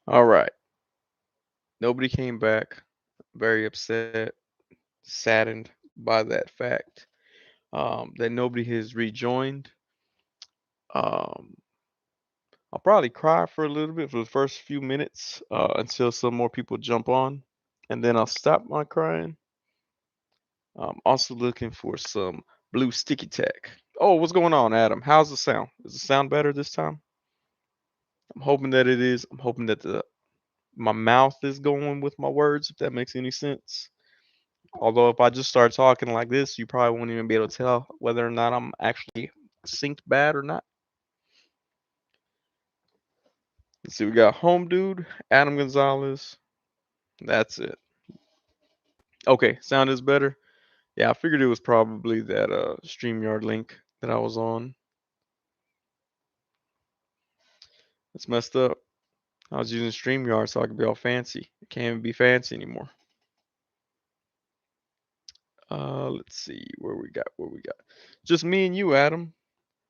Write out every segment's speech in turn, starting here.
All right. Nobody came back. Very upset, saddened by that fact. That nobody has rejoined. Um, I'll probably cry for a little bit for the first few minutes until some more people jump on, and then I'll stop my crying. I'm also looking for some blue sticky tack. Oh, what's going on, Adam? How's the sound? Does it sound better this time? I'm hoping that it is. I'm hoping that the my mouth is going with my words, if that makes any sense. Although if I just start talking like this, you probably won't even be able to tell whether or not I'm actually synced bad or not. Let's see, we got Home Dude, Adam Gonzalez. That's it. Okay, sound is better. Yeah, I figured it was probably that StreamYard link that I was on. It's messed up. I was using StreamYard so I could be all fancy. I can't even be fancy anymore. Let's see where we got. Just me and you, Adam.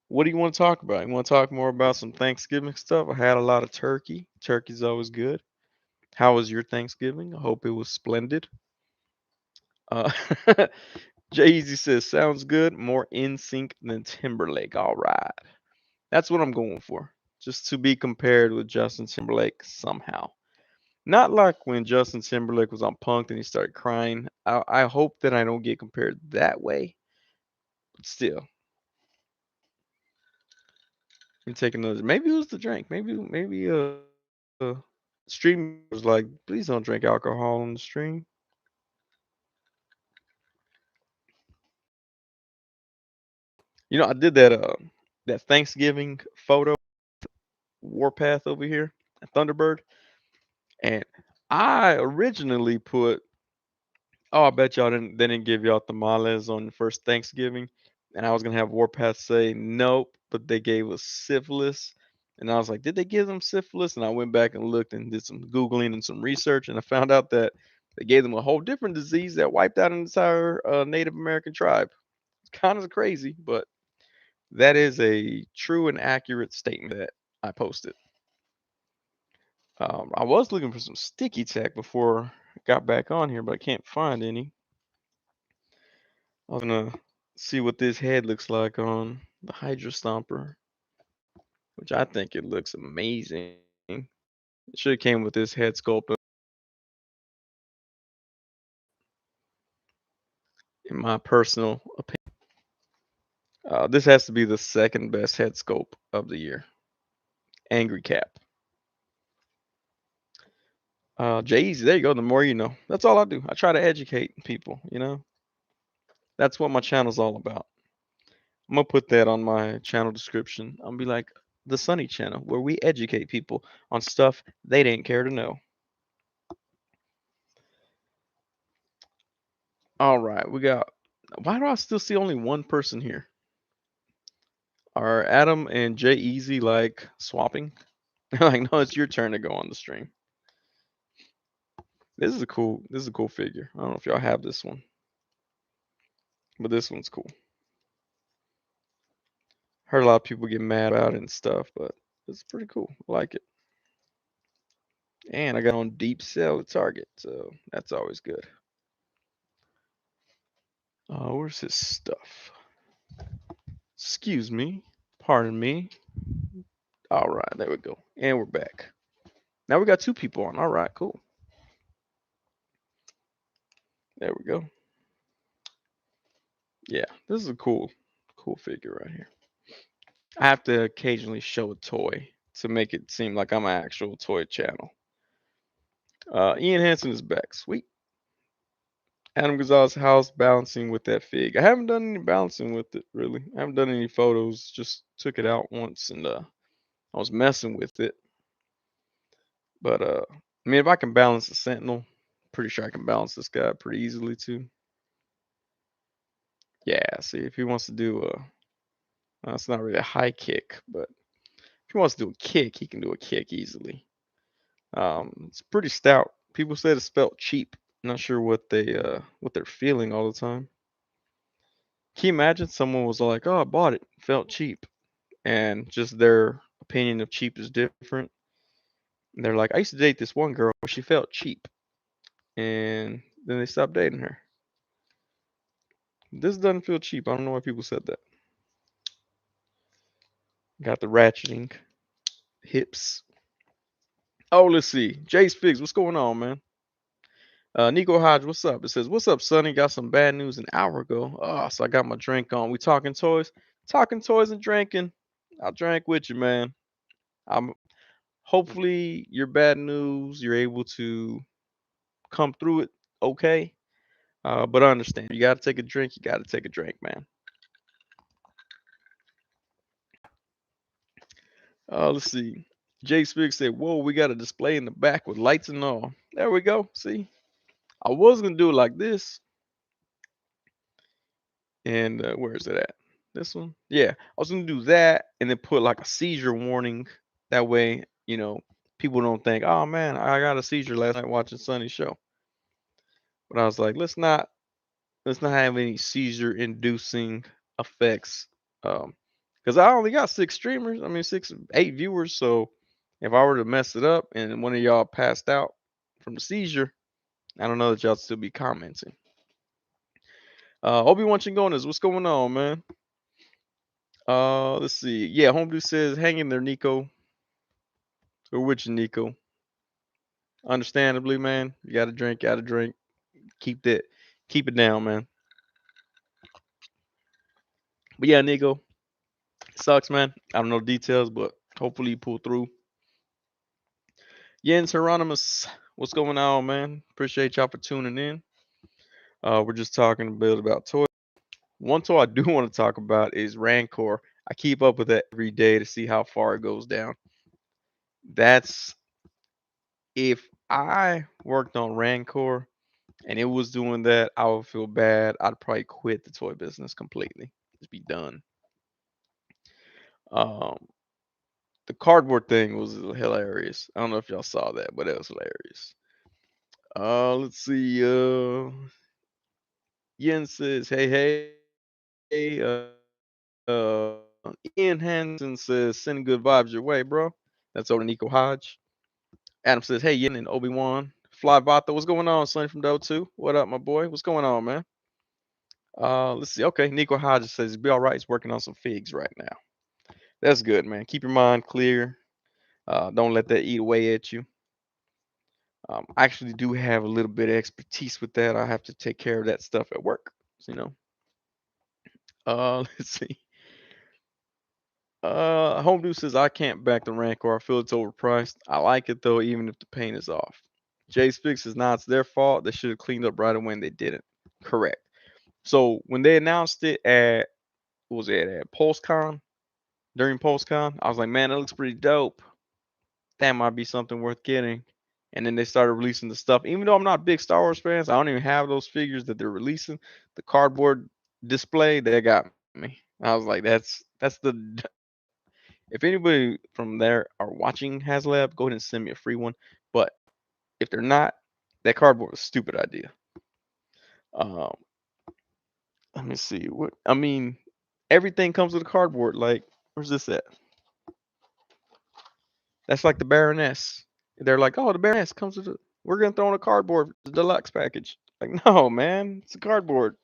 What do you want to talk about? You want to talk more about some Thanksgiving stuff? I had a lot of turkey. Turkey's always good. How was your Thanksgiving? I hope it was splendid. Uh, Jay Easy says, sounds good. More in sync than Timberlake. All right. That's what I'm going for. Just to be compared with Justin Timberlake somehow. Not like when Justin Timberlake was on Punked and he started crying. I hope that I don't get compared that way. But still, you take another. Maybe it was the drink. Maybe stream was like, please don't drink alcohol on the stream. I did that Thanksgiving photo Warpath over here at Thunderbird, and I originally put, oh, I bet y'all didn't they didn't give y'all tamales on the first Thanksgiving, and I was gonna have Warpath say nope, but they gave us syphilis, and I was like, did they give them syphilis? And I went back and looked and did some googling and some research, and I found out that they gave them a whole different disease that wiped out an entire Native American tribe. It's kind of crazy, but that is a true and accurate statement that I posted. I was looking for some sticky tack before I got back on here, but I can't find any. I was gonna see what this head looks like on the Hydra Stomper, which I think it looks amazing. It should have came with this head sculpt, in my personal opinion. This has to be the second best head sculpt of the year. Angry Cap. Jay-Z, there you go. The more you know. That's all I do. I try to educate people. That's what my channel's all about. I'm gonna put that on my channel description. I'm gonna be like the Sonny Channel, where we educate people on stuff they didn't care to know. All right, we got. Why do I still see only one person here? Are Adam and Jay Easy like swapping? Like, no, it's your turn to go on the stream. This is a cool figure. I don't know if y'all have this one, but this one's cool. Heard a lot of people get mad about it and stuff, but it's pretty cool. I like it. And I got on deep sell at Target, so that's always good. Where's his stuff? Excuse me. Pardon me. All right, there we go. And we're back. Now we got two people on. All right, cool. There we go. Yeah, this is a cool figure right here. I have to occasionally show a toy to make it seem like I'm an actual toy channel. Ian Hansen is back. Sweet. Adam Gonzalez house balancing with that fig. I haven't done any balancing with it really. I haven't done any photos. Just took it out once and I was messing with it. But I mean, if I can balance the Sentinel, pretty sure I can balance this guy pretty easily too. Yeah. See, if he wants to do it's not really a high kick, but if he wants to do a kick, he can do a kick easily. It's pretty stout. People said it's spelled cheap. Not sure what they're feeling all the time. Can you imagine someone was like, "Oh, I bought it, felt cheap," and just their opinion of cheap is different? And they're like, I used to date this one girl, but she felt cheap, and then they stopped dating her. This doesn't feel cheap. I don't know why people said that. Got the ratcheting hips. Oh, let's see. Jace Figs, what's going on, man? Nico Hodge, what's up? It says, what's up, Sonny? Got some bad news an hour ago. Oh, so I got my drink on. We talking toys? Talking toys and drinking. I drank with you, man. I'm hopefully your bad news, you're able to come through it okay. But I understand. You gotta take a drink, you gotta take a drink, man. Let's see. Jay Spig said, whoa, we got a display in the back with lights and all. There we go. See? I was gonna do it like this. And where is it at? This one? Yeah. I was gonna do that and then put like a seizure warning. That way, people don't think, oh man, I got a seizure last night watching Sonny's show. But I was like, let's not have any seizure inducing effects. Because I only got 6 streamers. I mean 8 viewers. So if I were to mess it up and one of y'all passed out from the seizure, I don't know that y'all still be commenting. Obi-Wan Chingonas, what's going on, man? Let's see. Yeah, Home Dude says, hang in there, Nico. We're with you, Nico. Understandably, man. You gotta drink, gotta drink. Keep it down, man. But yeah, Nico, sucks, man. I don't know details, but hopefully you pull through. Jens Hieronymus, what's going on, man? Appreciate y'all for tuning in. We're just talking a bit about toys. One toy I do want to talk about is Rancor. I keep up with that every day to see how far it goes down. That's if I worked on Rancor and it was doing that, I would feel bad. I'd probably quit the toy business completely. Just be done. Um, the cardboard thing was hilarious. I don't know if y'all saw that, but it was hilarious. Let's see. Yen says, hey, Ian Hansen says, send good vibes your way, bro. That's over Nico Hodge. Adam says, hey, Yen and Obi-Wan. Fly Vata, what's going on, Sonny from Dota 2? What up, my boy? What's going on, man? Let's see. Okay, Nico Hodge says, be all right. He's working on some figs right now. That's good, man. Keep your mind clear. Don't let that eat away at you. I actually do have a little bit of expertise with that. I have to take care of that stuff at work. So. Let's see. Home Dude says I can't back the Rancor. I feel it's overpriced. I like it though, even if the paint is off. Jay's Fix says nah, it's their fault. They should have cleaned up right away and they didn't. Correct. So when they announced it at what was it at PulseCon during PulseCon, I was like, man, that looks pretty dope. That might be something worth getting. And then they started releasing the stuff. Even though I'm not big Star Wars fans, I don't even have those figures that they're releasing. The cardboard display that got me. I was like, that's the if anybody from there are watching HasLab, go ahead and send me a free one. But if they're not, that cardboard was a stupid idea. Um, let me see. What I mean, everything comes with a cardboard. Like, where's this at? That's like the Baroness. They're like, oh, the Baroness comes with. We're gonna throw in a cardboard the deluxe package. Like, no, man, it's a cardboard.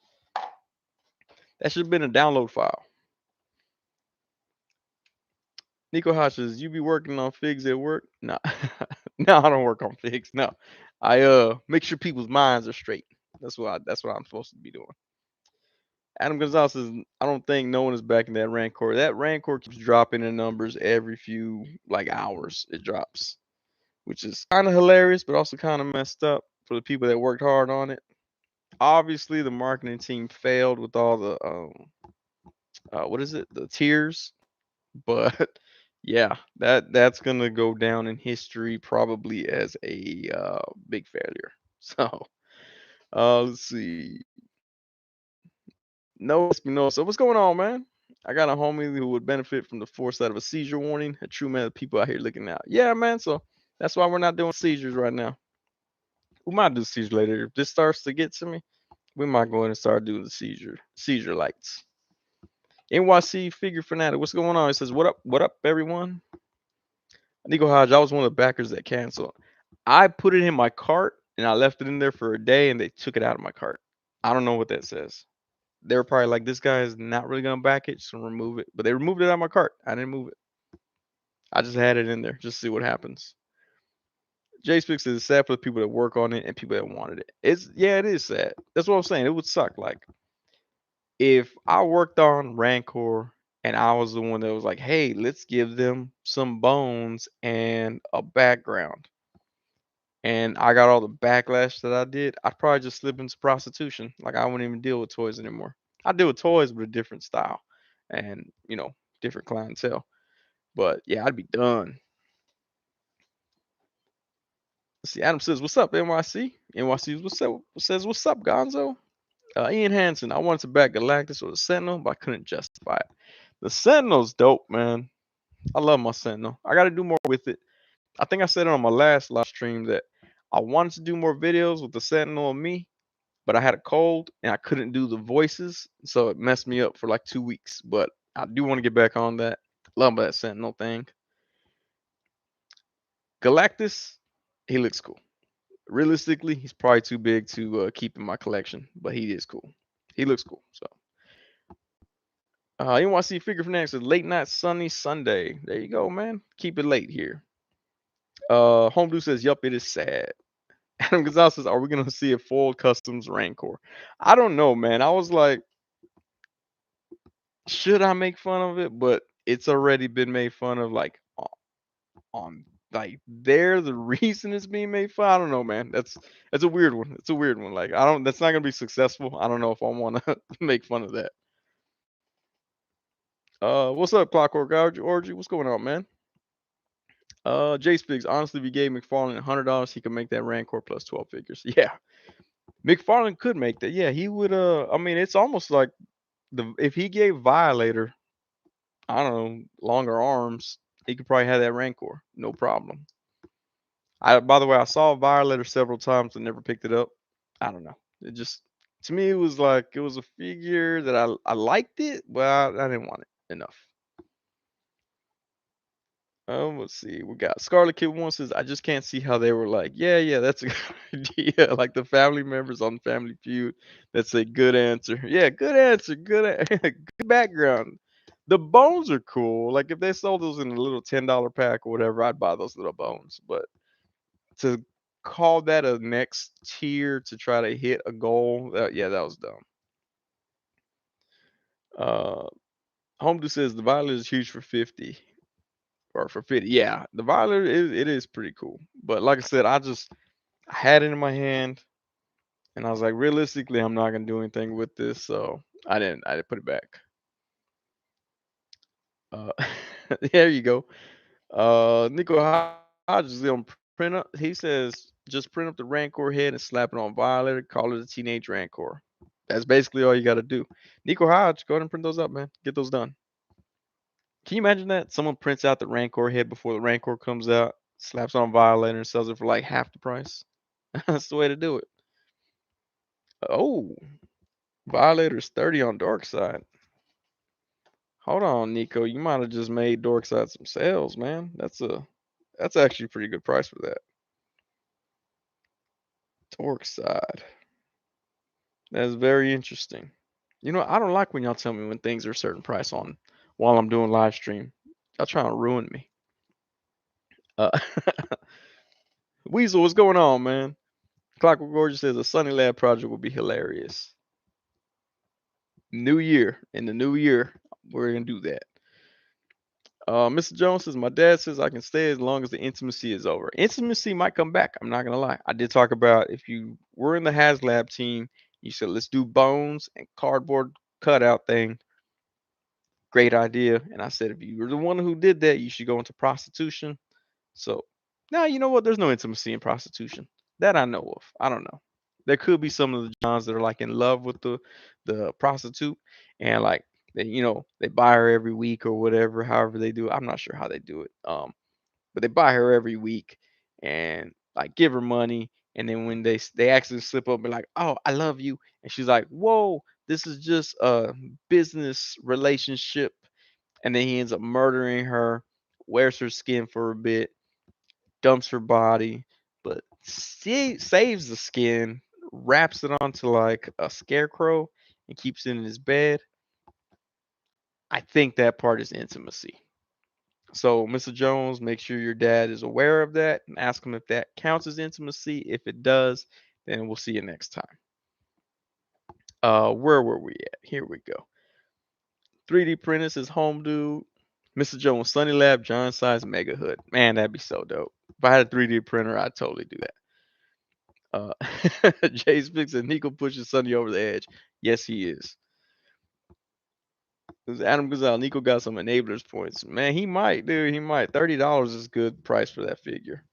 That should have been a download file. Nico Hodge says, you be working on figs at work? No, no, I don't work on figs. No, I make sure people's minds are straight. That's what I'm supposed to be doing. Adam Gonzalez says, I don't think no one is backing that Rancor. That Rancor keeps dropping in numbers every few like hours. It drops, which is kind of hilarious, but also kind of messed up for the people that worked hard on it. Obviously, the marketing team failed with all the what is it, the tiers, but yeah, that's gonna go down in history probably as a big failure. So let's see. No, it's me no. So what's going on, man? I got a homie who would benefit from the foresight of a seizure warning. A true man of people out here looking out. Yeah, man. So that's why we're not doing seizures right now. We might do seizure later. If this starts to get to me, we might go ahead and start doing the seizure lights. NYC figure fanatic. What's going on? It says, what up, everyone? Nico Hodge, I was one of the backers that canceled. I put it in my cart and I left it in there for a day and they took it out of my cart. I don't know what that says. They were probably like, this guy is not really gonna back it, so remove it. But they removed it out of my cart. I didn't move it. I just had it in there, just to see what happens. J Spix is sad for the people that work on it and people that wanted it. It's yeah, it is sad. That's what I'm saying. It would suck. Like if I worked on Rancor and I was the one that was like, hey, let's give them some bones and a background. And I got all the backlash that I did, I'd probably just slip into prostitution. Like I wouldn't even deal with toys anymore. I deal with toys, but a different style and different clientele. But yeah, I'd be done. Let's see, Adam says, "What's up, NYC?" NYC says, "What's up, Gonzo?" Ian Hansen, I wanted to back Galactus or the Sentinel, but I couldn't justify it. The Sentinel's dope, man. I love my Sentinel. I got to do more with it. I think I said it on my last live stream that I wanted to do more videos with the Sentinel and me, but I had a cold and I couldn't do the voices, so it messed me up for like 2 weeks. But I do want to get back on that. Love that Sentinel thing. Galactus, he looks cool. Realistically, he's probably too big to keep in my collection, but he is cool. He looks cool. So, you want to see Figure Fanatics with late night sunny Sunday? There you go, man. Keep it late here. Home Blue says, "Yup, it is sad." Adam Gonzalez says, "Are we gonna see a full customs Rancor?" I don't know, man. I was like, should I make fun of it? But it's already been made fun of, like on like they're the reason it's being made fun. I don't know, man. That's a weird one. It's a weird one. Like I don't. That's not gonna be successful. I don't know if I want to make fun of that. What's up, Clockwork Orgy? What's going on, man? Jay Spigs, honestly, if you gave McFarlane $100, he could make that Rancor plus 12 figures. Yeah, McFarlane could make that. Yeah, he would. I mean, it's almost like the if he gave Violator, I don't know, longer arms, he could probably have that Rancor, no problem. By the way, I saw Violator several times and never picked it up. I don't know. It just to me it was like it was a figure that I liked it, but I didn't want it enough. Let's see. We got Scarlet Kid One says, "I just can't see how they were like, yeah, yeah, that's a good idea." Like the family members on Family Feud. That's a good answer. Yeah, good answer. Good background. The bones are cool. Like if they sold those in a little $10 pack or whatever, I'd buy those little bones. But to call that a next tier to try to hit a goal, yeah, that was dumb. Uh, Home says the Violet is huge for 50 or for 50. Yeah, the Violet it is pretty cool. But like I said, I had it in my hand and I was like, realistically, I'm not gonna do anything with this, so I didn't put it back. Uh, there you go. Nico Hodges is gonna print up. He says just print up the Rancor head and slap it on Violator. Call it a teenage Rancor. That's basically all you got to do. Nico Hodge, go ahead and print those up, man. Get those done. Can you imagine that? Someone prints out the Rancor head before the Rancor comes out, slaps on Violator, and sells it for like half the price. That's the way to do it. Oh, Violator's 30 on Dark Side. Hold on, Nico. You might have just made Dark Side some sales, man. That's actually a pretty good price for that. Dark Side. That's very interesting. I don't like when y'all tell me when things are a certain price on while I'm doing live stream. Y'all trying to ruin me. Uh, Weasel, what's going on, man? Clockwork Gorgeous says a Sunny Lab project will be hilarious. New year. In the new year, we're gonna do that. Mr. Jones says my dad says I can stay as long as the intimacy is over. Intimacy might come back. I'm not gonna lie. I did talk about if you were in the HasLab team, you said let's do bones and cardboard cutout thing. Great idea. And I said if you were the one who did that, you should go into prostitution. So now you know what? There's no intimacy in prostitution that I know of. I don't know. There could be some of the Johns that are like in love with the prostitute and like they buy her every week or whatever. However they do it. I'm not sure how they do it. But they buy her every week and like give her money. And then when they actually slip up and be like, "Oh, I love you," and she's like, "Whoa, this is just a business relationship," and then he ends up murdering her, wears her skin for a bit, dumps her body, but saves the skin, wraps it onto like a scarecrow, and keeps it in his bed. I think that part is intimacy. So, Mr. Jones, make sure your dad is aware of that and ask him if that counts as intimacy. If it does, then we'll see you next time. Where were we at? Here we go. 3D printers is home dude. Mr. Jones Sunny Lab, John size Mega Hood. Man, that'd be so dope. If I had a 3D printer, I'd totally do that. Jay Speaks and Nico pushes Sunny over the edge. Yes, he is. This Adam Gazelle. Nico got some enablers points. Man, he might, dude. He might. $30 is good price for that figure.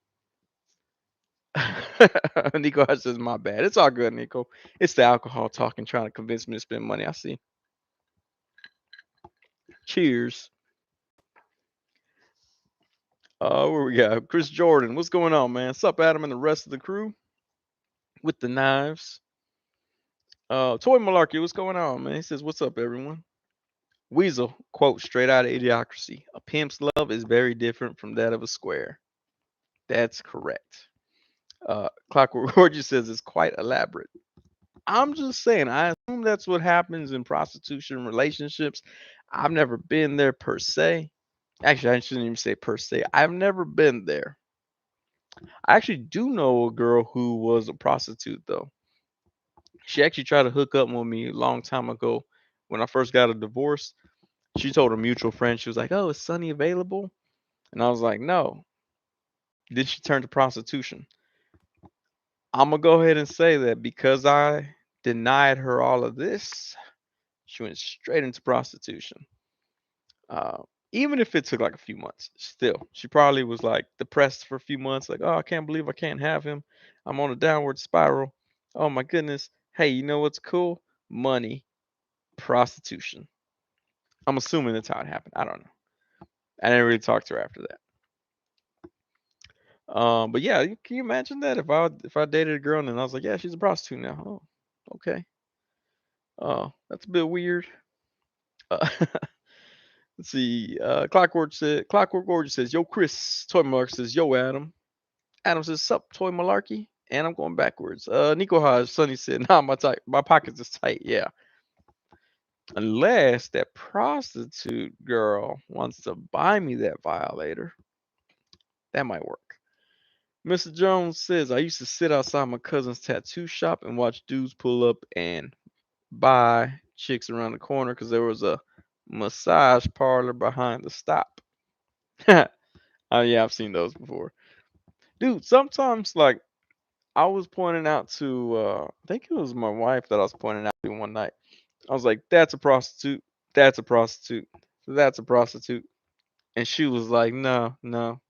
Nico says, my bad. It's all good, Nico. It's the alcohol talking, trying to convince me to spend money. I see. Cheers. Where we got? Chris Jordan. What's going on, man? What's up, Adam and the rest of the crew with the knives? Toy Malarkey, what's going on, man? He says, what's up, everyone? Weasel, quote, straight out of Idiocracy. A pimp's love is very different from that of a square. That's correct. Clockwork Gorgeous says it's quite elaborate. I'm just saying, I assume that's what happens in prostitution relationships. I've never been there per se. Actually, I shouldn't even say per se. I've never been there. I actually do know a girl who was a prostitute, though. She actually tried to hook up with me a long time ago when I first got a divorce. She told a mutual friend, she was like, "Oh, is Sonny available?" And I was like, "No." Then she turned to prostitution. I'm gonna go ahead and say that because I denied her all of this, she went straight into prostitution. Uh, Even if it took like a few months, still, she probably was like depressed for a few months, like, "Oh, I can't believe I can't have him. I'm on a downward spiral. Oh my goodness. Hey, you know what's cool? Money, prostitution." I'm assuming that's how it happened. I don't know. I didn't really talk to her after that. But yeah, can you imagine that if I dated a girl and then I was like, yeah, she's a prostitute now. Oh, okay. Oh, that's a bit weird. Uh, let's see. Clockwork Gorgeous says, yo, Chris. Toy Malarkey says, yo, Adam. Adam says, sup, Toy Malarkey. And I'm going backwards. Nico Hodge, Sonny said, nah, my pockets is tight. Yeah. Unless that prostitute girl wants to buy me that violator, that might work. Mr. Jones says, I used to sit outside my cousin's tattoo shop and watch dudes pull up and buy chicks around the corner because there was a massage parlor behind the stop. Oh, yeah, I've seen those before. Dude, sometimes, like, I was pointing out to, I think it was my wife that I was pointing out to one night. I was like, that's a prostitute. That's a prostitute. That's a prostitute. And she was like, no, no,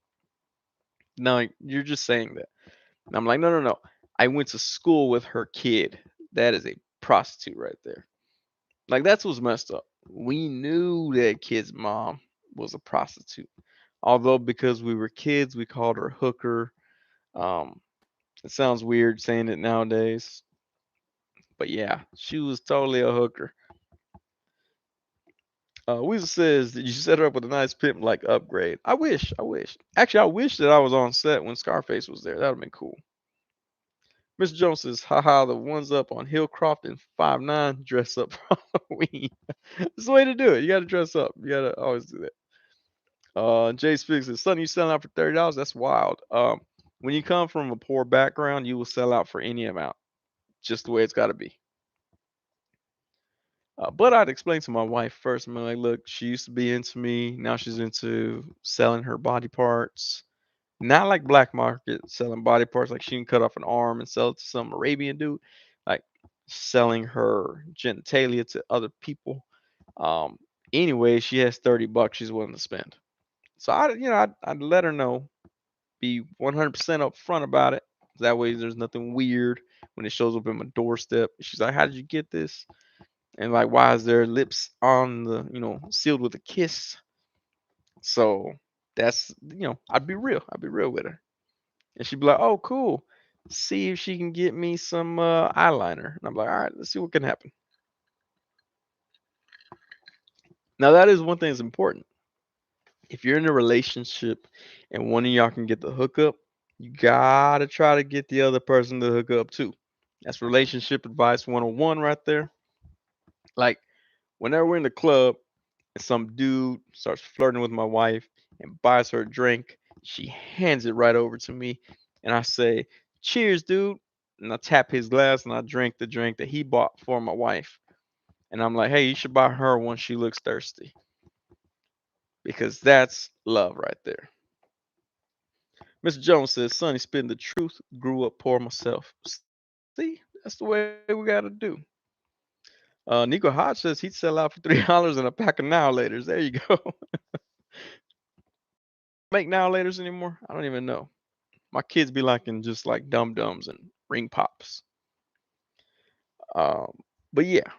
no, you're just saying that. And I'm like, no, no, no. I went to school with her kid. That is a prostitute right there. Like that's what's messed up. We knew that kid's mom was a prostitute. Although because we were kids, we called her hooker. Um, it sounds weird saying it nowadays, but yeah, she was totally a hooker. Weasel says that you set her up with a nice pimp like upgrade. I wish, I wish. Actually, I wish that I was on set when Scarface was there. That would have been cool. Mr. Jones says, haha, the ones up on Hillcroft and 5'9" dress up for Halloween. It's the way to do it. You got to dress up. You got to always do that. Jay Speaks says, son, you selling out for $30? That's wild. When you come from a poor background, you will sell out for any amount. Just the way it's got to be. But I'd explain to my wife first. I'm like, look, she used to be into me. Now she's into selling her body parts. Not like black market selling body parts, like she can cut off an arm and sell it to some Arabian dude. Like selling her genitalia to other people. Um, anyway, she has $30 she's willing to spend. So I'd let her know, be 100% upfront about it. That way, there's nothing weird when it shows up in my doorstep. She's like, "How did you get this?" And like, why is their lips on the, sealed with a kiss? So that's, I'd be real. I'd be real with her. And she'd be like, "Oh, cool. See if she can get me some eyeliner." And I'm like, "All right, let's see what can happen." Now, that is one thing that's important. If you're in a relationship and one of y'all can get the hookup, you gotta try to get the other person to hook up too. That's relationship advice 101 right there. Like, whenever we're in the club and some dude starts flirting with my wife and buys her a drink, she hands it right over to me. And I say, "Cheers, dude." And I tap his glass and I drink the drink that he bought for my wife. And I'm like, "Hey, you should buy her one. She looks thirsty." Because that's love right there. Mr. Jones says, "Sonny, spitting the truth. Grew up poor myself." See, that's the way we got to do. Nico Hodge says he'd sell out for $3 and a pack of now laters. There you go. Make now laters anymore? I don't even know. My kids be liking just like dum dums and ring pops. Um, but yeah,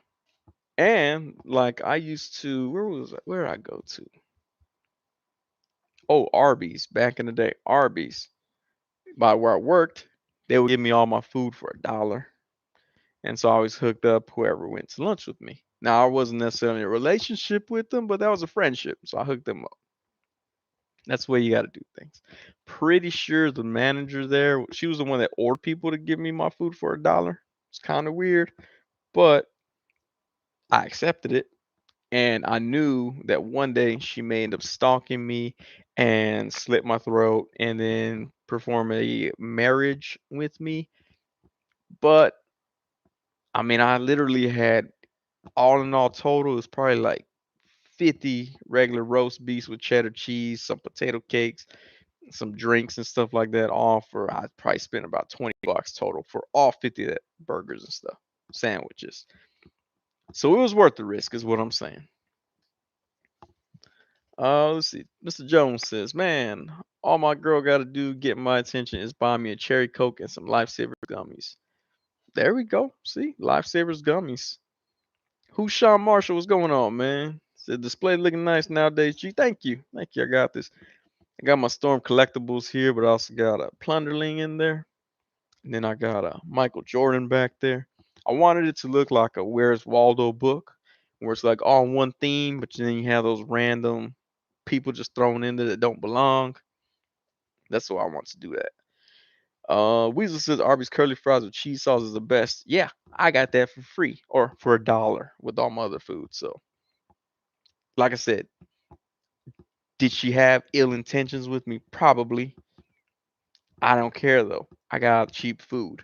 and like I used to, where did I go to? Oh, Arby's back in the day. Arby's. By where I worked, they would give me all my food for $1. And so I always hooked up whoever went to lunch with me. Now I wasn't necessarily in a relationship with them, but that was a friendship. So I hooked them up. That's the way you got to do things. Pretty sure the manager there, she was the one that ordered people to give me my food for $1. It's kind of weird, but I accepted it. And I knew that one day she may end up stalking me and slit my throat and then perform a marriage with me. But I mean, I literally had all in all total, it was probably like 50 regular roast beefs with cheddar cheese, some potato cakes, some drinks and stuff like that. All for I probably spent about $20 total for all 50 of that burgers and stuff, sandwiches. So it was worth the risk, is what I'm saying. Let's see. Mr. Jones says, "Man, all my girl got to do to get my attention is buy me a cherry coke and some Lifesaver gummies." There we go. See, Lifesavers gummies. Who's Sean Marshall? What's going on, man? Said display looking nice nowadays. G, thank you, thank you. I got this. I got my Storm collectibles here, but I also got a Plunderling in there. And then I got a Michael Jordan back there. I wanted it to look like a Where's Waldo book, where it's like all one theme, but then you have those random people just thrown in there that don't belong. That's why I want to do that. Weasel says Arby's curly fries with cheese sauce is the best. Yeah, I got that for free or for $1 with all my other food. So, like I said, did she have ill intentions with me? Probably. I don't care though. I got cheap food.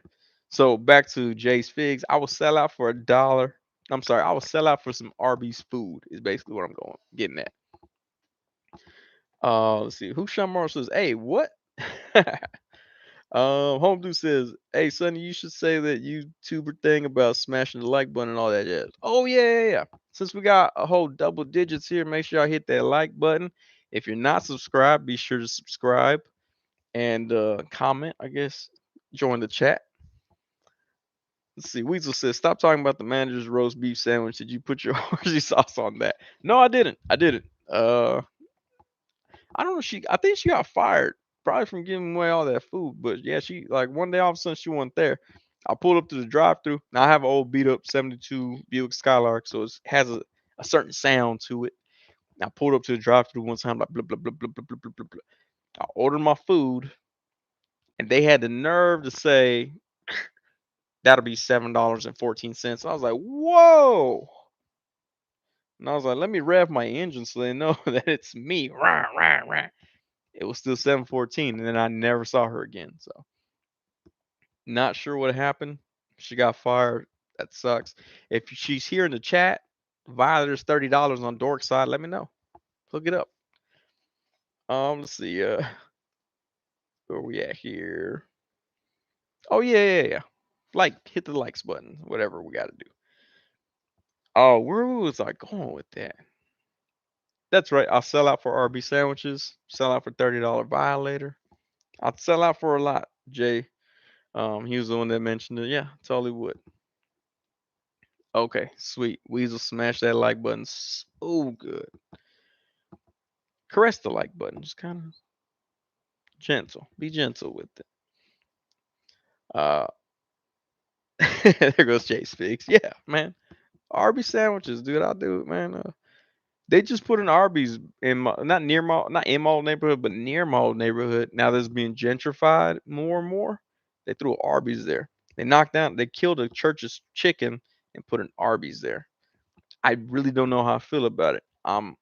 So back to Jay's Figs. I will sell out for $1. I'm sorry, I will sell out for some Arby's food. Is basically what I'm going getting at. Let's see. Who Shamar says, "Hey, what?" Home Dude says, "Hey, Sonny, you should say that YouTuber thing about smashing the like button and all that jazz." Oh yeah. Since we got a whole double digits here, make sure y'all hit that like button. If you're not subscribed, be sure to subscribe and comment. I guess join the chat. Let's see. Weasel says, "Stop talking about the manager's roast beef sandwich. Did you put your horsey sauce on that?" No, I didn't. I didn't. I don't know. I think she got fired probably from giving away all that food. But yeah, she like one day all of a sudden she wasn't there. I pulled up to the drive-through. Now I have an old beat up '72 Buick Skylark, so it has a certain sound to it. I pulled up to the drive-through one time like blah blah blah blah blah blah blah blah. Blah. I ordered my food, and they had the nerve to say that'll be $7.14. I was like, whoa. And I was like, let me rev my engine so they know that it's me. Rah, rah, rah. It was still 7:14, and then I never saw her again. So not sure what happened. She got fired. That sucks. If she's here in the chat, Violet's $30 on Dork side. Let me know. Hook it up. Let's see. Where are we at here? Oh yeah. Like hit the likes button. Whatever we got to do. Oh, where was I going with that? That's right. I'll sell out for RB sandwiches. Sell out for $30 Violator. I'll sell out for a lot. Jay. He was the one that mentioned it. Yeah, totally would. Okay, sweet. Weasel smash that like button so good. Caress the like button. Just kind of gentle. Be gentle with it. Uh there goes Chase Figs. Yeah, man. Arby sandwiches, dude. I'll do it, man. They just put an Arby's in my not in my old neighborhood, but near my old neighborhood. Now that's being gentrified more and more. They threw a Arby's there. They killed a church's chicken and put an Arby's there. I really don't know how I feel about it. I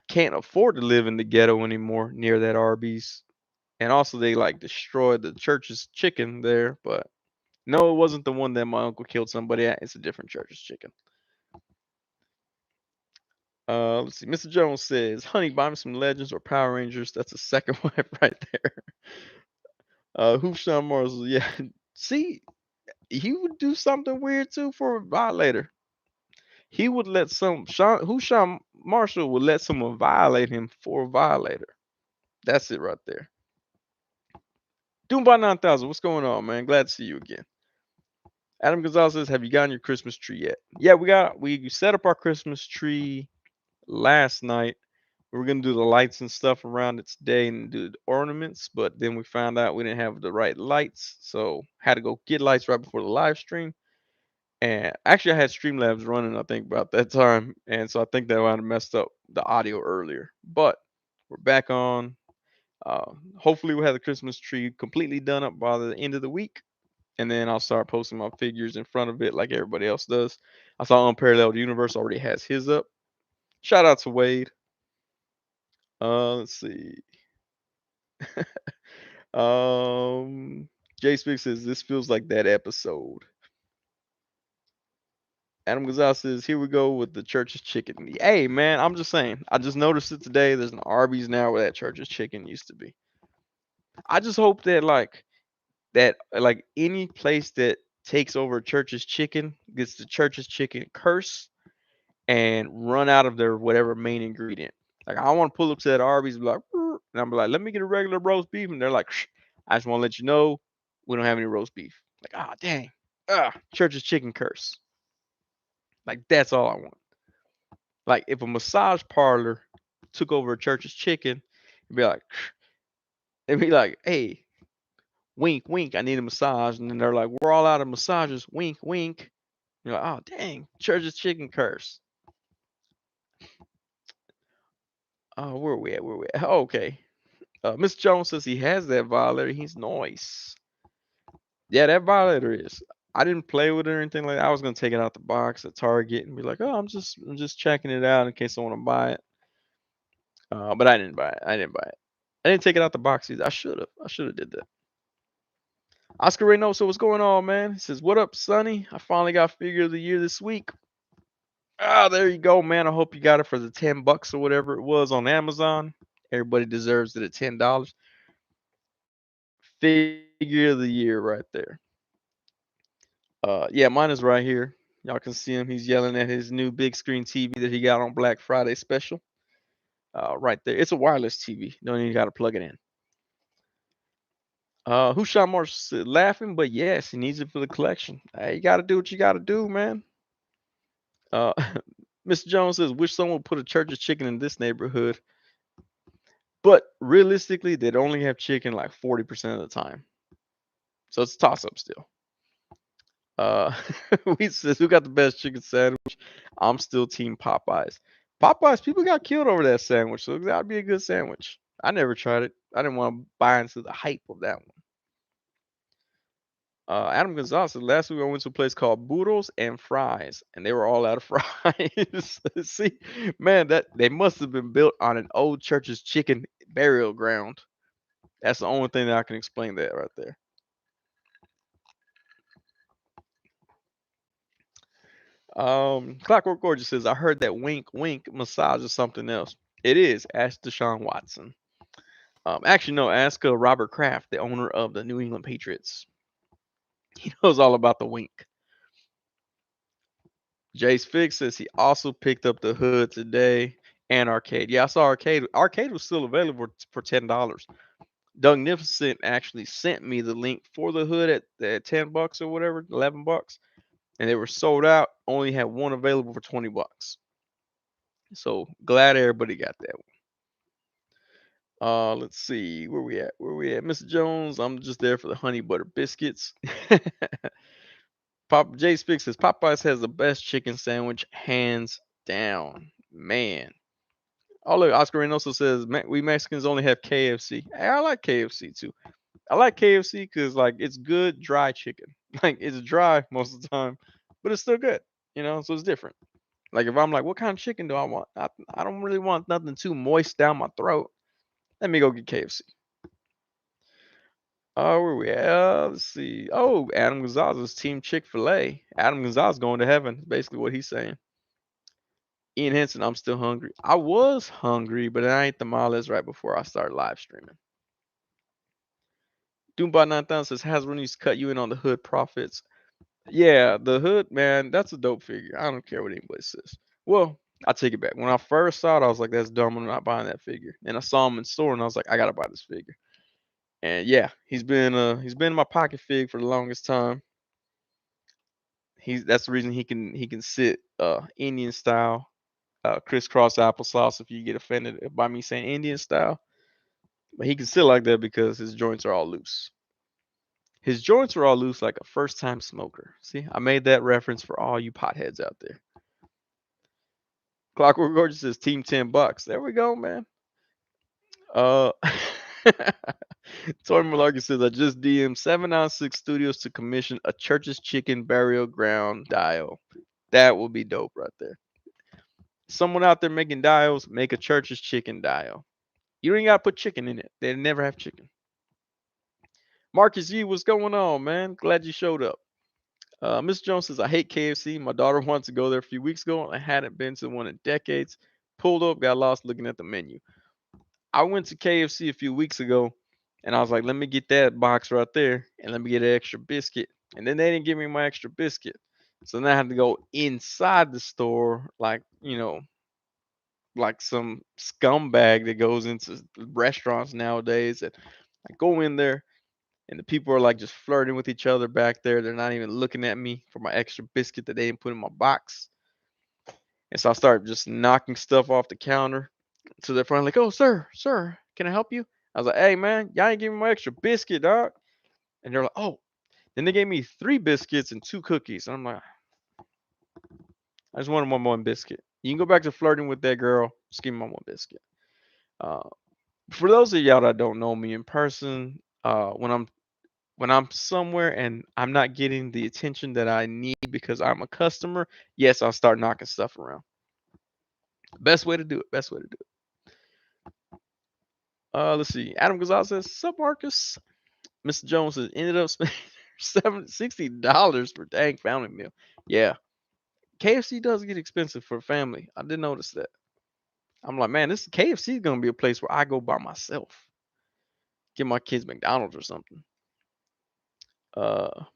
can't afford to live in the ghetto anymore near that Arby's. And also they like destroyed the church's chicken there, but no, it wasn't the one that my uncle killed somebody at. It's a different church's chicken. Let's see. Mr. Jones says, "Honey, buy me some Legends or Power Rangers." That's a second wife right there. Who's Sean Marshall? Yeah. See, he would do something weird too for a violator. He would let Sean Marshall would let someone violate him for a violator. That's it right there. Doom by 9,000. What's going on, man? Glad to see you again. Adam Gonzalez says, "Have you gotten your Christmas tree yet?" Yeah, we set up our Christmas tree last night. We were gonna do the lights and stuff around it today and do the ornaments, but then we found out we didn't have the right lights, so had to go get lights right before the live stream. And actually, I had Streamlabs running, I think, about that time, and so I think that might have messed up the audio earlier. But we're back on. Hopefully, we'll have the Christmas tree completely done up by the end of the week, and then I'll start posting my figures in front of it like everybody else does. I saw Unparalleled Universe already has his up. Shout out to Wade. Let's see. Jay Speak says this feels like that episode. Adam Gonzalez says, "Here we go with the church's chicken." Hey man, I'm just saying. I just noticed it today. There's an Arby's now where that church's chicken used to be. I just hope that any place that takes over a church's chicken gets the church's chicken curse and run out of their whatever main ingredient. Like I want to pull up to that Arby's and be like, "Brr," and I'm like, "Let me get a regular roast beef," and they're like, "Shh, I just want to let you know we don't have any roast beef." Like, ah, dang, church's chicken curse. Like that's all I want. Like if a massage parlor took over a church's chicken, it'd be like, they'd be like, "Hey, wink, wink, I need a massage," and then they're like, "We're all out of massages, wink, wink." You're like, "Oh, dang, church's chicken curse." Oh, where are we at? Where are we at? Oh, okay. Mr. Jones says he has that violator. He's nice. Yeah, that violator is. I didn't play with it or anything like that. I was gonna take it out the box at Target and be like, "Oh, I'm just checking it out in case I want to buy it." But I didn't buy it. I didn't buy it. I didn't take it out the box either. I should have. I should have did that. Oscar Reynoso, what's going on, man? He says, "What up, Sonny? I finally got figure of the year this week." Ah, there you go, man. I hope you got it for the $10 or whatever it was on Amazon. Everybody deserves it at $10. Figure of the year right there. Yeah, mine is right here. Y'all can see him. He's yelling at his new big screen TV that he got on Black Friday special. Right there. It's a wireless TV. Don't even got to plug it in. Husham Marsh laughing, but yes, he needs it for the collection. Hey, you got to do what you got to do, man. Uh, Mr. Jones says, "Wish someone would put a church's chicken in this neighborhood." But realistically, they'd only have chicken like 40% of the time. So it's a toss up still. Uh, we says, "Who got the best chicken sandwich?" I'm still team Popeyes. Popeyes, people got killed over that sandwich, so that'd be a good sandwich. I never tried it. I didn't want to buy into the hype of that one. Adam Gonzalez said, "Last week I went to a place called Burros and Fries, and they were all out of fries." See, man, that they must have been built on an old church's chicken burial ground. That's the only thing that I can explain that right there. Clockwork Gorgeous says, "I heard that wink wink massage is something else." It is. Ask Deshaun Watson. Actually, no. Ask Robert Kraft, the owner of the New England Patriots. He knows all about the wink. Jace Fix says he also picked up the hood today and arcade. Yeah, I saw arcade. Arcade was still available for $10. Dougnificent actually sent me the link for the hood at $10 or whatever, $11, and they were sold out. Only had one available for $20. So glad everybody got that one. Let's see where we at. Where we at, Mr. Jones? I'm just there for the honey butter biscuits. Pop J Spix says Popeyes has the best chicken sandwich, hands down. Man. Oh look, Oscar Reynoso says we Mexicans only have KFC. Hey, I like KFC too. I like KFC because like it's good dry chicken. Like it's dry most of the time, but it's still good. So it's different. Like if I'm like, what kind of chicken do I want? I don't really want nothing too moist down my throat. Let me go get KFC. Oh, where we at? Let's see. Oh, Adam Gonzalez, Team Chick-fil-A. Adam Gonzalez going to heaven. Basically what he's saying. Ian Henson, I'm still hungry. I was hungry, but I ate the tamales right before I started live streaming. Doombot 9000 says Hasbro needs to cut you in on the hood profits. Yeah, the hood, man, that's a dope figure. I don't care what anybody says. Well, I take it back. When I first saw it, I was like, that's dumb. I'm not buying that figure. And I saw him in store and I was like, I gotta buy this figure. And yeah, he's been in my pocket fig for the longest time. That's the reason he can sit Indian style, crisscross applesauce if you get offended by me saying Indian style. But he can sit like that because his joints are all loose. His joints are all loose like a first time smoker. See, I made that reference for all you potheads out there. Clockwork Gorgeous says Team $10. There we go, man. Uh Tori Malarkey says I just DM'd 796 Studios to commission a church's chicken burial ground dial. That would be dope right there. Someone out there making dials, make a church's chicken dial. You don't even gotta put chicken in it. They never have chicken. Marcus Yee, what's going on, man? Glad you showed up. Miss Jones says, I hate KFC. My daughter wanted to go there a few weeks ago, and I hadn't been to one in decades. Pulled up, got lost looking at the menu. I went to KFC a few weeks ago, and I was like, let me get that box right there, and let me get an extra biscuit. And then they didn't give me my extra biscuit. So then I had to go inside the store, like some scumbag that goes into restaurants nowadays. And I go in there, and the people are like just flirting with each other back there. They're not even looking at me for my extra biscuit that they didn't put in my box. And so I started just knocking stuff off the counter. So they're finally like, "Oh, sir, can I help you?" I was like, "Hey, man, y'all ain't giving me my extra biscuit, dog." And they're like, "Oh." Then they gave me 3 biscuits and 2 cookies. And I'm like, I just wanted one biscuit. You can go back to flirting with that girl. Just give me my one biscuit. Uh, for those of y'all that don't know me in person, when I'm somewhere and I'm not getting the attention that I need because I'm a customer, yes, I'll start knocking stuff around. Best way to do it. Best way to do it. Let's see. Adam Gonzalez says, "Sup, Marcus?" Mr. Jones says, "Ended up spending $60 for dang family meal." Yeah, KFC does get expensive for family. I did notice that. I'm like, man, this KFC is gonna be a place where I go by myself. Get my kids McDonald's or something.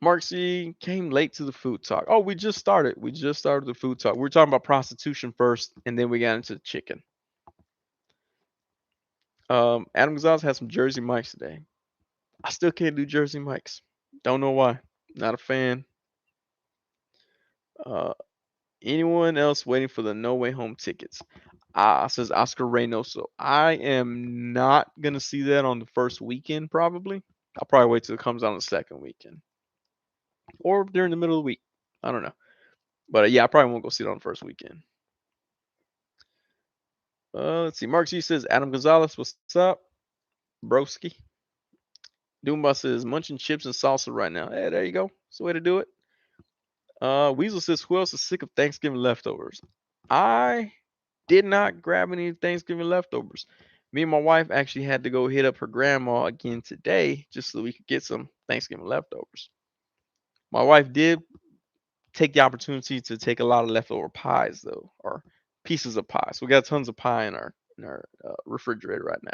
Mark C came late to the food talk. Oh, we just started. We just started the food talk. We were talking about prostitution first, and then we got into chicken. Adam Gonzalez has some Jersey Mikes today. I still can't do Jersey Mikes. Don't know why. Not a fan. Uh, anyone else waiting for the No Way Home tickets? Says Oscar Reynoso. I am not gonna see that on the first weekend. Probably. I'll probably wait till it comes out on the second weekend, or during the middle of the week. I don't know. But yeah, I probably won't go see it on the first weekend. Let's see. Mark G says Adam Gonzalez, what's up, broski? Doomba says munching chips and salsa right now. Hey, there you go. That's the way to do it. Weasel says who else is sick of Thanksgiving leftovers? I did not grab any Thanksgiving leftovers. Me and my wife actually had to go hit up her grandma again today just so we could get some Thanksgiving leftovers. My wife did take the opportunity to take a lot of leftover pies though, or pieces of pie. So we got tons of pie in our refrigerator right now.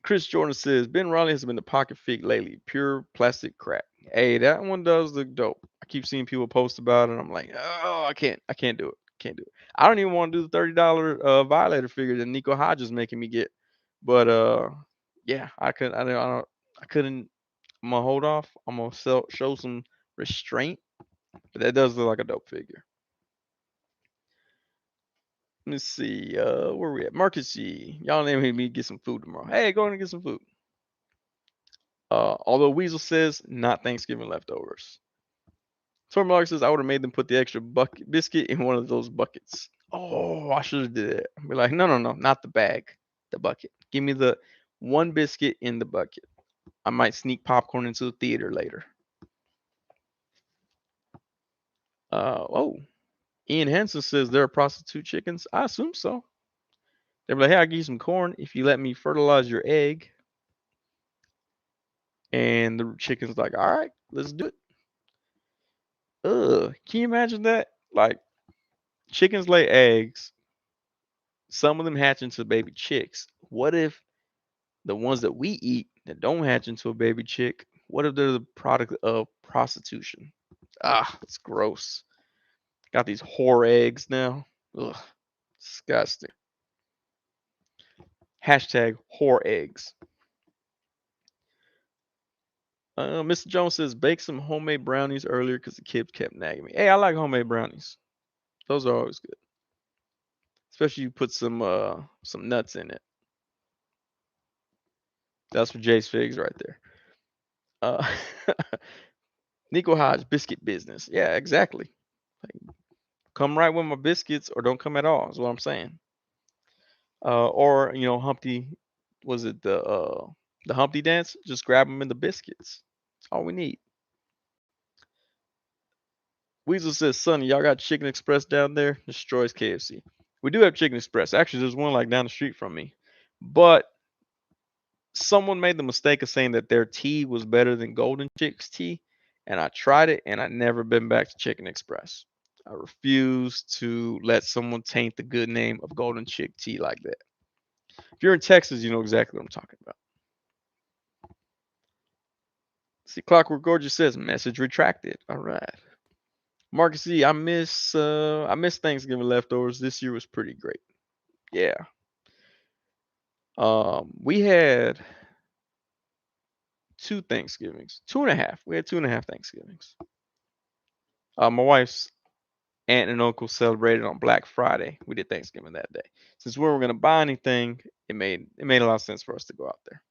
Chris Jordan says Ben Riley has been the pocket fig lately. Pure plastic crack. Hey, that one does look dope. I keep seeing people post about it. I'm like, oh, I can't do it. Can't do it. I don't even want to do the $30 Violator figure that Nico Hodge is making me get. But yeah, I couldn't. I'm gonna hold off. I'm gonna show some restraint. But that does look like a dope figure. Let me see. Where we at? Marcus G. Y'all name me get some food tomorrow. Hey, go and get some food. Although Weasel says not Thanksgiving leftovers. Tormalog says I would have made them put the extra bucket biscuit in one of those buckets. Oh, I should have did it. Be like, no, no, no, not the bag, the bucket. Give me the one biscuit in the bucket. I might sneak popcorn into the theater later. Oh, Ian Hansen says there are prostitute chickens. I assume so. They're like, hey, I'll give you some corn if you let me fertilize your egg. And the chicken's like, all right, let's do it. Ugh, can you imagine that? Like, chickens lay eggs. Some of them hatch into baby chicks. What if the ones that we eat that don't hatch into a baby chick, what if they're the product of prostitution? Ah, it's gross. Got these whore eggs now. Ugh, disgusting. Hashtag whore eggs. Mr. Jones says bake some homemade brownies earlier because the kids kept nagging me. Hey, I like homemade brownies. Those are always good, especially you put some nuts in it. That's for Jay's figs right there. Uh, Nico Hodge biscuit business. Yeah, exactly. Like, come right with my biscuits, or don't come at all. Is what I'm saying. Or Humpty, was it the Humpty dance? Just grab them in the biscuits. That's all we need. Weasel says, Sonny, y'all got Chicken Express down there? Destroys KFC. We do have Chicken Express. Actually, there's one like down the street from me. But someone made the mistake of saying that their tea was better than Golden Chick's tea. And I tried it and I never been back to Chicken Express. I refuse to let someone taint the good name of Golden Chick tea like that. If you're in Texas, you know exactly what I'm talking about. See, Clockwork Gorgeous says message retracted. All right. Marcus E, I miss Thanksgiving leftovers. This year was pretty great. Yeah. We had two Thanksgivings, two and a half. We had two and a half Thanksgivings. My wife's aunt and uncle celebrated on Black Friday. We did Thanksgiving that day. Since we weren't gonna buy anything, it made a lot of sense for us to go out there.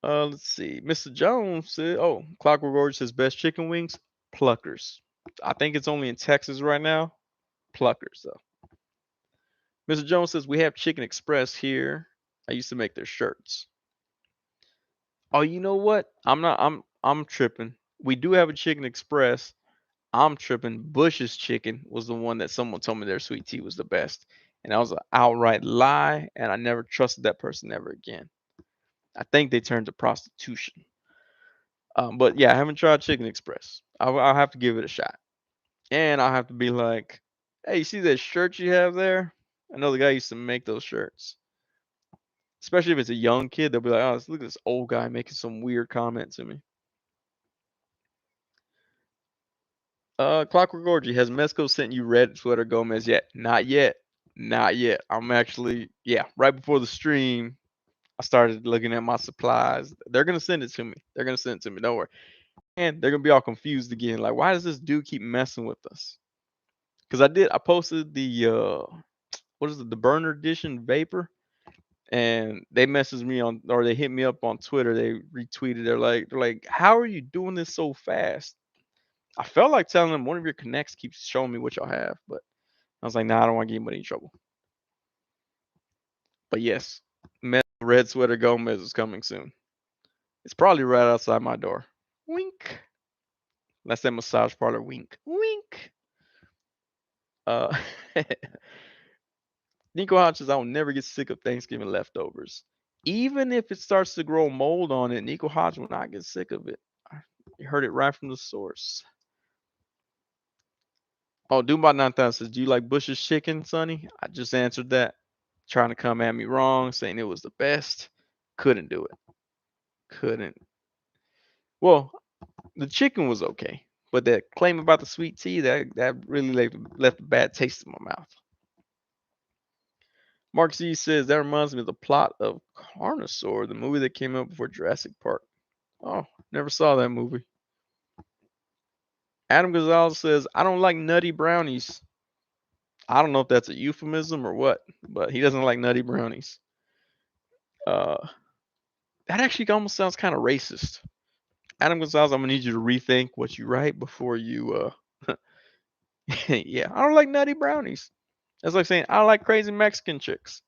Let's see. Mr. Jones said, "Oh, Clockwork Orange says best chicken wings, Pluckers. I think it's only in Texas right now. Pluckers though." Mr. Jones says we have Chicken Express here. I used to make their shirts. Oh, you know what? I'm tripping. We do have a Chicken Express. I'm tripping. Bush's Chicken was the one that someone told me their sweet tea was the best. And that was an outright lie, and I never trusted that person ever again. I think they turned to prostitution. But yeah, I haven't tried Chicken Express. I'll have to give it a shot. And I'll have to be like, hey, you see that shirt you have there? I know the guy used to make those shirts. Especially if it's a young kid, they'll be like, oh, look at this old guy making some weird comment to me. Clockwork Orgy, has Mesco sent you red sweater Gomez yet? Not yet. Not yet. I'm actually, yeah, right before the stream, I started looking at my supplies. They're gonna send it to me. They're gonna send it to me. Don't worry. And they're gonna be all confused again. Like, why does this dude keep messing with us? Because I posted the what is it, the burner edition vapor, and they messaged me on, or they hit me up on Twitter. They retweeted. They're like, how are you doing this so fast? I felt like telling them one of your connects keeps showing me what y'all have, but I was like, nah, I don't want to get anybody in trouble. But yes, red sweater Gomez is coming soon. It's probably right outside my door. Wink. That's that massage parlor wink. Wink. Uh, Nico Hodge says, I will never get sick of Thanksgiving leftovers. Even if it starts to grow mold on it, Nico Hodge will not get sick of it. You heard it right from the source. Oh, Doombot 9000 says, do you like Bush's chicken, Sonny? I just answered that. Trying to come at me wrong, saying it was the best. Couldn't do it. Couldn't. Well, the chicken was okay, but that claim about the sweet tea, that really left a bad taste in my mouth. Mark Z says that reminds me of the plot of Carnosaur, the movie that came out before Jurassic Park. Oh, never saw that movie. Adam Gonzalez says, I don't like nutty brownies. I don't know if that's a euphemism or what, but he doesn't like nutty brownies. Uh, that actually almost sounds kind of racist. Adam Gonzalez, I'm gonna need you to rethink what you write before you. Yeah, I don't like nutty brownies. That's like saying I don't like crazy Mexican chicks.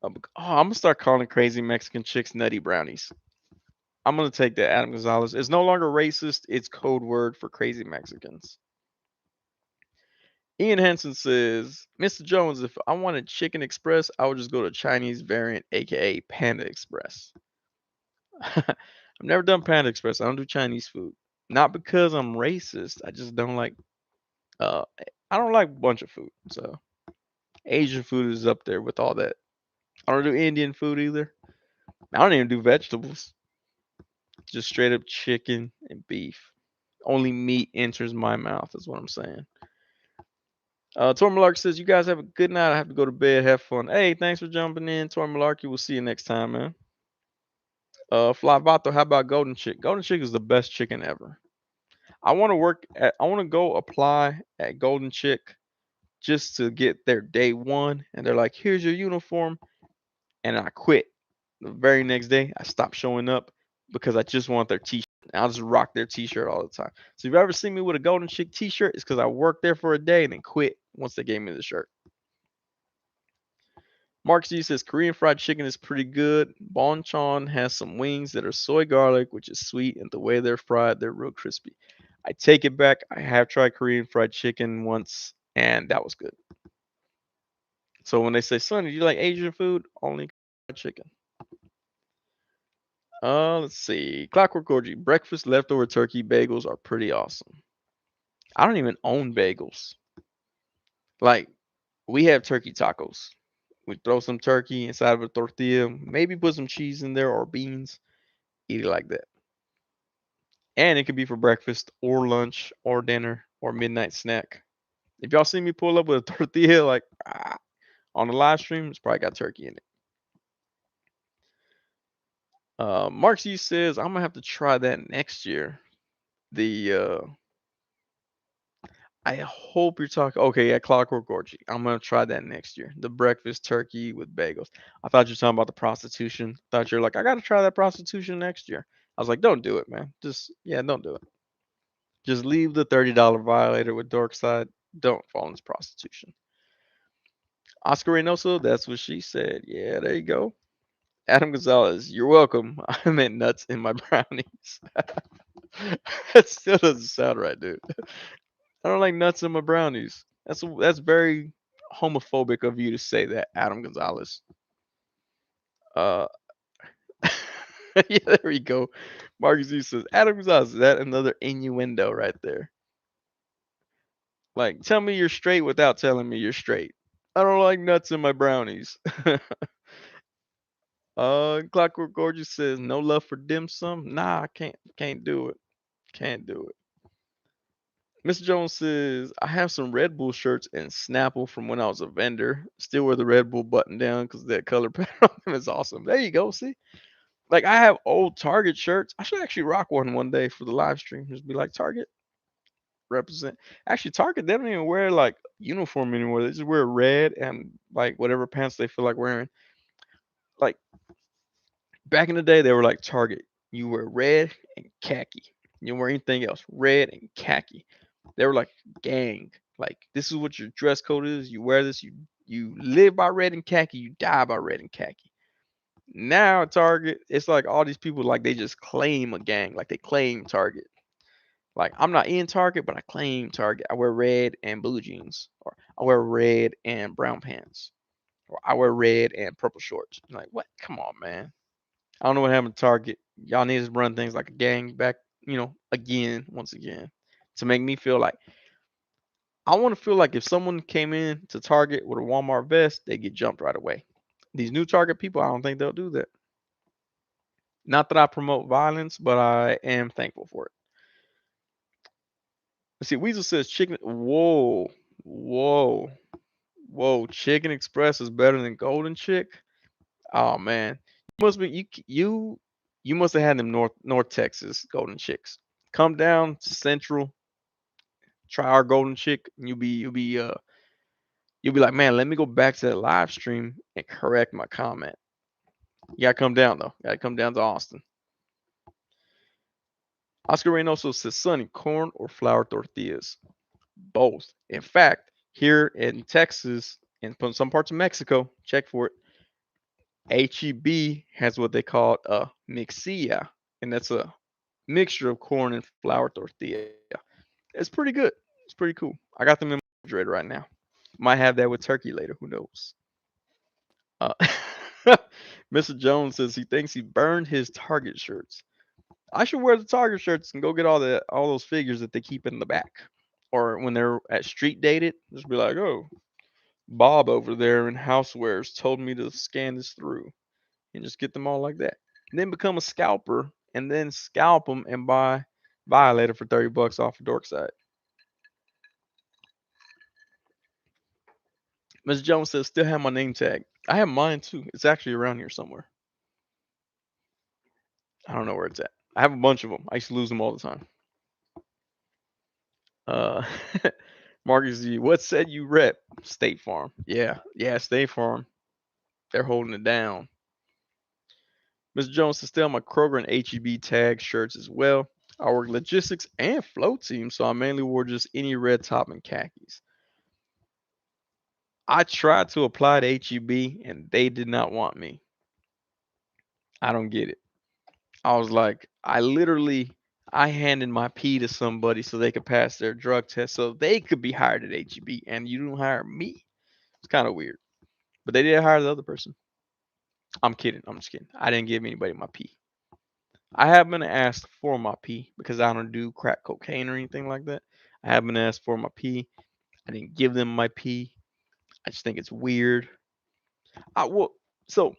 I'm gonna start calling crazy Mexican chicks nutty brownies. I'm gonna take that, Adam Gonzalez. It's no longer racist. It's code word for crazy Mexicans. Ian Henson says, Mr. Jones, if I wanted Chicken Express, I would just go to Chinese variant, aka Panda Express. I've never done Panda Express. I don't do Chinese food. Not because I'm racist. I just don't like. Uh, I don't like a bunch of food. So Asian food is up there with all that. I don't do Indian food either. I don't even do vegetables. Just straight up chicken and beef. Only meat enters my mouth. Is what I'm saying. Tor Malarkey says, "You guys have a good night. I have to go to bed. Have fun." Hey, thanks for jumping in, Tor Malarkey. We'll see you next time, man. Fly Vato, how about Golden Chick? Golden Chick is the best chicken ever. I want to work at. I want to go apply at Golden Chick just to get there day one, and they're like, "Here's your uniform," and I quit. The very next day, I stopped showing up because I just want their T-shirt. I'll just rock their T-shirt all the time. So if you ever see me with a Golden Chick T-shirt, it's because I worked there for a day and then quit once they gave me the shirt. Mark Z says Korean fried chicken is pretty good. Bonchon has some wings that are soy garlic, which is sweet, and the way they're fried, they're real crispy. I take it back. I have tried Korean fried chicken once, and that was good. So when they say, "Son, do you like Asian food?" Only fried chicken. Let's see. Clockwork Orgy. Breakfast leftover turkey bagels are pretty awesome. I don't even own bagels. Like, we have turkey tacos. We throw some turkey inside of a tortilla, maybe put some cheese in there or beans. Eat it like that. And it could be for breakfast or lunch or dinner or midnight snack. If y'all see me pull up with a tortilla like on the live stream, it's probably got turkey in it. Mark C says I'm gonna have to try that next year. The I hope you're talking. Okay, yeah, Clockwork Orgy. I'm gonna try that next year. The breakfast turkey with bagels. I thought you were talking about the prostitution. Thought you're like, I gotta try that prostitution next year. I was like, don't do it, man. Just yeah, don't do it. Just leave the $30 violator with Dorkside. Don't fall into prostitution. Oscar Reynoso, that's what she said. Yeah, there you go. Adam Gonzalez, you're welcome. I meant nuts in my brownies. That still doesn't sound right, dude. I don't like nuts in my brownies. That's very homophobic of you to say that, Adam Gonzalez. Uh, yeah, there we go. Marcus E says, Adam Gonzalez, is that another innuendo right there? Like, tell me you're straight without telling me you're straight. I don't like nuts in my brownies. Clockwork Gorgeous says, no love for dim sum. Nah, I can't do it. Can't do it. Mr. Jones says, I have some Red Bull shirts and Snapple from when I was a vendor. Still wear the Red Bull button down because that color pattern on them is awesome. There you go. See? Like, I have old Target shirts. I should actually rock one day for the live stream. Just be like, Target, represent. Actually, Target, they don't even wear like uniform anymore. They just wear red and like whatever pants they feel like wearing. Like, back in the day, they were like Target. You wear red and khaki. You don't wear anything else. Red and khaki. They were like gang. Like this is what your dress code is. You wear this. You live by red and khaki. You die by red and khaki. Now at Target, it's like all these people like they just claim a gang. Like they claim Target. Like I'm not in Target, but I claim Target. I wear red and blue jeans, or I wear red and brown pants, or I wear red and purple shorts. I'm like what? Come on, man. I don't know what happened to Target. Y'all need to run things like a gang back, again, once again, to make me feel like I want to feel like if someone came in to Target with a Walmart vest, they get jumped right away. These new Target people, I don't think they'll do that. Not that I promote violence, but I am thankful for it. Let's see. Weasel says chicken. Whoa, whoa, whoa! Chicken Express is better than Golden Chick. Oh man, you must be you must have had them North Texas Golden Chicks. Come down to Central, try our Golden Chick, and you'll be like, man, let me go back to that live stream and correct my comment. You gotta come down though. You gotta come down to Austin. Oscar Reynoso says, Sonny, corn or flour tortillas? Both. In fact, here in Texas and some parts of Mexico, check for it. HEB has what they call a mixilla, and that's a mixture of corn and flour tortilla. It's pretty good. It's pretty cool. I got them in my refrigerator right now. Might have that with turkey later. Who knows? Uh, Mr. Jones says he thinks he burned his Target shirts. I should wear the Target shirts and go get all those figures that they keep in the back. Or when they're at street dated, just be like, oh, Bob over there in housewares told me to scan this through and just get them all like that. And then become a scalper and then scalp them and buy Violator for $30 off of Dorkside. Ms. Jones says, still have my name tag. I have mine too. It's actually around here somewhere. I don't know where it's at. I have a bunch of them. I used to lose them all the time. Uh, Marcus G, what said you rep? State Farm. Yeah, yeah, State Farm. They're holding it down. Mr. Jones says, still my Kroger and HEB tag shirts as well. I work logistics and flow team, so I mainly wore just any red top and khakis. I tried to apply to HEB and they did not want me. I don't get it. I was like, I handed my P to somebody so they could pass their drug test so they could be hired at HEB and you don't hire me. It's kind of weird. But they did hire the other person. I'm kidding. I'm just kidding. I didn't give anybody my P. I have been asked for my P because I don't do crack cocaine or anything like that. I have been asked for my P. I didn't give them my P. I just think it's weird. Well, so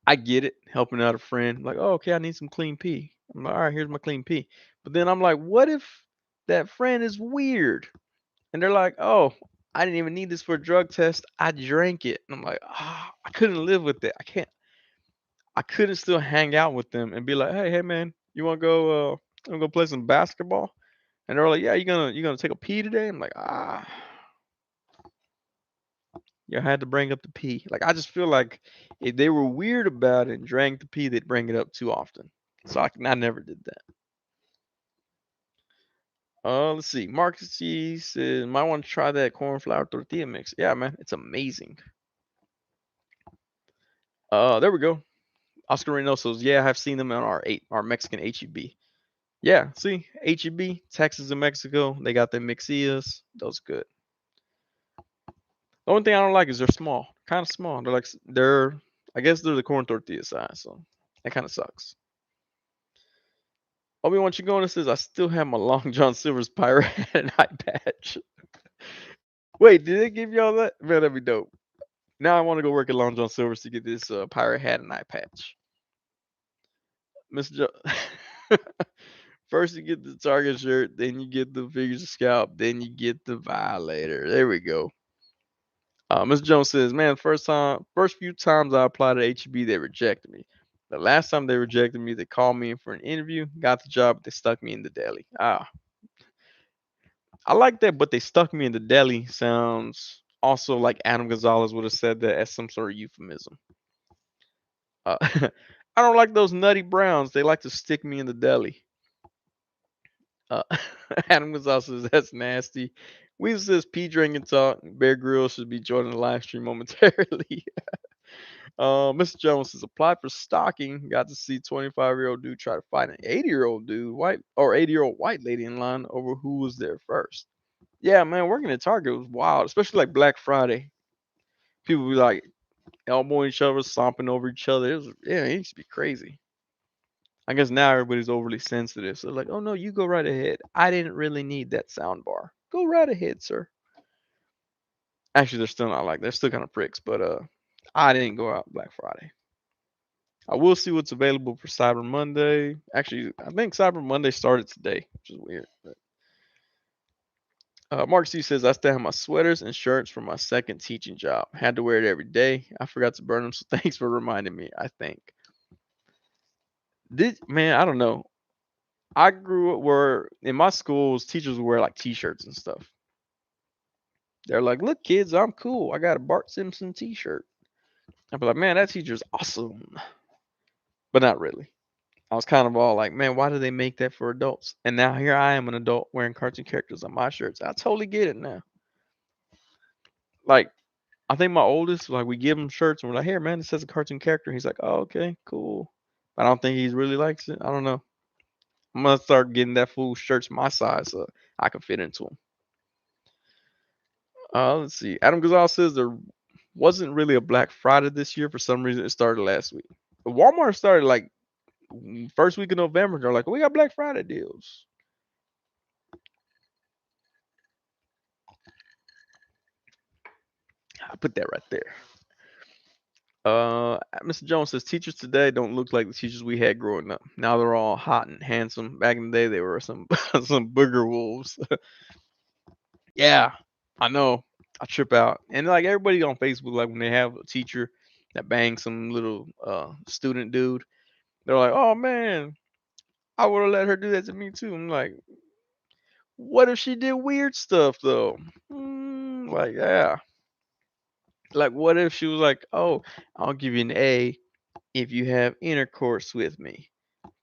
I get it, helping out a friend. Like, oh, okay, I need some clean pee. I'm like, all right, here's my clean pee. But then I'm like, what if that friend is weird? And they're like, oh, I didn't even need this for a drug test. I drank it. And I'm like, I couldn't live with it. I couldn't still hang out with them and be like, hey, man, you wanna go play some basketball? And they're like, yeah, you gonna take a pee today? I'm like, you had to bring up the pee. Like I just feel like if they were weird about it and drank the pee, they'd bring it up too often. So I never did that. Let's see. Marcus G says, might want to try that corn flour tortilla mix. Yeah, man, it's amazing. There we go. Oscar Reynoso's. Yeah, I've seen them on our Mexican HEB. Yeah, see, HEB, Texas and Mexico, they got their mixillas. Those good. The only thing I don't like is they're small, kind of small. I guess they're the corn tortilla size, so that kind of sucks. Obi-Wan Chigona says, I still have my Long John Silver's pirate hat and eye patch. Wait, did they give y'all that? Man, that'd be dope. Now I want to go work at Long John Silver's to get this pirate hat and eye patch. Mr. First you get the Target shirt, then you get the figures of scalp, then you get the Violator. There we go. Mr. Jones says, man, first few times I applied to HEB, they rejected me. The last time they rejected me, they called me in for an interview, got the job, but they stuck me in the deli. I like that, but they stuck me in the deli sounds also like Adam Gonzalez would have said that as some sort of euphemism. I don't like those nutty browns. They like to stick me in the deli. Uh, Adam Gonzalez says that's nasty. Weasel says P drinking talk. Bear Grylls should be joining the live stream momentarily. Mr. Jones says applied for stocking. Got to see 25-year-old dude try to fight an 80-year-old dude, white or 80-year-old white lady in line over who was there first. Yeah, man, working at Target was wild, especially like Black Friday. People be like elbowing each other, stomping over each other. It used to be crazy. I guess now everybody's overly sensitive. So like, oh no, you go right ahead. I didn't really need that sound bar. Go right ahead, sir. Actually, they're still not like they're still kind of pricks, but I didn't go out Black Friday. I will see what's available for Cyber Monday. Actually, I think Cyber Monday started today, which is weird. But, Mark C says I still have my sweaters and shirts from my second teaching job. Had to wear it every day. I forgot to burn them, so thanks for reminding me. I think. Man, I don't know. I grew up where in my schools teachers would wear like t-shirts and stuff. They're like, "Look, kids, I'm cool. I got a Bart Simpson t-shirt." I'd be like, "Man, that teacher's awesome," but not really. I was kind of all like, man, why do they make that for adults? And now here I am, an adult wearing cartoon characters on my shirts. I totally get it now. Like, I think my oldest, like, we give him shirts and we're like, here, man, it says a cartoon character. He's like, oh, okay, cool. But I don't think he really likes it. I don't know. I'm gonna start getting that fool shirts my size so I can fit into them. Let's see. Adam Gonzalez says there wasn't really a Black Friday this year. For some reason, it started last week. Walmart started like first week of November. They're like, we got Black Friday deals. I put that right there. Mr. Jones says teachers today don't look like the teachers we had growing up. Now they're all hot and handsome. Back in the day, they were some some booger wolves. Yeah, I know. I trip out, and like everybody on Facebook, like when they have a teacher that bangs some little student dude, they're like, "Oh man, I would have let her do that to me too." I'm like, "What if she did weird stuff though?" Like, yeah, like what if she was like, "Oh, I'll give you an A if you have intercourse with me,"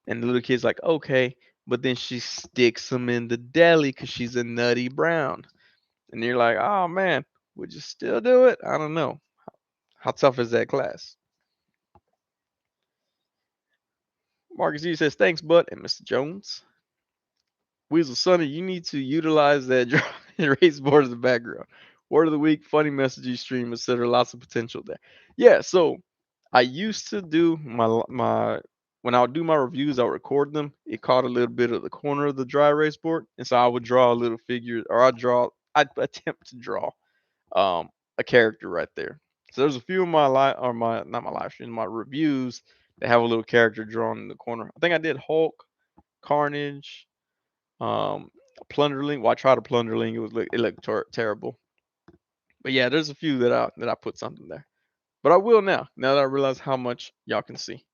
and the little kid's like, "Okay," but then she sticks him in the deli because she's a nutty brown, and you're like, "Oh man, would you still do it?" I don't know. How tough is that class? Marcus E says, thanks, Bud and Mr. Jones. Weasel Sonny, you need to utilize that race board as a background. Word of the week, funny messages, stream, etc. Lots of potential there. Yeah, so I used to do my when I would do my reviews, I would record them. It caught a little bit of the corner of the dry erase board, and so I would draw a little figure, or I'd attempt to draw um a character right there. So there's a few of my live or my not my live streams, my reviews that have a little character drawn in the corner. I think I did Hulk, Carnage, um, Plunderling. Well, I tried a Plunderling. It looked terrible. But yeah, there's a few that I put something there. But I will now. Now that I realize how much y'all can see.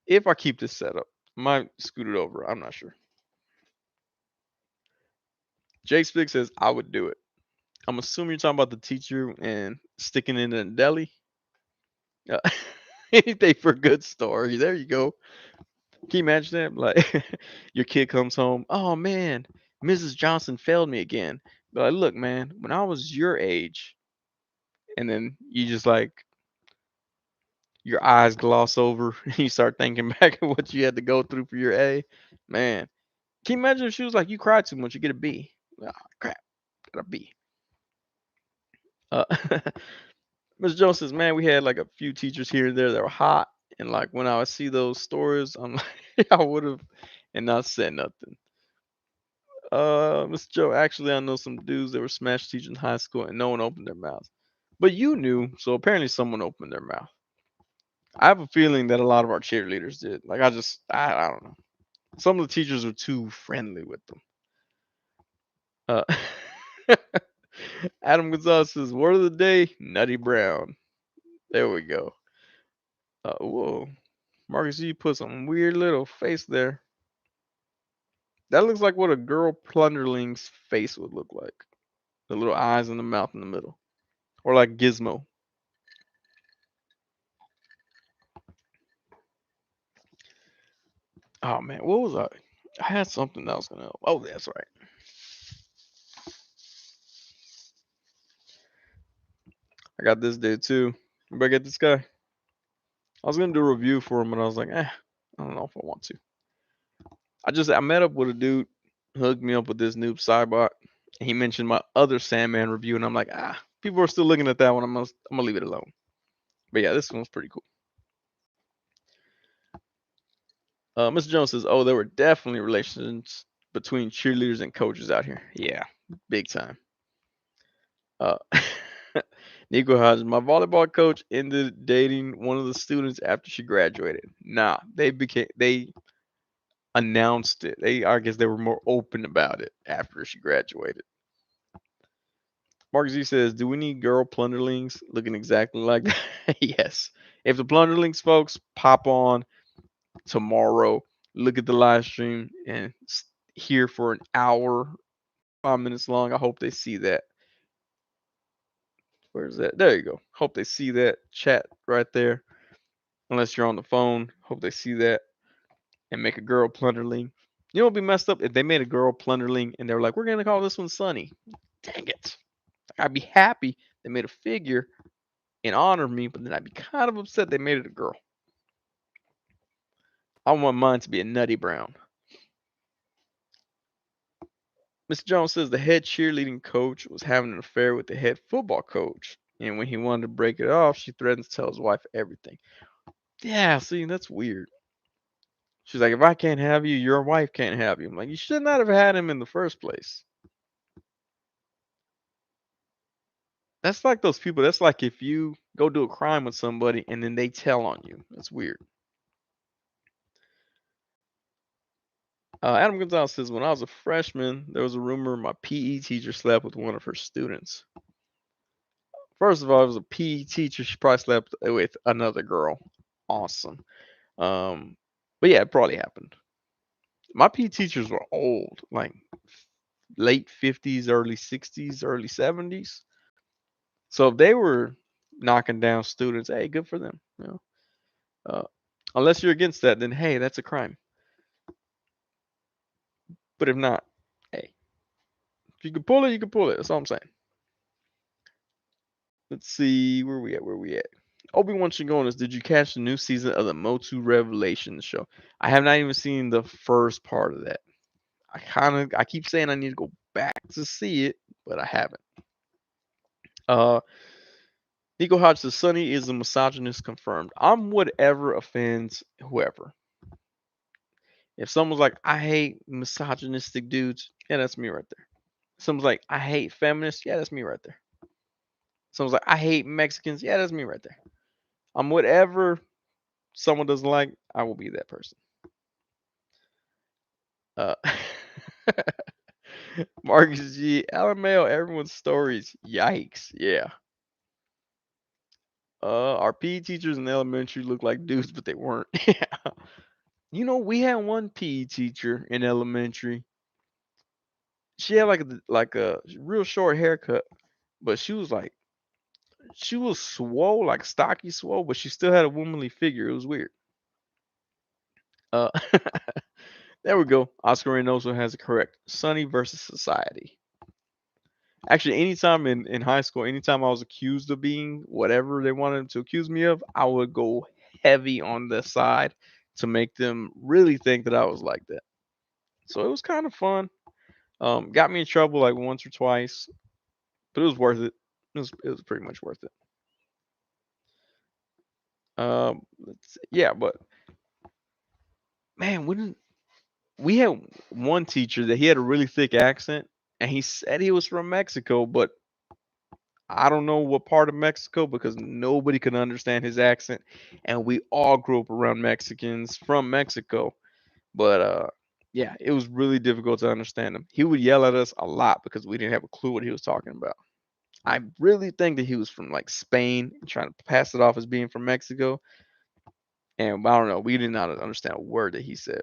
If I keep this set up, I might scoot it over. I'm not sure. Jake Spick says I would do it. I'm assuming you're talking about the teacher and sticking it in a deli. Uh, anything for a good story. There you go. Can you imagine that? Like your kid comes home, oh man, Mrs. Johnson failed me again. But like, look, man, when I was your age, and then you just like your eyes gloss over and you start thinking back at what you had to go through for your A. Man, can you imagine if she was like, you cried too much, you get a B. Ah, crap, got a B. Uh, Mr. Jones says, man, we had like a few teachers here and there that were hot. And like when I would see those stories, I'm like, I would have and not said nothing. Mr. Joe, actually, I know some dudes that were smash teachers in high school and no one opened their mouths. But you knew, so apparently someone opened their mouth. I have a feeling that a lot of our cheerleaders did. Like, I don't know. Some of the teachers were too friendly with them. Uh, Adam Gonzalez says, word of the day, Nutty Brown. There we go. Whoa. Marcus, you put some weird little face there. That looks like what a girl plunderling's face would look like. The little eyes and the mouth in the middle. Or like Gizmo. Oh man, what was I? I had something that was gonna help. Oh, that's right. I got this dude too. But I get this guy. I was gonna do a review for him, but I was like, I don't know if I want to. I met up with a dude, hooked me up with this noob Cybot. And he mentioned my other Sandman review, and I'm like, people are still looking at that one. I'm gonna leave it alone. But yeah, this one's pretty cool. Mr. Jones says, oh, there were definitely relations between cheerleaders and coaches out here. Yeah, big time. Uh, Nico Hodges, my volleyball coach ended dating one of the students after she graduated. Nah, they announced it. I guess they were more open about it after she graduated. Mark Z says, "Do we need girl plunderlings looking exactly like that?" Yes. If the plunderlings folks pop on tomorrow, look at the live stream and here for an hour, 5 minutes long. I hope they see that. Where's that? There you go. Hope they see that chat right there. Unless you're on the phone, hope they see that. and make a girl plunderling. You know what'd be messed up if they made a girl plunderling and they were like, we're gonna call this one Sunny. Dang it. I'd be happy they made a figure in honor of me, but then I'd be kind of upset they made it a girl. I want mine to be a nutty brown. Mr. Jones says the head cheerleading coach was having an affair with the head football coach. And when he wanted to break it off, she threatened to tell his wife everything. Yeah, see, that's weird. She's like, if I can't have you, your wife can't have you. I'm like, you should not have had him in the first place. That's like those people. That's like if you go do a crime with somebody and then they tell on you. That's weird. Adam Gonzalez says, when I was a freshman, there was a rumor my PE teacher slept with one of her students. First of all, it was a PE teacher. She probably slept with another girl. Awesome. Um, but yeah, it probably happened. My PE teachers were old, like late 50s, early 60s, early 70s. So if they were knocking down students, hey, good for them. Uh, unless you're against that, then hey, that's a crime. But if not, hey, if you can pull it, you can pull it. That's all I'm saying. Let's see where we at. Where we at? Obi-Wan Shingonis, did you catch the new season of the Motu Revelations show? I have not even seen the first part of that. I keep saying I need to go back to see it, but I haven't. Uh Nico Hodge says Sonny is a misogynist confirmed. I'm whatever offends whoever. If someone's like, I hate misogynistic dudes, yeah, that's me right there. Someone's like, I hate feminists, yeah, that's me right there. Someone's like, I hate Mexicans, yeah, that's me right there. I'm whatever someone doesn't like, I will be that person. Uh Marcus G. LMAO, everyone's stories. Yikes. Yeah. Our PE teachers in elementary looked like dudes, but they weren't. Yeah. You know, we had one PE teacher in elementary. She had like a real short haircut, but she was swole, like stocky swole, but she still had a womanly figure. It was weird. Uh, there we go. Oscar Reynoso has it correct. Sunny versus society. Actually, anytime in high school, anytime I was accused of being whatever they wanted to accuse me of, I would go heavy on the side to make them really think that I was like that. So it was kind of fun. Got me in trouble like once or twice, but it was worth it. It was pretty much worth it. Yeah, but man, when we had one teacher that he had a really thick accent, and he said he was from Mexico, but I don't know what part of Mexico because nobody could understand his accent, and we all grew up around Mexicans from Mexico. But yeah, it was really difficult to understand him. He would yell at us a lot because we didn't have a clue what he was talking about. I really think that he was from like Spain, trying to pass it off as being from Mexico, and I don't know, we did not understand a word that he said.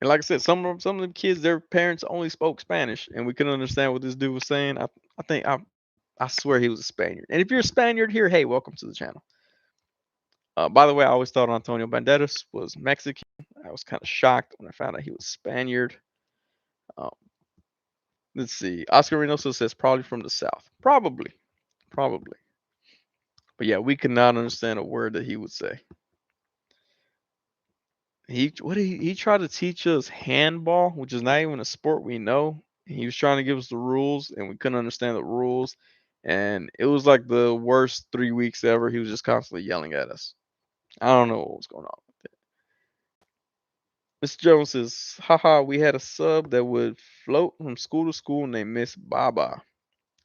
And like I said, some of them kids, their parents only spoke Spanish, and we couldn't understand what this dude was saying. I swear he was a Spaniard. And if you're a Spaniard here, hey, welcome to the channel. By the way, I always thought Antonio Banderas was Mexican. I was kind of shocked when I found out he was Spaniard. Um, let's see. Oscar Reynoso says probably from the South. Probably, probably. But yeah, we could not understand a word that he would say. He tried to teach us handball, which is not even a sport we know. He was trying to give us the rules, and we couldn't understand the rules. And it was like the worst 3 weeks ever. He was just constantly yelling at us. I don't know what was going on. Mr. Jones says, haha, we had a sub that would float from school to school named Miss Baba.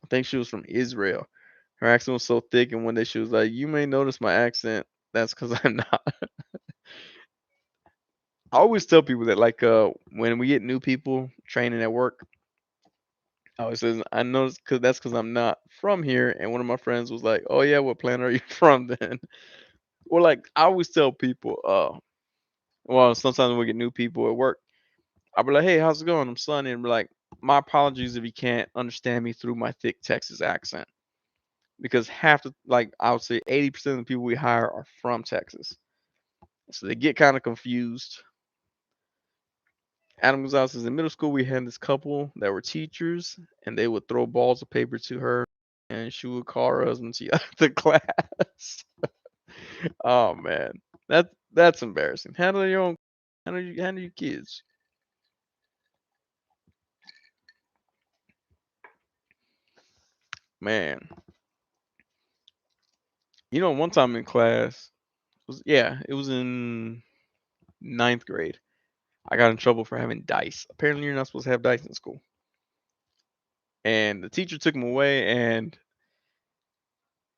I think she was from Israel. Her accent was so thick, and one day she was like, you may notice my accent. That's because I'm not. I always tell people that, like, when we get new people training at work, I always says, I notice because that's because I'm not from here. And one of my friends was like, oh, yeah, what planet are you from then? Or, like, I always tell people, well, sometimes when we get new people at work, I'll be like, hey, how's it going? I'm Sonny. And be like, my apologies if you can't understand me through my thick Texas accent. Because half the, like, I would say 80% of the people we hire are from Texas. So they get kind of confused. Adam Gonzalez says in middle school we had this couple that were teachers, and they would throw balls of paper to her, and she would call her husband to the class. Oh man, that's embarrassing. Handle your kids, man. One time in class it was in ninth grade. I got in trouble for having dice. Apparently, you're not supposed to have dice in school. And the teacher took them away, and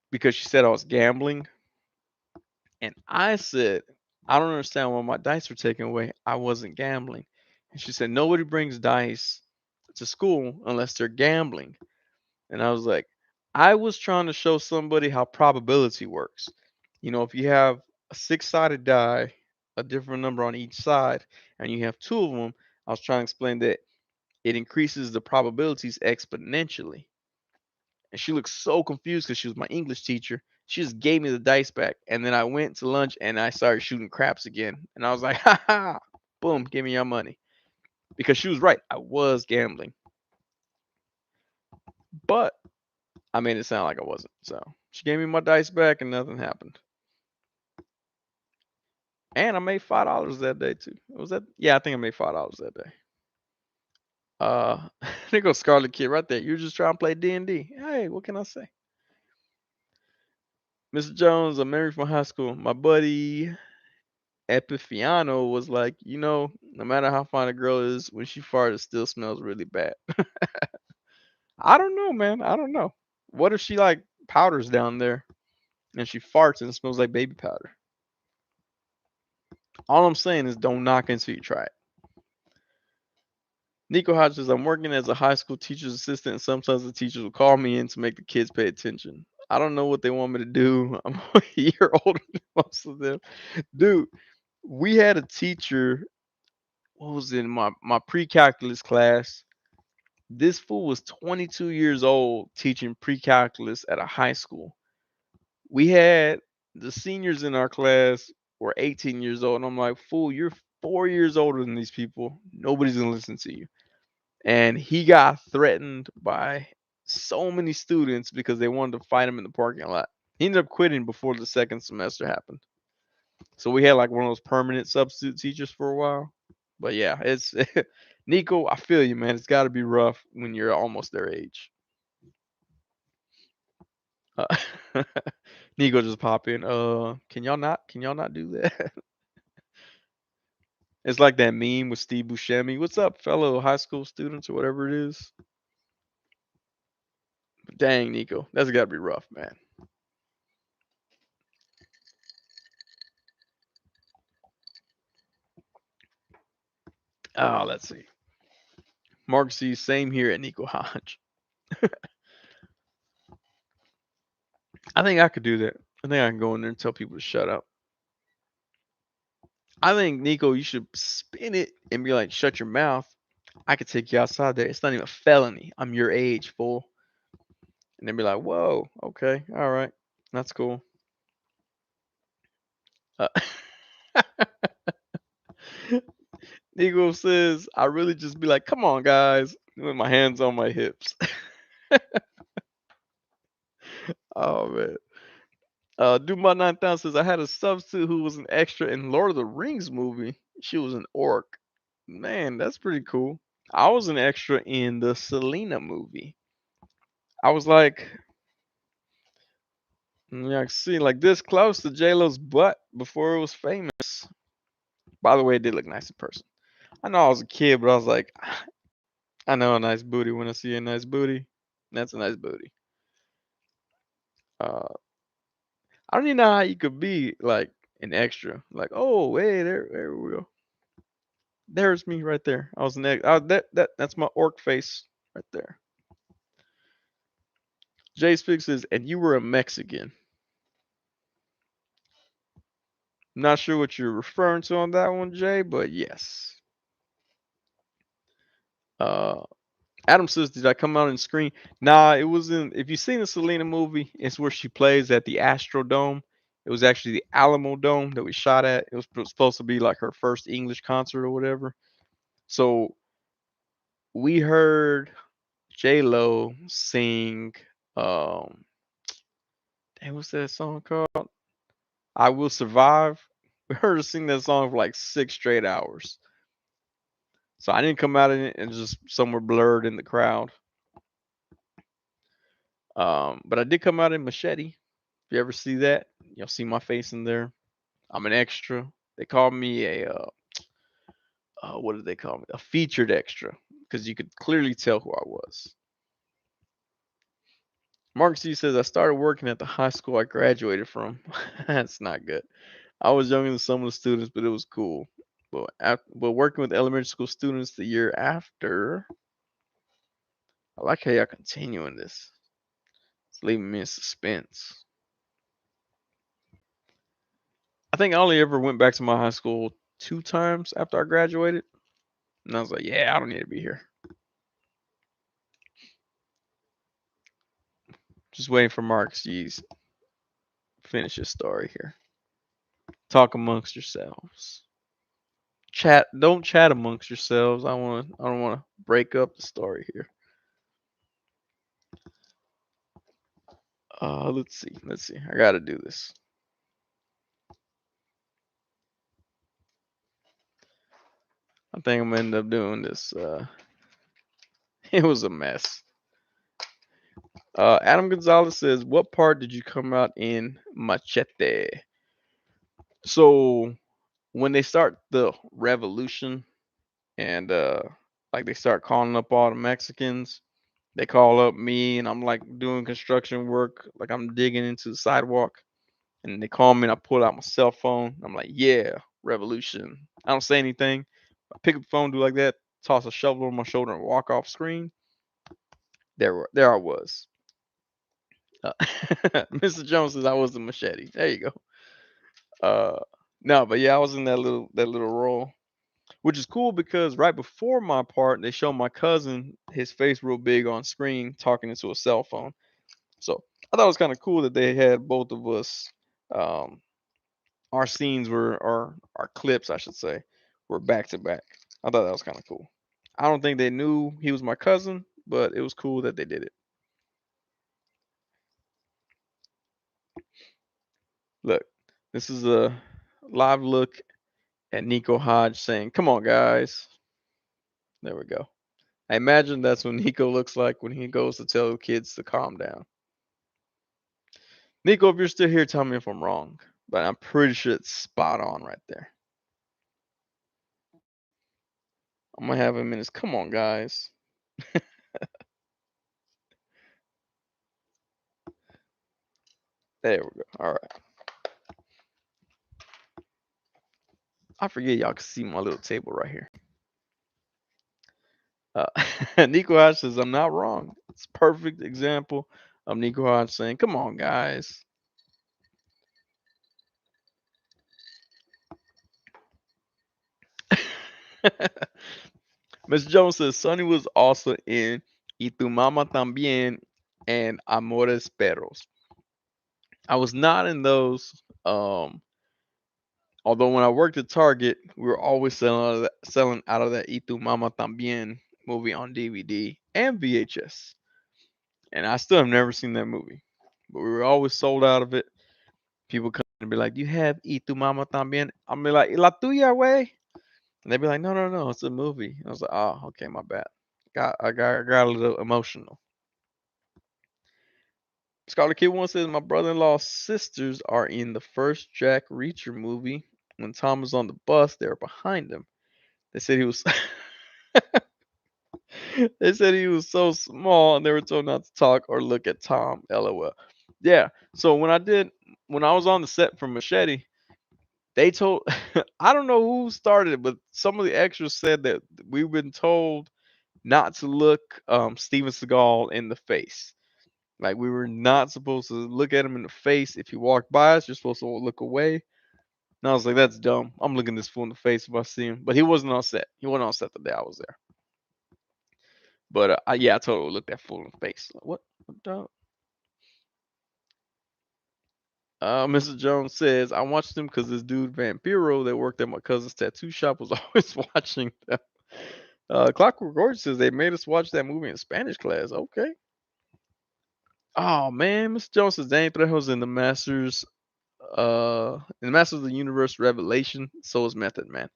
because she said I was gambling, and I said, I don't understand why my dice were taken away. I wasn't gambling. And she said, nobody brings dice to school unless they're gambling. And I was like, I was trying to show somebody how probability works. If you have a six-sided die, a different number on each side, and you have two of them, I was trying to explain that it increases the probabilities exponentially. And she looked so confused because she was my English teacher. She just gave me the dice back. And then I went to lunch and I started shooting craps again. And I was like, ha ha, boom, give me your money. Because she was right. I was gambling. But I made it sound like I wasn't. So she gave me my dice back and nothing happened. And I made $5 that day too. Was that? Yeah, I think I made $5 that day. There goes Scarlet Kid right there. You're just trying to play D&D. Hey, what can I say? Mr. Jones, I'm married from high school. My buddy Epifiano was like, no matter how fine a girl is, when she farts, it still smells really bad. I don't know, man. I don't know. What if she like powders down there and she farts and it smells like baby powder? All I'm saying is don't knock until you try it. Nico Hodges says, I'm working as a high school teacher's assistant, and sometimes the teachers will call me in to make the kids pay attention. I don't know what they want me to do. I'm a year older than most of them. Dude, we had a teacher, what was it, in my pre-calculus class. This fool was 22 years old teaching pre-calculus at a high school. We had the seniors in our class were 18 years old, and I'm like, fool, you're 4 years older than these people. Nobody's gonna listen to you. And he got threatened by so many students because they wanted to fight him in the parking lot. He ended up quitting before the second semester happened. So we had like one of those permanent substitute teachers for a while. But yeah, it's Nico, I feel you, man. It's got to be rough when you're almost their age. Uh, Nico just pop in. Can y'all not do that? It's like that meme with Steve Buscemi. What's up, fellow high school students or whatever it is? But dang, Nico, that's got to be rough, man. Let's see. Mark C, same here at Nico Hodge. I think I could do that. I think I can go in there and tell people to shut up. I think Nico, you should spin it and be like, "Shut your mouth. I could take you outside there. It's not even a felony. I'm your age, fool." And then be like, "Whoa, okay, all right, that's cool." Uh, Nico says, "I really just be like, come on, guys,' with my hands on my hips." Oh man. Do my 9000 says I had a substitute who was an extra in Lord of the Rings movie. She was an orc. Man, that's pretty cool. I was an extra in the Selena movie. I was like, yeah, see, like this close to J Lo's butt before it was famous. By the way, it did look nice in person. I know I was a kid, but I was like, I know a nice booty when I see a nice booty. That's a nice booty. Uh, I don't even know how you could be like an extra. Like, oh, hey, there we go. There's me right there. I was an ex. That's my orc face right there. Jay Speaks says, and you were a Mexican. Not sure what you're referring to on that one, Jay, but yes. Uh, Adam says, did I come out and screen? Nah, it wasn't. If you've seen the Selena movie, it's where she plays at the Astrodome It was actually the Alamo Dome that we shot at. It was supposed to be like her first English concert or whatever. So we heard J Lo sing. Um, Dang, what's that song called? I Will Survive. We heard her sing that song for like 6 straight hours. So I didn't come out in it and just somewhere blurred in the crowd. But I did come out in Machete. If you ever see that, you'll see my face in there. I'm an extra. They call me what did they call me? A featured extra because you could clearly tell who I was. Mark C says I started working at the high school I graduated from. That's not good. I was younger than some of the students, but it was cool. But working with elementary school students the year after, I like how y'all continuing this. It's leaving me in suspense. I think I only ever went back to my high school 2 times after I graduated, and I was like, yeah, I don't need to be here. Just waiting for Mark C's finish his story here. Talk amongst yourselves. Chat. Don't chat amongst yourselves. I don't want to break up the story here. Let's see. Let's see. I got to do this. I think I'm gonna end up doing this. It was a mess. Adam Gonzalez says, "What part did you come out in Machete?" So when they start the revolution and like they start calling up all the Mexicans, they call up me and I'm like doing construction work, like I'm digging into the sidewalk, and they call me and I pull out my cell phone. I'm like, "Yeah, revolution." I don't say anything. I pick up the phone, do like that, toss a shovel on my shoulder, and walk off screen. There I was. Uh, Mr. Jones says I was the machete. There you go. Uh, no, but yeah, I was in that little role, which is cool because right before my part, they show my cousin his face real big on screen talking into a cell phone. So I thought it was kind of cool that they had both of us. Um, our scenes were, or our clips, I should say, were back to back. I thought that was kind of cool. I don't think they knew he was my cousin, but it was cool that they did it. Look, this is a live look at Nico Hodge saying, "Come on, guys." There we go. I imagine that's what Nico looks like when he goes to tell the kids to calm down. Nico, if you're still here, tell me if I'm wrong, but I'm pretty sure it's spot on right there. I'm gonna have him in his. Come on, guys. There we go. All right. I forget y'all can see my little table right here. Uh, Nico Hodge says I'm not wrong. It's a perfect example of Nico Hodge saying, "Come on, guys." Miss Jones says Sonny was also in Y Tu Mama También and Amores Perros. I was not in those. Although when I worked at Target, we were always selling out of that Y Tu Mama También movie on DVD and VHS. And I still have never seen that movie. But we were always sold out of it. People come and be like, "Do you have Y Tu Mama También?" I'm be like, "La tuya, way." And they'd be like, "No, no, no, it's a movie." I was like, "Oh, okay, my bad." I got a little emotional. Scarlet Kid One says my brother-in-law's sisters are in the first Jack Reacher movie. When Tom was on the bus, they were behind him. They said he was they said he was so small and they were told not to talk or look at Tom. LOL. Yeah. So when I was on the set for Machete, they told I don't know who started it, but some of the extras said that we've been told not to look Steven Seagal in the face. Like we were not supposed to look at him in the face. If he walked by us, you're supposed to look away. And I was like, that's dumb. I'm looking this fool in the face if I see him. But he wasn't on set. He wasn't on set the day I was there. But yeah, I totally looked that fool in the face. Like, what? What the? Mr. Jones says, I watched them because this dude Vampiro that worked at my cousin's tattoo shop was always watching them. Clockwork Orange says they made us watch that movie in Spanish class. Okay. Oh man, Mr. Jones says Danny Trejo's in the Masters of the Universe Revelation. So is Method Man.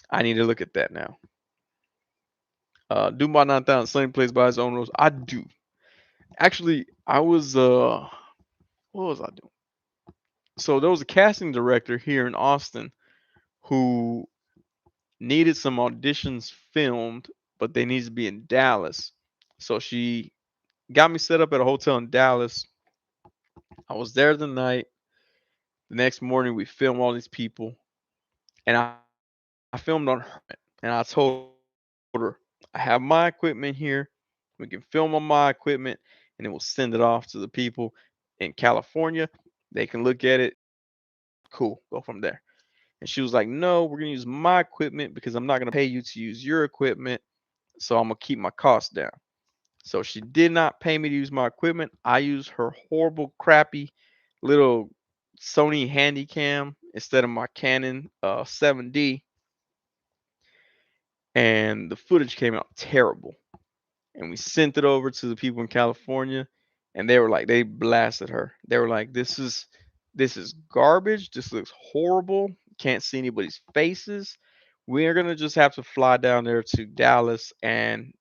I need to look at that now. Doom by 9000, Sonny plays by his own rules. I do. Actually, I was what was I doing? So there was a casting director here in Austin who needed some auditions filmed, but they needed to be in Dallas. So she got me set up at a hotel in Dallas. I was there the night. The next morning, we filmed all these people, and I filmed on her. And I told her, I have my equipment here. We can film on my equipment, and then we'll send it off to the people in California. They can look at it. Cool, go from there. And she was like, "No, we're gonna use my equipment because I'm not gonna pay you to use your equipment, so I'm gonna keep my costs down." So she did not pay me to use my equipment. I used her horrible, crappy little Sony Handycam instead of my Canon 7D, and the footage came out terrible. And we sent it over to the people in California, and they were like, they blasted her. They were like, this is garbage. This looks horrible. Can't see anybody's faces. We're gonna just have to fly down there to Dallas and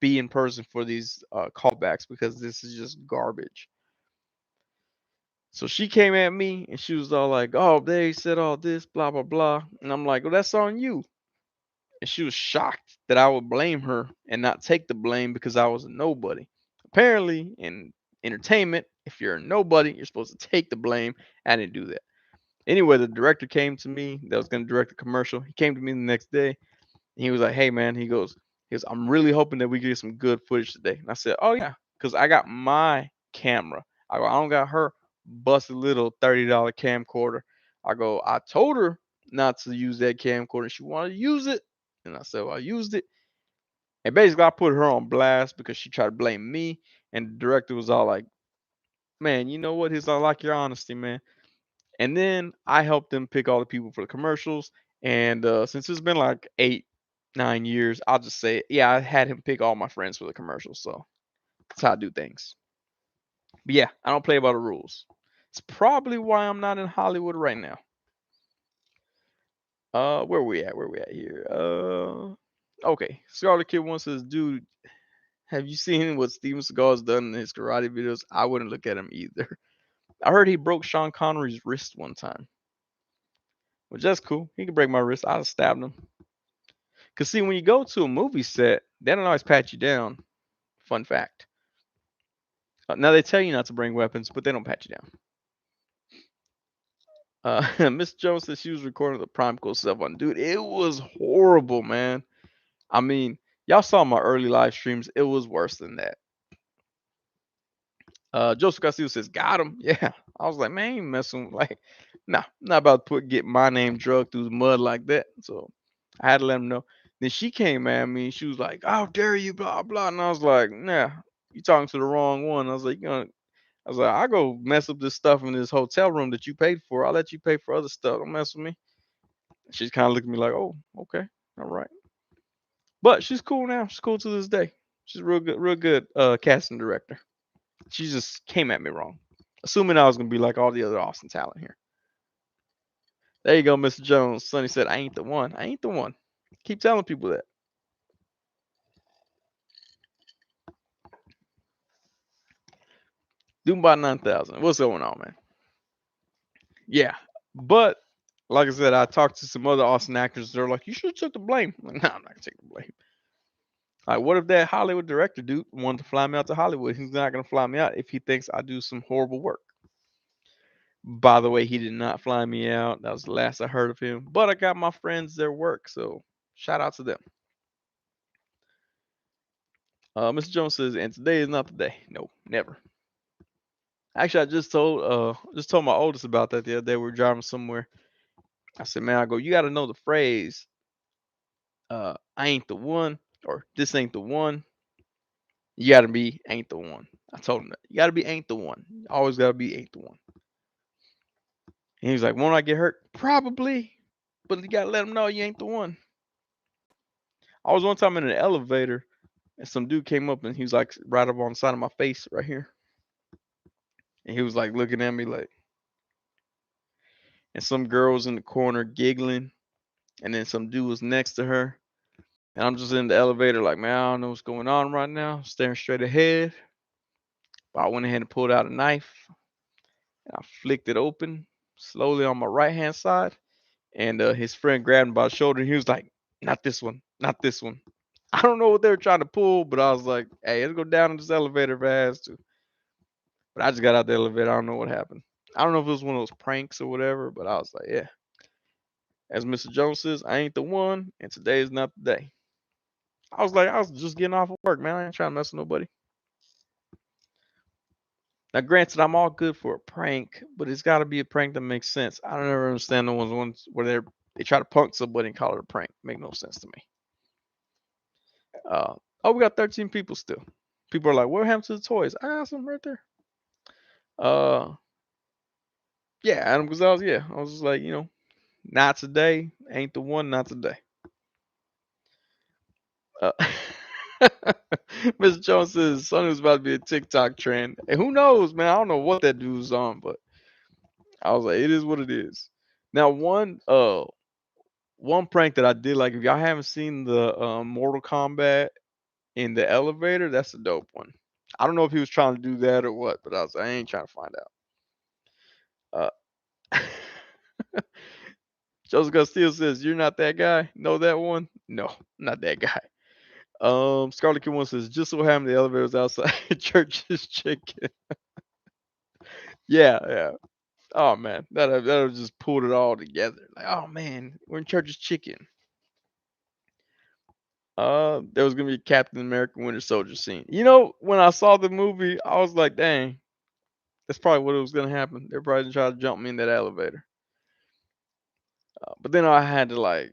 be in person for these callbacks because this is just garbage. So she came at me and she was all like, "Oh, they said all this, blah blah blah," and I'm like, "Well, that's on you." And she was shocked that I would blame her and not take the blame because I was a nobody. Apparently, in entertainment, if you're a nobody, you're supposed to take the blame. I didn't do that. Anyway, the director came to me that was going to direct the commercial. He came to me the next day. He was like, "Hey man," he goes, "I'm really hoping that we get some good footage today." And I said, "Oh yeah, because I got my camera. I don't got her busted little $30 camcorder." I told her not to use that camcorder. She wanted to use it, and I said, "Well, I used it." And basically, I put her on blast because she tried to blame me. And the director was all like, "Man, you know what? He's all like your honesty, man." And then I helped them pick all the people for the commercials. And since it's been like 8, 9 years, I'll just say, yeah, I had him pick all my friends for the commercials. So that's how I do things. But yeah, I don't play by the rules. It's probably why I'm not in Hollywood right now. Where we at? Where we at here? Okay. Scarlet Kid one says, dude, have you seen what Steven Seagal's done in his karate videos? I wouldn't look at him either. I heard he broke Sean Connery's wrist one time, which that's cool. He could break my wrist. I'd have stabbed him. Cause see, when you go to a movie set, they don't always pat you down. Fun fact. Now they tell you not to bring weapons, but they don't pat you down. Miss Jones said she was recording the Prime Code stuff on. Dude, it was horrible, man. I mean, y'all saw my early live streams. It was worse than that. Joseph Castillo says, "Got him." Yeah, I was like, man, I ain't messing. Like, nah, I'm not about to get my name drugged through the mud like that. So I had to let him know. Then she came at me. She was like, "How dare you?" Blah blah. And I was like, "Nah, you talking to the wrong one." I was like, "You gonna?" I was like, "I go mess up this stuff in this hotel room that you paid for. I'll let you pay for other stuff. Don't mess with me." She's kind of looking at me like, "Oh, okay, all right." But she's cool now. She's cool to this day. She's real good casting director. She just came at me wrong, assuming I was gonna be like all the other Austin talent here. There you go, Mr. Jones. Sonny said, "I ain't the one. I ain't the one." Keep telling people that. Doom by 9000. What's going on, man? Yeah, but like I said, I talked to some other Austin actors. They're like, "You should have took the blame." I'm like, nah, I'm not gonna take the blame. Like, what if that Hollywood director dude wanted to fly me out to Hollywood? He's not gonna fly me out if he thinks I do some horrible work. By the way, he did not fly me out. That was the last I heard of him. But I got my friends their work, so shout out to them. Mr. Jones says, and today is not the day. No, never. Actually, I just told my oldest about that the other day. We were driving somewhere. I said, man, I go, you got to know the phrase, I ain't the one, or this ain't the one. You got to be ain't the one. I told him that. You got to be ain't the one. You always got to be ain't the one. And he was like, "Won't I get hurt?" Probably, but you gotta let him know you ain't the one. I was one time in an elevator, and some dude came up and he was like right up on the side of my face right here, and he was like looking at me like, and some girl was in the corner giggling, and then some dude was next to her, and I'm just in the elevator like, man, I don't know what's going on right now, staring straight ahead. But I went ahead and pulled out a knife, and I flicked it open slowly on my right hand side, and his friend grabbed him by the shoulder, and he was like, "Not this one, not this one." I don't know what they were trying to pull, but I was like, "Hey, let's go down in this elevator if it has to." But I just got out the elevator. I don't know what happened. I don't know if it was one of those pranks or whatever, but I was like, "Yeah." As Mr. Jones says, I ain't the one, and today is not the day. I was like, I was just getting off of work, man. I ain't trying to mess with nobody. Now, granted, I'm all good for a prank, but it's got to be a prank that makes sense. I don't ever understand the ones where they try to punk somebody and call it a prank. Make no sense to me. Oh, we got 13 people still. People are like, what happened to the toys? I got some right there. Uh, yeah, Adam Gonzalez. Yeah, I was just like, not today. Ain't the one. Not today. Uh, Mr. Jones says Sonny was about to be a TikTok trend. And who knows, man? I don't know what that dude's on, but I was like, it is what it is. Now, one prank that I did, like if y'all haven't seen the Mortal Kombat in the elevator, that's a dope one. I don't know if he was trying to do that or what, but I ain't trying to find out. Joseph Castillo says, "You're not that guy." Know that one? No, not that guy. Scarlet Kid one says, "Just so happened the elevator was outside Church's Chicken." Yeah, yeah. Oh man, that just pulled it all together. Like, oh man, we're in Church's Chicken. There was gonna be a Captain America Winter Soldier scene. When I saw the movie, I was like, dang, that's probably what was gonna happen. They're probably gonna try to jump me in that elevator. But then I had to like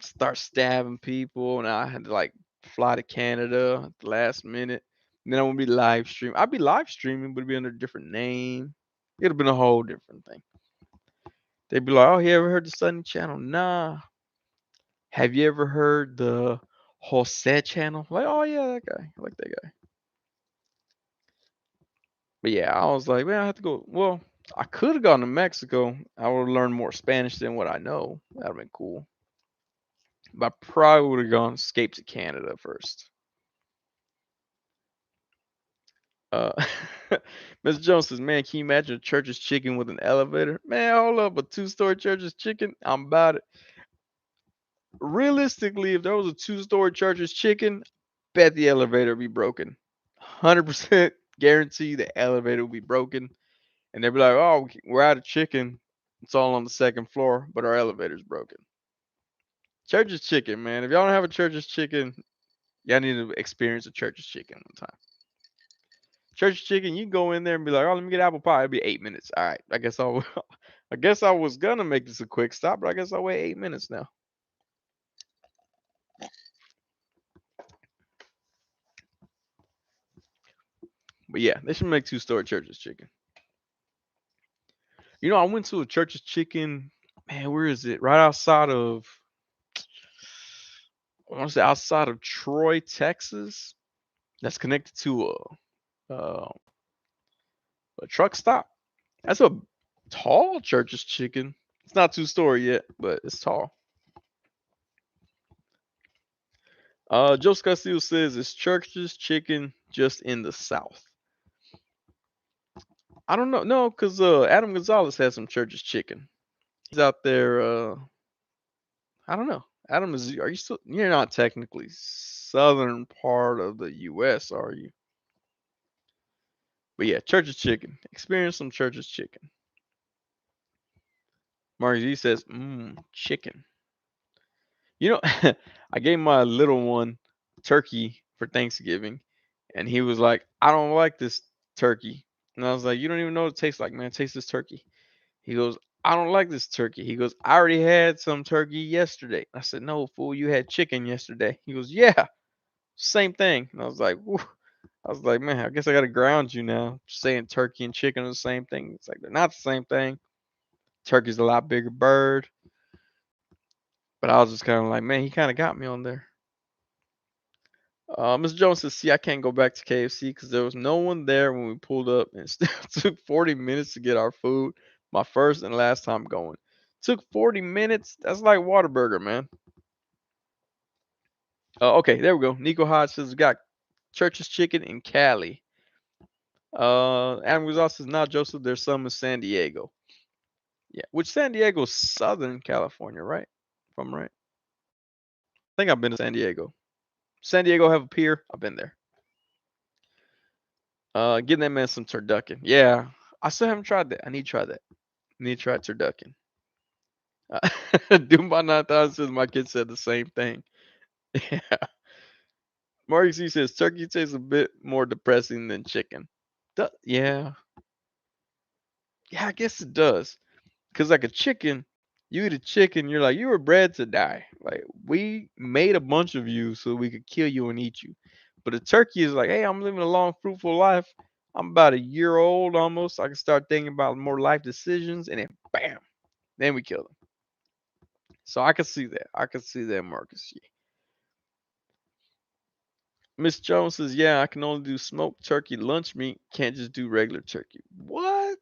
start stabbing people, and I had to like fly to Canada at the last minute. And then I would be live stream. I'd be live streaming, but it'd be under a different name. It'd have been a whole different thing. They'd be like, "Oh, you ever heard the Sonny Channel?" Nah. Have you ever heard the Jose Channel? Like, oh yeah, that guy. I like that guy. But yeah, I was like, man, I have to go. Well, I could have gone to Mexico. I would have learned more Spanish than what I know. That'd have been cool. But I probably would have gone escape to Canada first. Uh, Mr. Jones says, man, can you imagine a church's chicken with an elevator? Man, hold up, a two-story church's chicken? I'm about it. Realistically, if there was a two-story church's chicken, bet the elevator would be broken. 100% guarantee the elevator will be broken. And they'd be like, oh, we're out of chicken. It's all on the second floor, but our elevator's broken. Church's chicken, man. If y'all don't have a church's chicken, y'all need to experience a church's chicken one time. Church's chicken, you go in there and be like, oh, let me get apple pie. It'll be 8 minutes. All right. I guess I was gonna make this a quick stop, but I guess I'll wait 8 minutes now. But yeah, they should make two-story church's chicken. I went to a church's chicken. Man, where is it? Right outside of, I want to say outside of Troy, Texas. That's connected to a truck stop. That's a tall church's chicken. It's not two-story yet, but it's tall. Joe Castillo says it's church's chicken just in the South. I don't know, no, because Adam Gonzalez has some church's chicken. He's out there. I don't know. Adam, are you still? You're not technically southern part of the U.S., are you? But yeah, church's chicken. Experience some church's chicken. Mark Z says, chicken. I gave my little one turkey for Thanksgiving, and he was like, I don't like this turkey. And I was like, you don't even know what it tastes like, man. Taste this turkey. He goes, I don't like this turkey. He goes, I already had some turkey yesterday. I said, no, fool, you had chicken yesterday. He goes, yeah, same thing. And I was like, whew. I was like, man, I guess I got to ground you now. Saying turkey and chicken are the same thing. It's like, they're not the same thing. Turkey's a lot bigger bird, but I was just kind of like, man, he kind of got me on there. Mr. Jones says, see, I can't go back to KFC because there was no one there when we pulled up and it still took 40 minutes to get our food. My first and last time going. Took 40 minutes? That's like Whataburger, man. Okay, there we go. Nico Hodge says, we got Church's Chicken in Cali. Adam Gonzalez says, now, Joseph, there's some in San Diego. Yeah, which San Diego's Southern California, right? If I'm right. I think I've been to San Diego. San Diego have a pier. I've been there. Getting that man some turducken. Yeah, I still haven't tried that. I need to try that. I need to try turducken. Doom by 9000 says my kid said the same thing. Yeah. Mark C says turkey tastes a bit more depressing than chicken. Yeah, yeah, I guess it does. Cause like a chicken, you eat a chicken, you're like you were bred to die. Like we made a bunch of you so we could kill you and eat you. But a turkey is like, hey, I'm living a long, fruitful life. I'm about a year old almost. I can start thinking about more life decisions, and then bam, then we kill them. So I can see that. I can see that, Marcus. Miss Jones says, yeah, I can only do smoked turkey lunch meat. Can't just do regular turkey. What?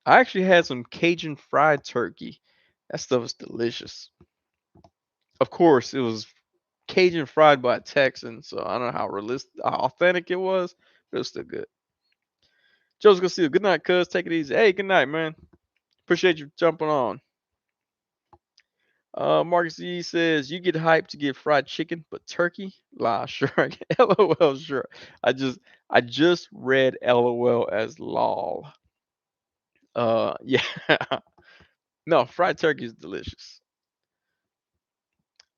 I actually had some Cajun fried turkey. That stuff is delicious. Of course, it was Cajun fried by a Texan, so I don't know how realistic, how authentic it was, but it was still good. Joe's gonna see you. Good night, cuz. Take it easy. Hey, good night, man. Appreciate you jumping on. Marcus E says you get hyped to get fried chicken, but turkey? La, sure. LOL, sure. I just I just read LOL as lol. Yeah. No, fried turkey is delicious.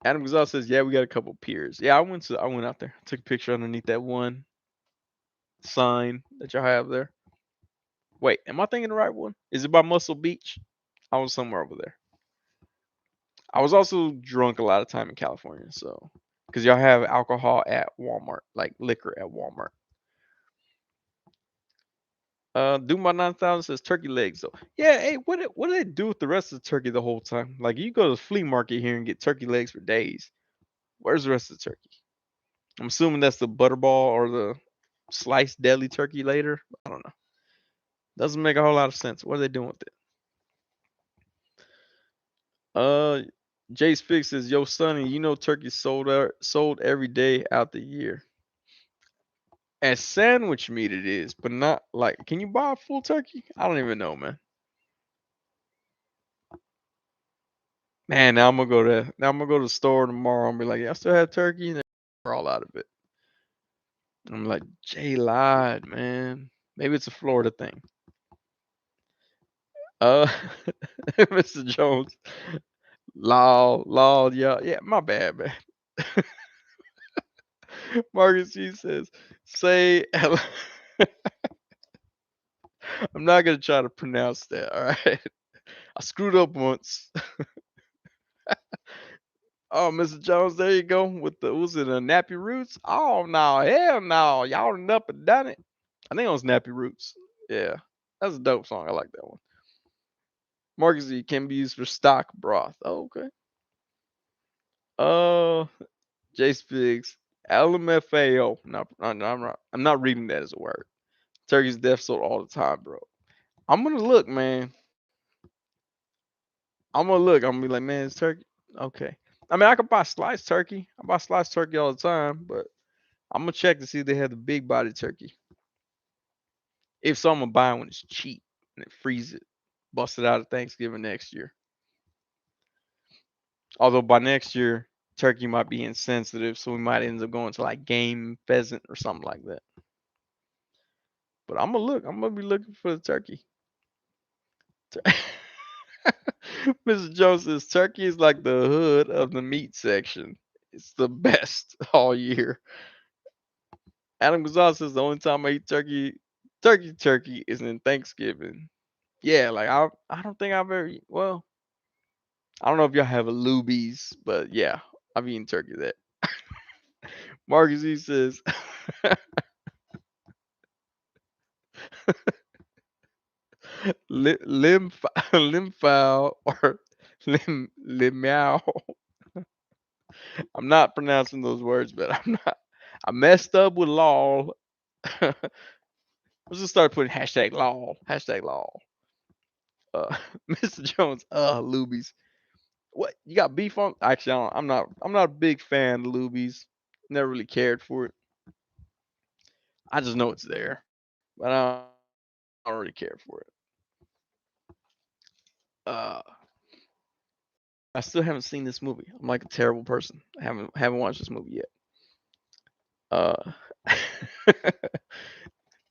Adam Gonzalez says, yeah, we got a couple piers. Yeah, I went out there. Took a picture underneath that one sign that y'all have there. Wait, am I thinking the right one? Is it by Muscle Beach? I was somewhere over there. I was also drunk a lot of time in California, so because y'all have alcohol at Walmart, like liquor at Walmart. Doom by 9000 says turkey legs though. Yeah, hey, what do they do with the rest of the turkey the whole time? Like you go to the flea market here and get turkey legs for days. Where's the rest of the turkey? I'm assuming that's the butterball or the sliced deli turkey later. I don't know. Doesn't make a whole lot of sense. What are they doing with it? Uh, Jay Spix says, "Yo, Sonny, you know turkey sold every day out the year. As sandwich meat it is, but not like. Can you buy a full turkey? I don't even know, man. Man, now I'm gonna go to the store tomorrow and be like, yeah, I still have turkey, and they're all out of it. I'm like, Jay lied, man. Maybe it's a Florida thing. Uh, Mr. Jones, law, yeah, my bad, man. Marcus G says, say, I'm not gonna try to pronounce that. All right, I screwed up once. Oh, Mr. Jones, there you go with the was it a Nappy Roots? Oh no, hell no, y'all done up and done it. I think it was Nappy Roots. Yeah, that's a dope song. I like that one. Marcus Z can be used for stock broth. Oh, okay. Uh, J Spigs, LMFAO. No, no, I'm not reading that as a word. Turkey's death sold all the time, bro. I'm gonna look, man. I'm gonna look. I'm gonna be like, man, it's turkey. Okay. I mean, I could buy sliced turkey. I buy sliced turkey all the time, but I'm gonna check to see if they have the big body turkey. If so, I'm gonna buy it when it's cheap and it freeze it, bust it out at Thanksgiving next year. Although by next year, turkey might be insensitive, so we might end up going to like game pheasant or something like that. But I'm gonna look. I'm gonna be looking for the turkey. Mr. Jones says turkey is like the hood of the meat section. It's the best all year. Adam Gonzalez says the only time I eat turkey is in Thanksgiving. Yeah, like I don't think I've ever well, I don't know if y'all have a Luby's, but yeah, I've eaten turkey there. Marcus he says Lim lim foul or lim meow. I'm not pronouncing those words, but I'm not. I messed up with lol. Let's just start putting hashtag lol. Hashtag lol. Mr. Jones. Lubies. What you got beef on? Actually, I'm not a big fan of Lubies. Never really cared for it. I just know it's there, but I don't really care for it. Uh, I still haven't seen this movie. I'm like a terrible person. I haven't watched this movie yet. Uh,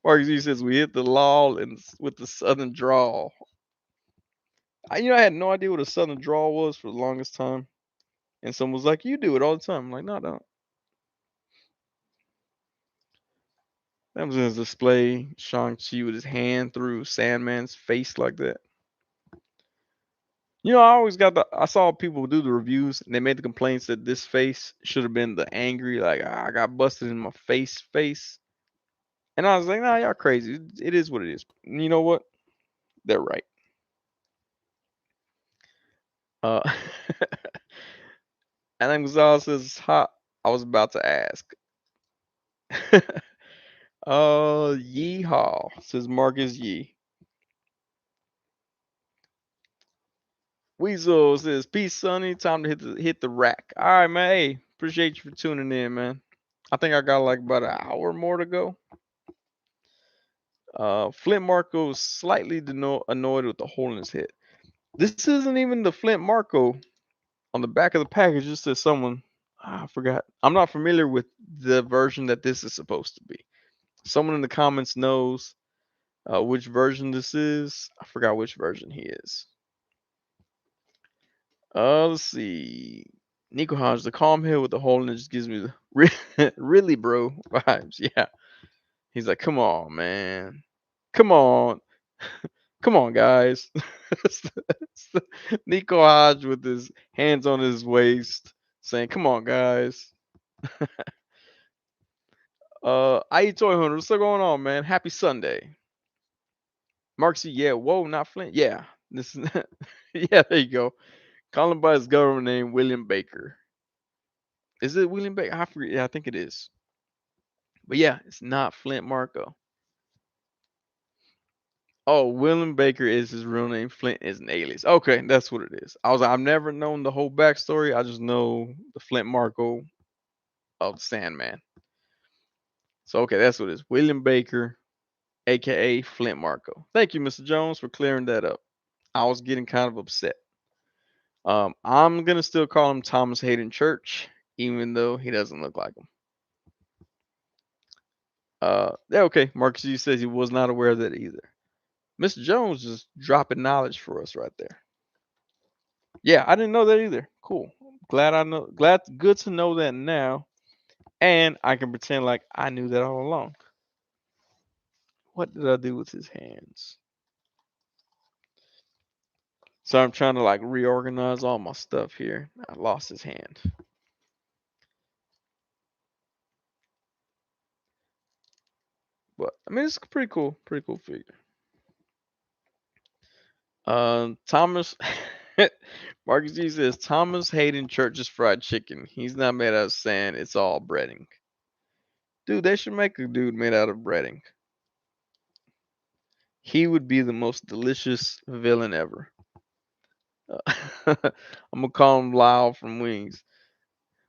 Marcus G says we hit the lull and with the southern drawl. I had no idea what a southern drawl was for the longest time, and someone was like, "You do it all the time." I'm like, "No, I don't." That was in his display. Shang-Chi with his hand through Sandman's face like that. I always got I saw people do the reviews and they made the complaints that this face should have been the angry, like, I got busted in my face. And I was like, nah, y'all crazy. It is what it is. And you know what? They're right. Uh, and then Gonzalez says, hot. I was about to ask. Yeehaw, says Marcus Yee. Weasel says, peace, Sonny. Time to hit the rack. All right, man. Hey, appreciate you for tuning in, man. I think I got like about an hour more to go. Flint Marco is slightly annoyed with the hole in his head. This isn't even the Flint Marco. On the back of the package, it says someone. I forgot. I'm not familiar with the version that this is supposed to be. Someone in the comments knows which version this is. I forgot which version he is. Let's see. Nico Hodge, the calm head with the hole in it just gives me the really bro vibes. Yeah. He's like, come on, man. Come on. Come on, guys. Nico Hodge with his hands on his waist saying, come on, guys. IE Toy Hunter, what's still going on, man? Happy Sunday. Mark C, yeah, whoa, not Flint. Yeah. This is yeah, there you go. Call him by his government name, William Baker. Is it William Baker? I forget. Yeah, I think it is. But yeah, it's not Flint Marco. Oh, William Baker is his real name. Flint is an alias. Okay, that's what it is. I was like, I've never known the whole backstory. I just know the Flint Marco of Sandman. So okay, that's what it is. William Baker, aka Flint Marco. Thank you, Mr. Jones, for clearing that up. I was getting kind of upset. I'm gonna still call him Thomas Hayden Church, even though he doesn't look like him. Yeah, okay. Marcus G says he was not aware of that either. Mr. Jones is dropping knowledge for us right there. Yeah, I didn't know that either. Cool. Glad I know. Good to know that now, and I can pretend like I knew that all along. What did I do with his hands? So I'm trying to like reorganize all my stuff here. I lost his hand. But I mean, it's pretty cool figure. Thomas Marcus G says Thomas Hayden Church's fried chicken. He's not made out of sand. It's all breading. Dude, they should make a dude made out of breading. He would be the most delicious villain ever. I'm gonna call him Lyle from Wings.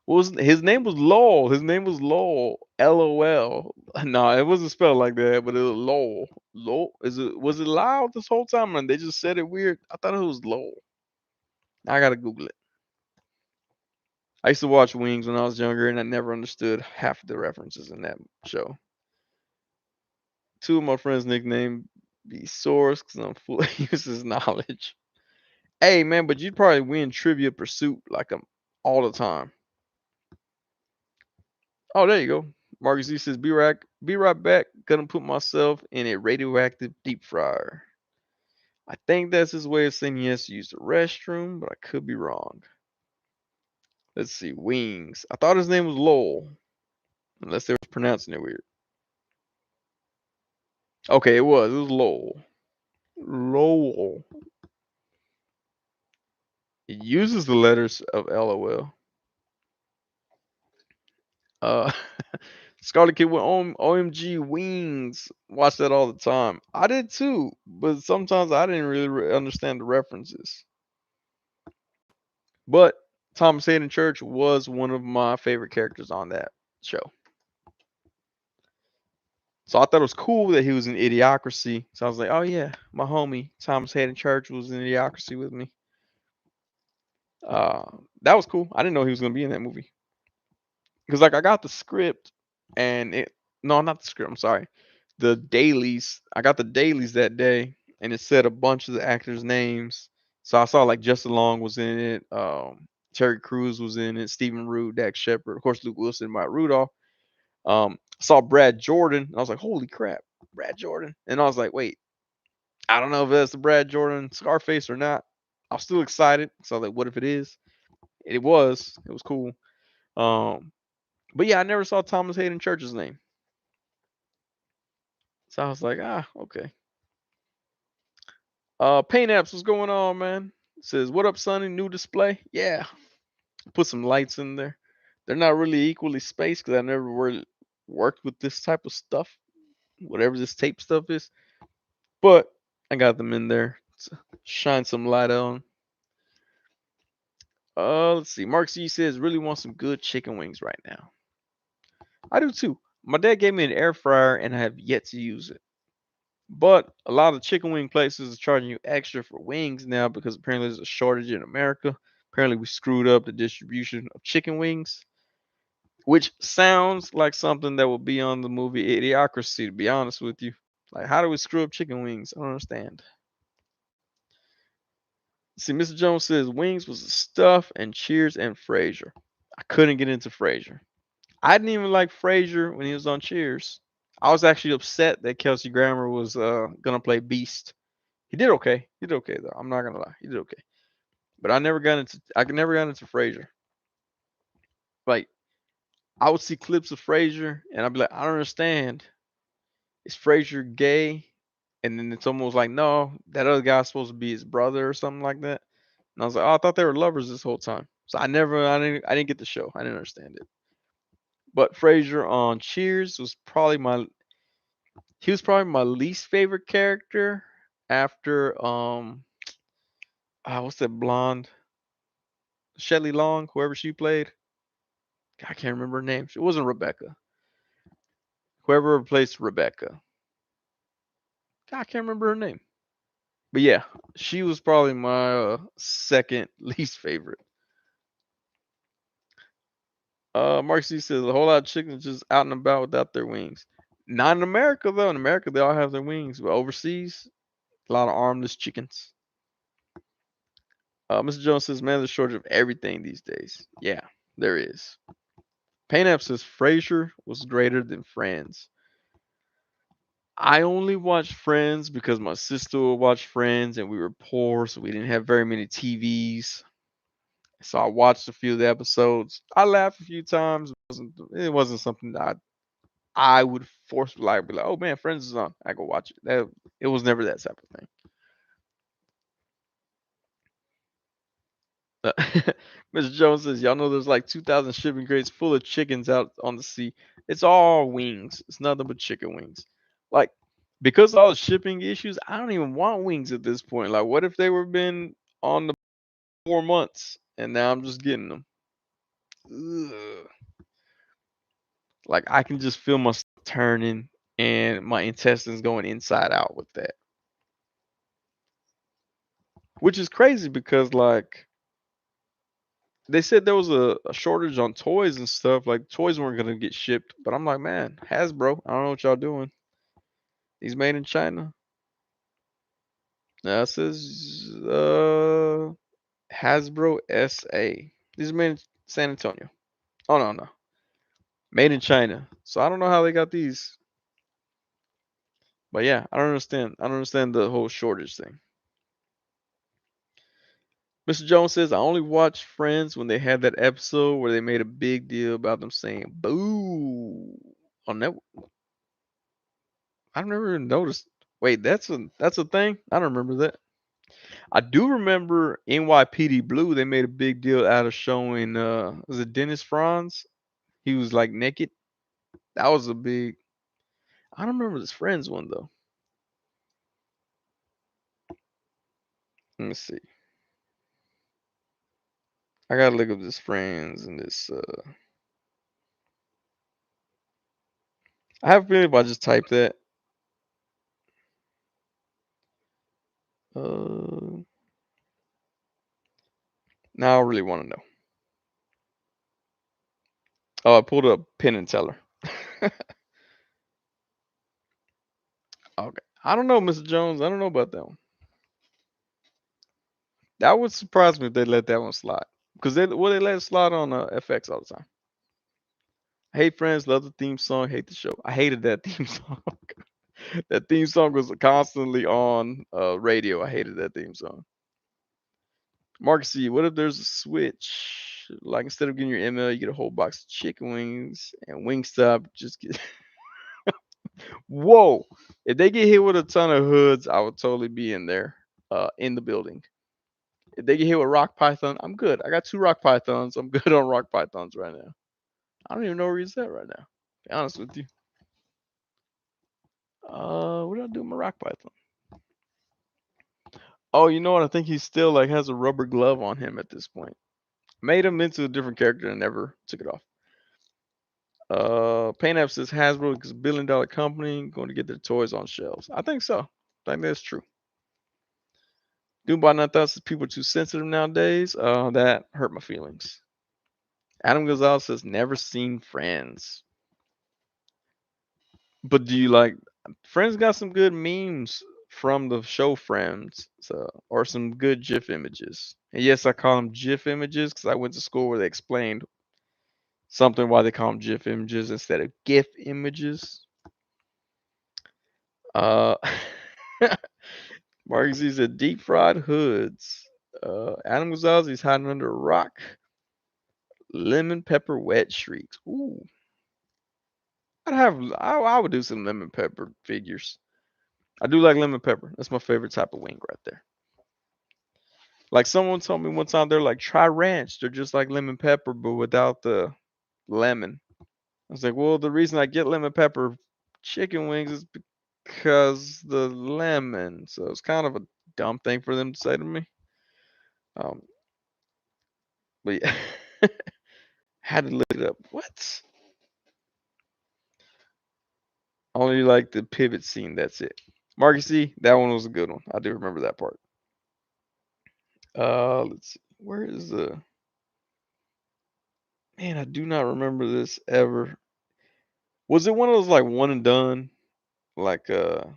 What was his name? Was Lowell. His name was Lowell. LOL. No, it wasn't spelled like that, but it was Lowell. Lowell. Was it Lyle this whole time and they just said it weird? I thought it was Lowell. I gotta Google it. I used to watch Wings when I was younger and I never understood half of the references in that show. Two of my friends' nickname be Source because I'm full of useless knowledge. Hey man, but you'd probably win Trivia Pursuit like all the time. Oh, there you go. Marcus Z says, be right back. Gonna put myself in a radioactive deep fryer. I think that's his way of saying he has to use the restroom, but I could be wrong. Let's see, Wings. I thought his name was Lowell, unless they were pronouncing it weird. Okay, it was Lowell. Lowell. It uses the letters of LOL. Uh, Scarlet Kid with OMG Wings. Watch that all the time. I did too, but sometimes I didn't really understand the references. But Thomas Hayden Church was one of my favorite characters on that show. So I thought it was cool that he was in Idiocracy. So I was like, oh yeah, my homie Thomas Hayden Church was in Idiocracy with me. That was cool. I didn't know he was gonna be in that movie because like I got the script and it no not the script. I'm sorry, the dailies. I got the dailies that day and it said a bunch of the actors' names. So I saw like Justin Long was in it. Terry Crews was in it. Stephen Root, Dax Shepard, of course Luke Wilson, Mike Rudolph. Saw Brad Jordan. And I was like, holy crap, Brad Jordan. And I was like, wait, I don't know if that's the Brad Jordan Scarface or not. I was still excited. So I was like, what if it is? It was. It was cool. Um, but yeah, I never saw Thomas Hayden Church's name. So I was like, okay. Paint apps, what's going on, man? It says, what up, Sonny? New display? Yeah. Put some lights in there. They're not really equally spaced because I never really worked with this type of stuff, whatever this tape stuff is. But I got them in there to shine some light on. Let's see. Mark C says, really want some good chicken wings right now. I do too. My dad gave me an air fryer and I have yet to use it. But a lot of chicken wing places are charging you extra for wings now because apparently there's a shortage in America. Apparently we screwed up the distribution of chicken wings, which sounds like something that will be on the movie Idiocracy, to be honest with you. Like, how do we screw up chicken wings? I don't understand. See, Mr. Jones says wings was the stuff and Cheers and Frasier. I couldn't get into Frasier. I didn't even like Frasier when he was on Cheers. I was actually upset that Kelsey Grammer was gonna play Beast. He did okay. He did okay though. I'm not gonna lie. He did okay. But I never got into Frasier. Like I would see clips of Frasier and I'd be like, I don't understand. Is Frasier gay? And then it's almost like, no, that other guy's supposed to be his brother or something like that. And I was like, oh, I thought they were lovers this whole time. So I didn't get the show. I didn't understand it. But Frasier on Cheers he was probably my least favorite character after what's that blonde Shelley Long, whoever she played. I can't remember her name. It wasn't Rebecca. Whoever replaced Rebecca. I can't remember her name. But yeah, she was probably my second least favorite. Mark C says a whole lot of chickens just out and about without their wings. Not in America though. In America, they all have their wings, but overseas, a lot of armless chickens. Mr. Jones says, "Man, there's a shortage of everything these days." Yeah, there is. Painap says Frasier was greater than Friends. I only watched Friends because my sister would watch Friends, and we were poor, so we didn't have very many TVs. So I watched a few of the episodes. I laughed a few times. It wasn't something that I would forcefully like be like, oh man, Friends is on. I go watch it. It was never that type of thing. Mr. Jones says, y'all know there's like 2,000 shipping crates full of chickens out on the sea. It's all wings. It's nothing but chicken wings. Like, because of all the shipping issues, I don't even want wings at this point. Like, what if they were been on the 4 months and now I'm just getting them? Ugh. Like, I can just feel my stomach turning and my intestines going inside out with that. Which is crazy because, like, they said there was a shortage on toys and stuff. Like toys weren't gonna get shipped, but I'm like, man, Hasbro, I don't know what y'all doing. These made in China. Now it says Hasbro SA. These are made in San Antonio. Oh no, made in China. So I don't know how they got these, but yeah, I don't understand. I don't understand the whole shortage thing. Mr. Jones says I only watched Friends when they had that episode where they made a big deal about them saying "boo" on that. I've never even noticed. Wait, that's a thing? I don't remember that. I do remember NYPD Blue. They made a big deal out of showing. Was it Dennis Franz? He was like naked. That was a big. I don't remember this Friends one though. Let me see. I gotta look up this Friends and this. I have a feeling if I just type that. Uh, Now I really want to know. Oh, I pulled up Penn and Teller. Okay. I don't know, Mr. Jones. I don't know about that one. That would surprise me if they let that one slide. Because they let it slide on FX all the time. I hate Friends, love the theme song, hate the show. I hated that theme song. That theme song was constantly on radio. I hated that theme song. Mark C, what if there's a switch? Like instead of getting your ML, you get a whole box of chicken wings and Wingstop. Just get. Whoa! If they get hit with a ton of hoods, I would totally be in there, in the building. If they get hit with rock python, I'm good. I got two rock pythons. I'm good on rock pythons right now. I don't even know where he's at right now. Be honest with you. What do I do with my rock python? Oh, you know what? I think he still like has a rubber glove on him at this point. Made him into a different character and never took it off. Painapp says Hasbro is $1 billion company going to get their toys on shelves. I think so. I think that's true. Doombar not says people are too sensitive nowadays. That hurt my feelings. Adam Gonzalez says never seen Friends. But do you like Friends got some good memes from the show Friends, so or some good GIF images. And yes, I call them GIF images because I went to school where they explained something why they call them GIF images instead of GIF images. Uh, Mark Z said deep fried hoods. Adam Gonzalez he's hiding under a rock. Lemon pepper wet shrieks. Ooh, I would do some lemon pepper figures. I do like lemon pepper. That's my favorite type of wing right there. Like someone told me one time they're like try ranch. They're just like lemon pepper but without the lemon. I was like, well, the reason I get lemon pepper chicken wings is because the lemon. So it's kind of a dumb thing for them to say to me. Um, but yeah, had to look it up. What? Only like the pivot scene. That's it. Marcus C, that one was a good one. I do remember that part. Let's see. Where is the man? I do not remember this ever. Was it one of those like one and done? Like those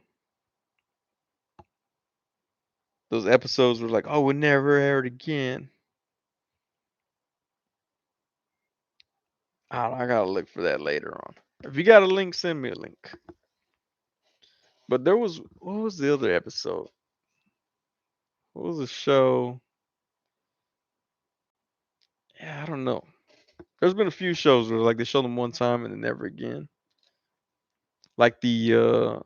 episodes were like, oh, we'll never air it again. I gotta look for that later on. If you got a link, send me a link. But there was what was the other episode? What was the show? Yeah, I don't know. There's been a few shows where like they show them one time and then never again. Like the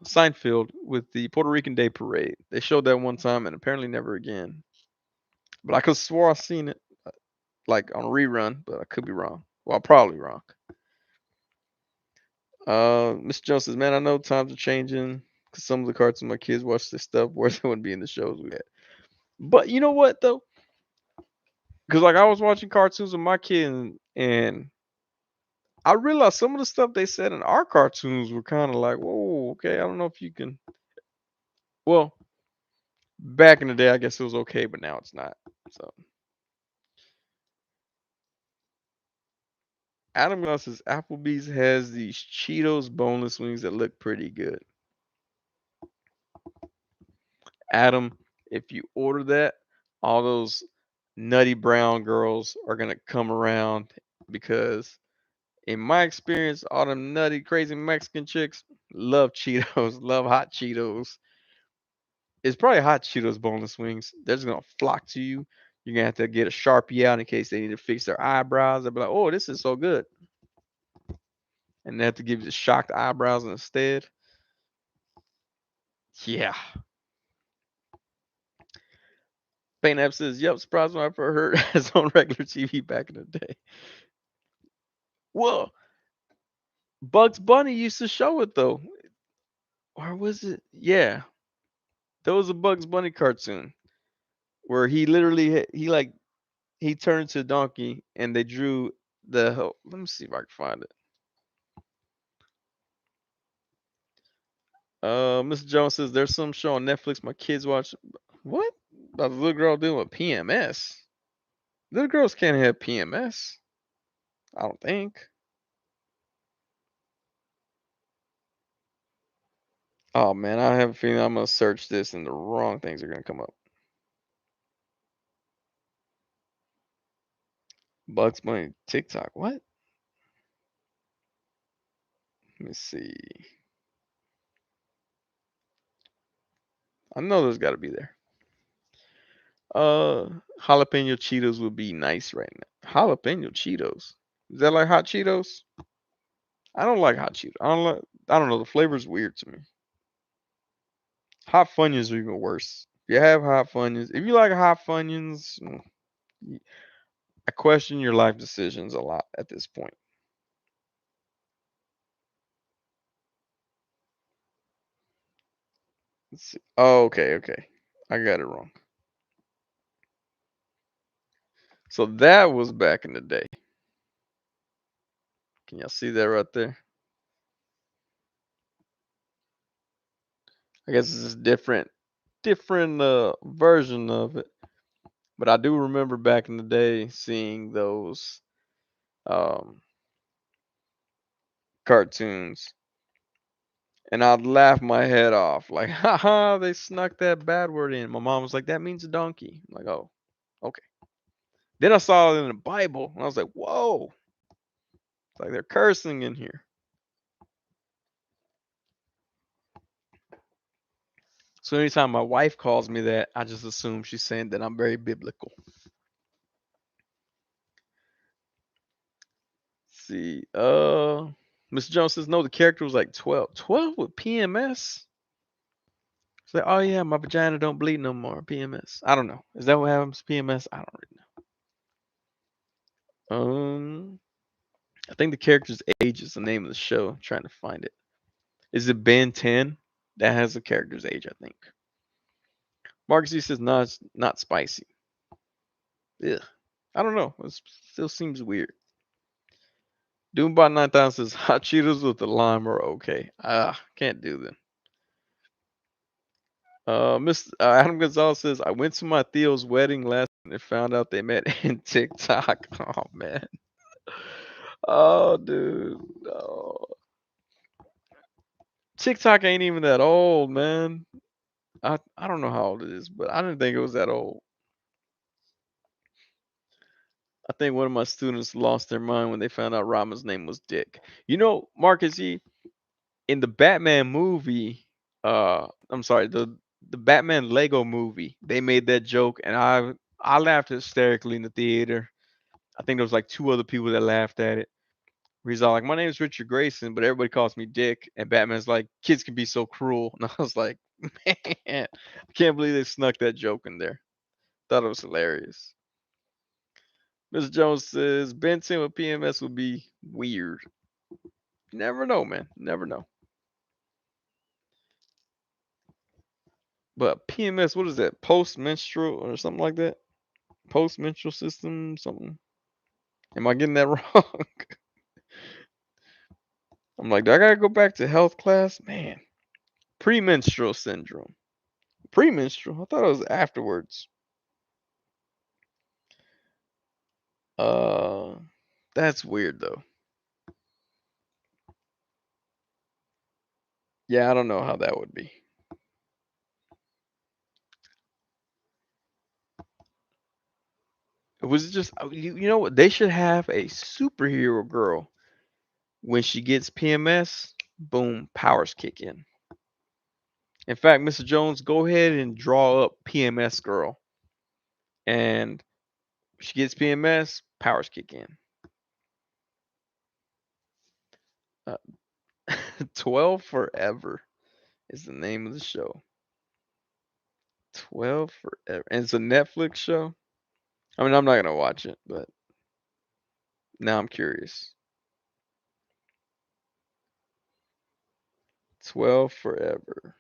Seinfeld with the Puerto Rican Day Parade. They showed that one time and apparently never again. But I could swore I seen it like on a rerun, but I could be wrong. Well, I'm probably wrong. Mr. Jones says, "Man, I know times are changing because some of the cartoons my kids watch this stuff where they wouldn't be in the shows we had." But you know what though? Because like I was watching cartoons with my kid and I realized some of the stuff they said in our cartoons were kind of like, whoa, okay, I don't know if you can. Well, back in the day, I guess it was okay, but now it's not. So Adam Gunn says Applebee's has these Cheetos boneless wings that look pretty good. Adam, if you order that, all those nutty brown girls are gonna come around because in my experience, all them nutty, crazy Mexican chicks love Cheetos, love hot Cheetos. It's probably hot Cheetos boneless wings. They're just gonna flock to you. You're gonna have to get a Sharpie out in case they need to fix their eyebrows. They'll be like, "Oh, this is so good," and they have to give you the shocked eyebrows instead. Yeah. Pain App says, "Yep, surprised when I first heard it's on regular TV back in the day." Well, Bugs Bunny used to show it though, or was it? Yeah, there was a Bugs Bunny cartoon where he literally he turned to a donkey and they drew let me see if I can find it. Mr. Jones says there's some show on Netflix my kids watch. What? About the little girl dealing with PMS. Little girls can't have PMS. I don't think. Oh man, I have a feeling I'm gonna search this and the wrong things are gonna come up. Bugs Bunny TikTok. What? Let me see. I know there's got to be there. Uh, jalapeno Cheetos would be nice right now. Jalapeno Cheetos. Is that like hot Cheetos? I don't like hot Cheetos. I don't like. I don't know. The flavor's weird to me. Hot Funyuns are even worse. If you have hot Funyuns, if you like hot Funyuns, I question your life decisions a lot at this point. Let's see. Oh, okay, okay. I got it wrong. So that was back in the day. Can y'all see that right there? I guess it's a different version of it. But I do remember back in the day seeing those um cartoons and I'd laugh my head off like, haha, they snuck that bad word in. My mom was like, that means a donkey. I'm like, oh, okay. Then I saw it in the Bible and I was like, whoa, it's like they're cursing in here. So anytime my wife calls me that, I just assume she's saying that I'm very biblical. Let's see, Mr. Jones says no, the character was like 12. 12 with PMS? It's like, oh yeah, my vagina don't bleed no more. PMS. I don't know. Is that what happens? PMS? I don't really know. I think the character's age is the name of the show. I'm trying to find it. Is it Ben 10? That has the character's age, I think. Marcus E says no, it's not spicy. Ugh. I don't know. It still seems weird. Doombot 9000 says hot Cheetos with the lime are okay. Ah, can't do them. Mr. Adam Gonzalez says I went to my Theo's wedding last night and found out they met in TikTok. Oh man. Oh, dude. Oh. TikTok ain't even that old, man. I don't know how old it is, but I didn't think it was that old. I think one of my students lost their mind when they found out Rama's name was Dick. You know, Marcus E, in the Batman movie, I'm sorry, the Batman Lego movie, they made that joke and I laughed hysterically in the theater. I think there was like two other people that laughed at it. He's all like, "My name is Richard Grayson, but everybody calls me Dick." And Batman's like, "Kids can be so cruel." And I was like, "Man, I can't believe they snuck that joke in there." Thought it was hilarious. Mr. Jones says Ben 10 with PMS would be weird. Never know, man. Never know. But PMS, what is that? Post menstrual or something like that? Post menstrual system, something. Am I getting that wrong? I'm like, do I gotta go back to health class? Man, premenstrual syndrome. Premenstrual? I thought it was afterwards. Uh, that's weird though. Yeah, I don't know how that would be. It was just you know what? They should have a superhero girl. When she gets PMS, boom, powers kick in. In fact, Mr. Jones, go ahead and draw up PMS girl, and she gets PMS, powers kick in. Uh, 12 Forever is the name of the show. 12 forever. And it's a Netflix show. I mean, I'm not gonna watch it, but now I'm curious. 12 forever.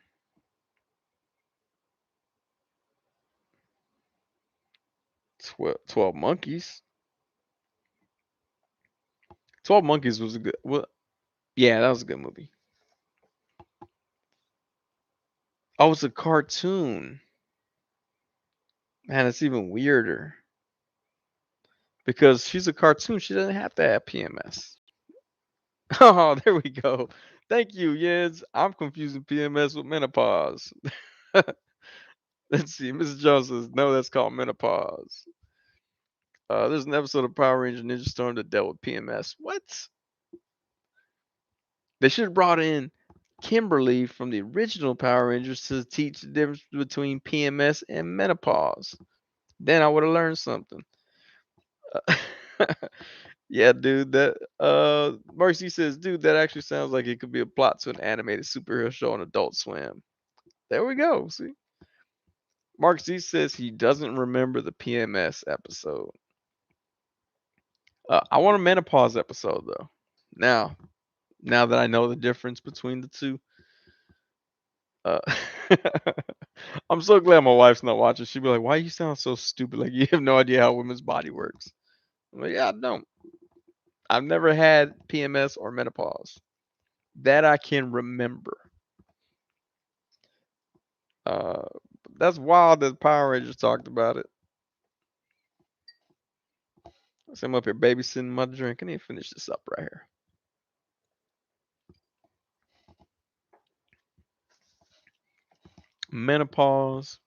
12 monkeys. 12 monkeys was a good. Well, yeah, that was a good movie. Oh, it's a cartoon. Man, it's even weirder because she's a cartoon. She doesn't have to have PMS. Oh, there we go. Thank you, Yeds. I'm confusing PMS with menopause. Let's see. Mrs. Jones says, no, that's called menopause. There's an episode of Power Ranger Ninja Storm that dealt with PMS. What? They should have brought in Kimberly from the original Power Rangers to teach the difference between PMS and menopause. Then I would have learned something. Yeah, dude. That Mercy says, dude, that actually sounds like it could be a plot to an animated superhero show on Adult Swim. There we go. See, Mark Z says he doesn't remember the PMS episode. I want a menopause episode though. Now, now that I know the difference between the two, uh, I'm so glad my wife's not watching. She'd be like, "Why you sound so stupid? Like you have no idea how women's body works." I'm like, "Yeah, I don't. I've never had PMS or menopause that I can remember." Uh, that's wild that Power Rangers talked about it. So I'm up here babysitting my drink. I need to finish this up right here. Menopause.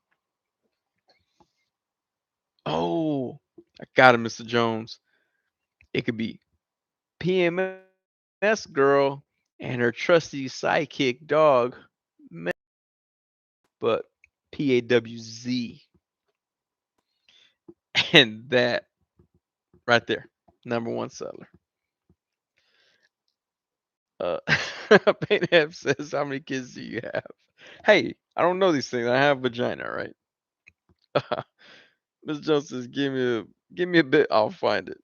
Oh, I got it, Mr. Jones. It could be PMS girl and her trusty sidekick dog, but PAWZ. And that right there, number one seller. Uh, Painhead says, how many kids do you have? Hey, I don't know these things. I have vagina, right? Miss Jones says, give me a bit. I'll find it.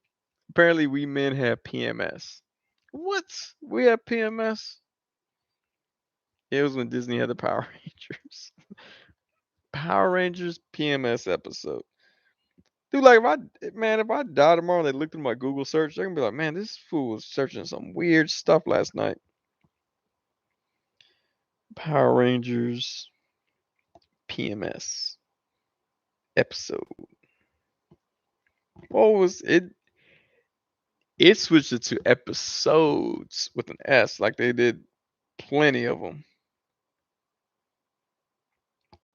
Apparently, we men have PMS. What? We have PMS? It was when Disney had the Power Rangers. Power Rangers PMS episode. Dude, like if I die tomorrow and they looked at my Google search, they're gonna be like, man, this fool was searching some weird stuff last night. Power Rangers PMS episode. What was it? It switched it to episodes with an S, like they did plenty of them.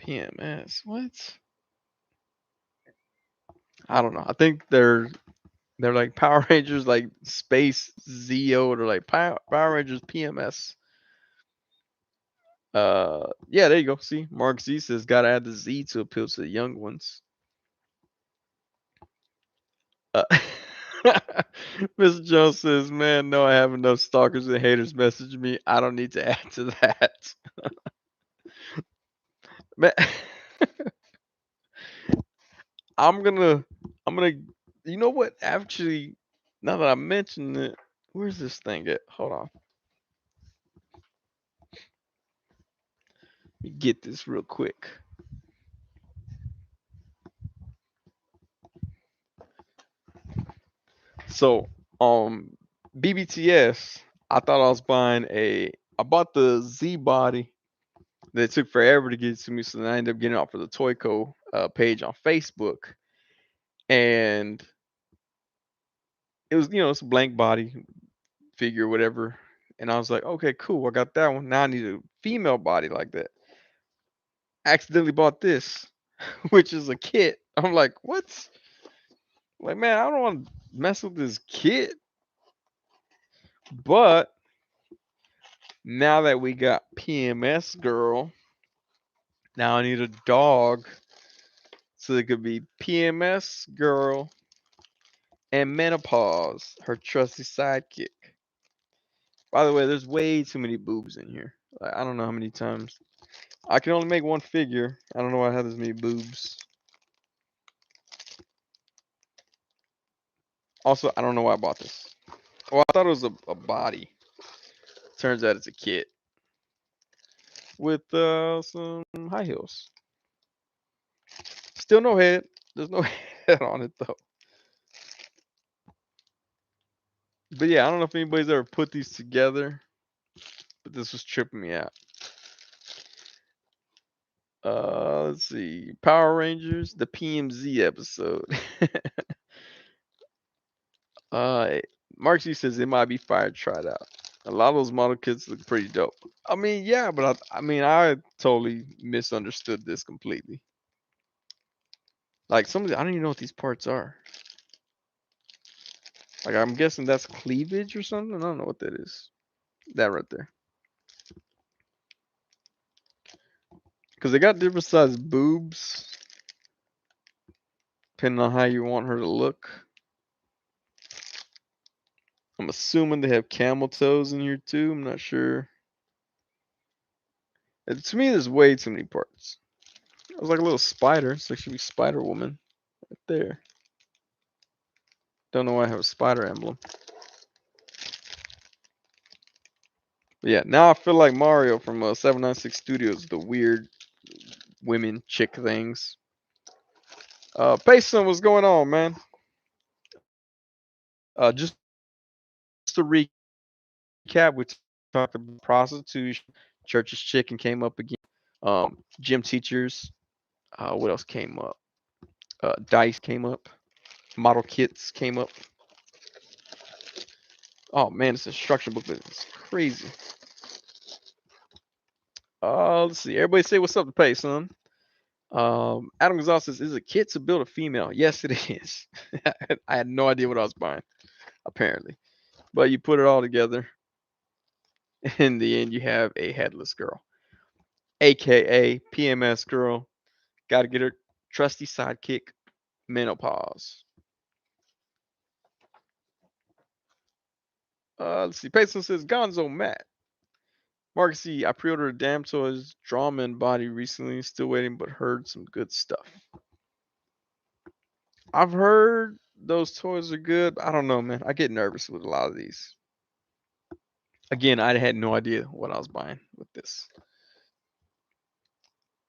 PMS. What? I don't know. I think they're like Power Rangers, like Space Zeo, or like Power Rangers PMS. Yeah, there you go. See, Mark Z says gotta add the Z to appeal to the young ones. Uh, Mr. Jones says, "Man, no, I have enough stalkers and haters message me. I don't need to add to that." Man, I'm gonna, I'm gonna. You know what? Actually, now that I mentioned it, where's this thing at? Hold on, let me get this real quick. So, BBTS, I thought I was buying a. I bought the Z body. That it took forever to get it to me, so then I ended up getting it off of the Toyco page on Facebook, and it was it's a blank body figure, whatever. And I was like, okay, cool, I got that one. Now I need a female body like that. Accidentally bought this, which is a kit. I'm like, what? Like, man, I don't want to mess with this kit. But now that we got PMS girl, now I need a dog. So it could be PMS girl and menopause, her trusty sidekick. By the way, there's way too many boobs in here. Like, I don't know how many times. I can only make one figure. I don't know why I have this many boobs. Also, I don't know why I bought this. Well, I thought it was a body. Turns out it's a kit with some high heels. Still no head. There's no head on it though. But yeah, I don't know if anybody's ever put these together, but this was tripping me out. Let's see. Power Rangers, the PMZ episode. uh, Mark G says it might be fire tried out. A lot of those model kits look pretty dope. I mean, yeah, but I totally misunderstood this completely. Like I don't even know what these parts are. Like I'm guessing that's cleavage or something. I don't know what that is. That right there. Because they got different sized boobs, depending on how you want her to look. I'm assuming they have camel toes in here too. I'm not sure. To me, there's way too many parts. It was like a little spider. It's like should be Spider Woman right there. Don't know why I have a spider emblem. But yeah, now I feel like Mario from 796 Studios, the weird women chick things. Payson, what's going on, man? Just to recap, we talked about prostitution, church's chicken came up again. Gym teachers. What else came up? Dice came up. Model kits came up. Oh man, this instruction booklet is crazy. Let's see. Everybody say what's up to pay, son. Adam Gonzalez says, "Is a kit to build a female?" Yes, it is. I had no idea what I was buying, apparently. But you put it all together. In the end, you have a headless girl, aka PMS girl. Got to get her trusty sidekick, menopause. Let's see. Payson says, "Gonzo Matt." Mark C. I pre-ordered a Damn Toys drama and body recently. Still waiting, but heard some good stuff. I've heard those toys are good. I don't know, man. I get nervous with a lot of these. Again, I had no idea what I was buying with this.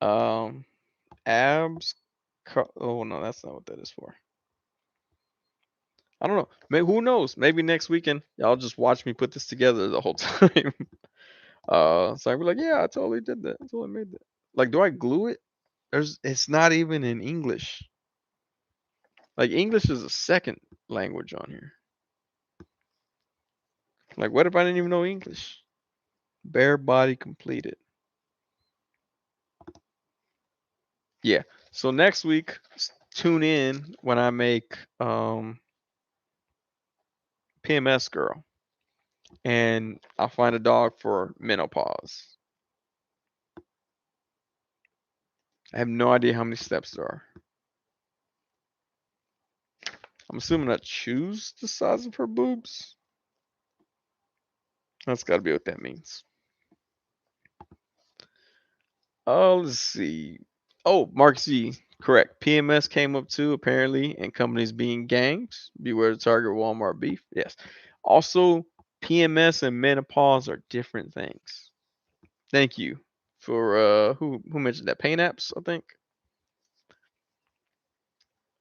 Um, abs. Oh no, that's not what that is for. I don't know. Maybe who knows? Maybe next weekend y'all just watch me put this together the whole time. So I'd be like, yeah, I totally did that. I totally made that. Like, do I glue it? It's not even in English. Like English is a second language on here. Like, what if I didn't even know English? Bare body completed. Yeah. So next week, tune in when I make PMS girl, and I'll find a dog for menopause. I have no idea how many steps there are. I'm assuming I choose the size of her boobs. That's got to be what that means. Oh, let's see. Oh, Mark Z, correct. PMS came up too, apparently, and companies being gangs. Beware the Target, Walmart beef. Yes. Also, PMS and menopause are different things. Thank you for who mentioned that? Pain apps, I think.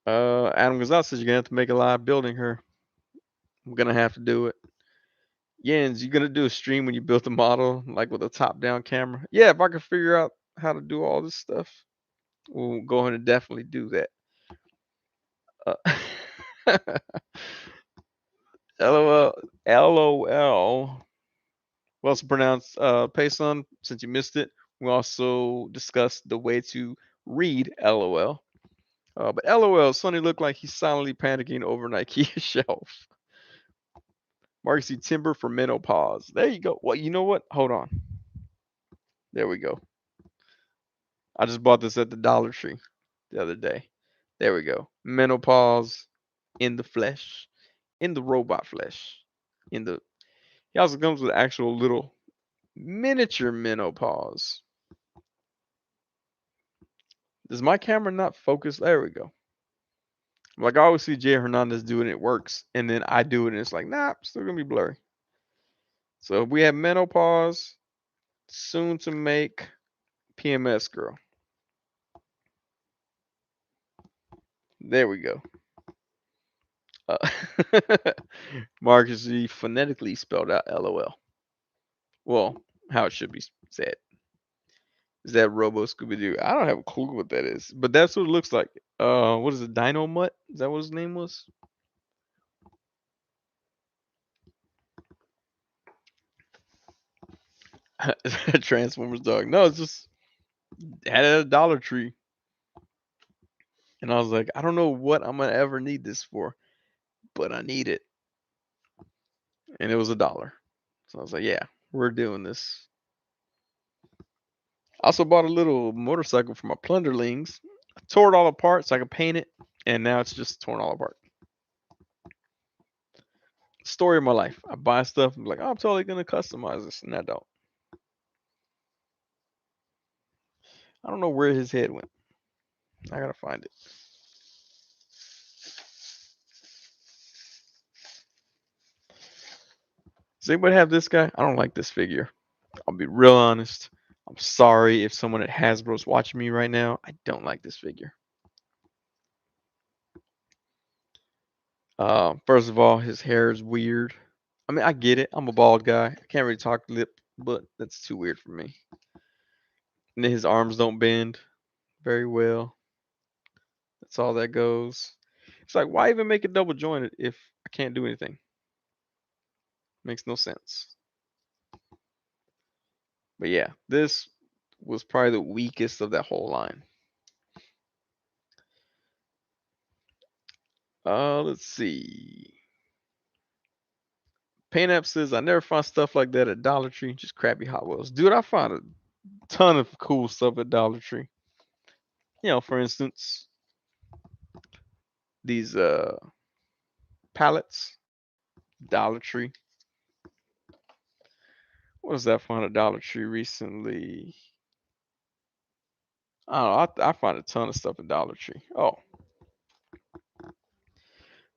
Adam Gonzalez says you're gonna have to make a live building her. I'm gonna have to do it. Jens, you gonna do a stream when you built the model, like with a top-down camera? Yeah, if I can figure out how to do all this stuff, we'll go ahead and definitely do that. Uh, LOL, LOL. We also pronounced Payson, since you missed it. We also discussed the way to read LOL. But LOL, Sonny looked like he's silently panicking over an IKEA shelf. Marcy Timber for menopause. There you go. Well, you know what? Hold on. There we go. I just bought this at the Dollar Tree the other day. There we go. Menopause in the flesh, in the robot flesh, in the. He also comes with actual little miniature menopause. Does my camera not focus? There we go. Like I always see Jay Hernandez do it and it works, and then I do it and it's like, nah, still gonna be blurry. So we have menopause, soon to make PMS girl. There we go. Uh, Marcus G phonetically spelled out LOL. Well, how it should be said. Is that Robo Scooby Doo? I don't have a clue what that is, but that's what it looks like. What is it? Dino Mutt? Is that what his name was? Transformers dog. No, it's just had it at a Dollar Tree, and I was like, I don't know what I'm gonna ever need this for, but I need it, and it was $1. So I was like, yeah, we're doing this. I also bought a little motorcycle for my plunderlings. I tore it all apart so I could paint it, and now it's just torn all apart. Story of my life. I buy stuff and be like, oh, I'm totally gonna customize this, and I don't. I don't know where his head went. I gotta find it. Does anybody have this guy? I don't like this figure. I'll be real honest. I'm sorry if someone at Hasbro's watching me right now. I don't like this figure. First of all, his hair is weird. I mean, I get it. I'm a bald guy. I can't really talk lip, but that's too weird for me. And then his arms don't bend very well. That's all that goes. It's like, why even make it double jointed if I can't do anything? Makes no sense. But yeah, this was probably the weakest of that whole line. Let's see. Paint App says I never find stuff like that at Dollar Tree, just crappy Hot Wheels. Dude, I find a ton of cool stuff at Dollar Tree. For instance, these pallets, Dollar Tree. What was that I found at Dollar Tree recently? I don't know. I find a ton of stuff at Dollar Tree. Oh,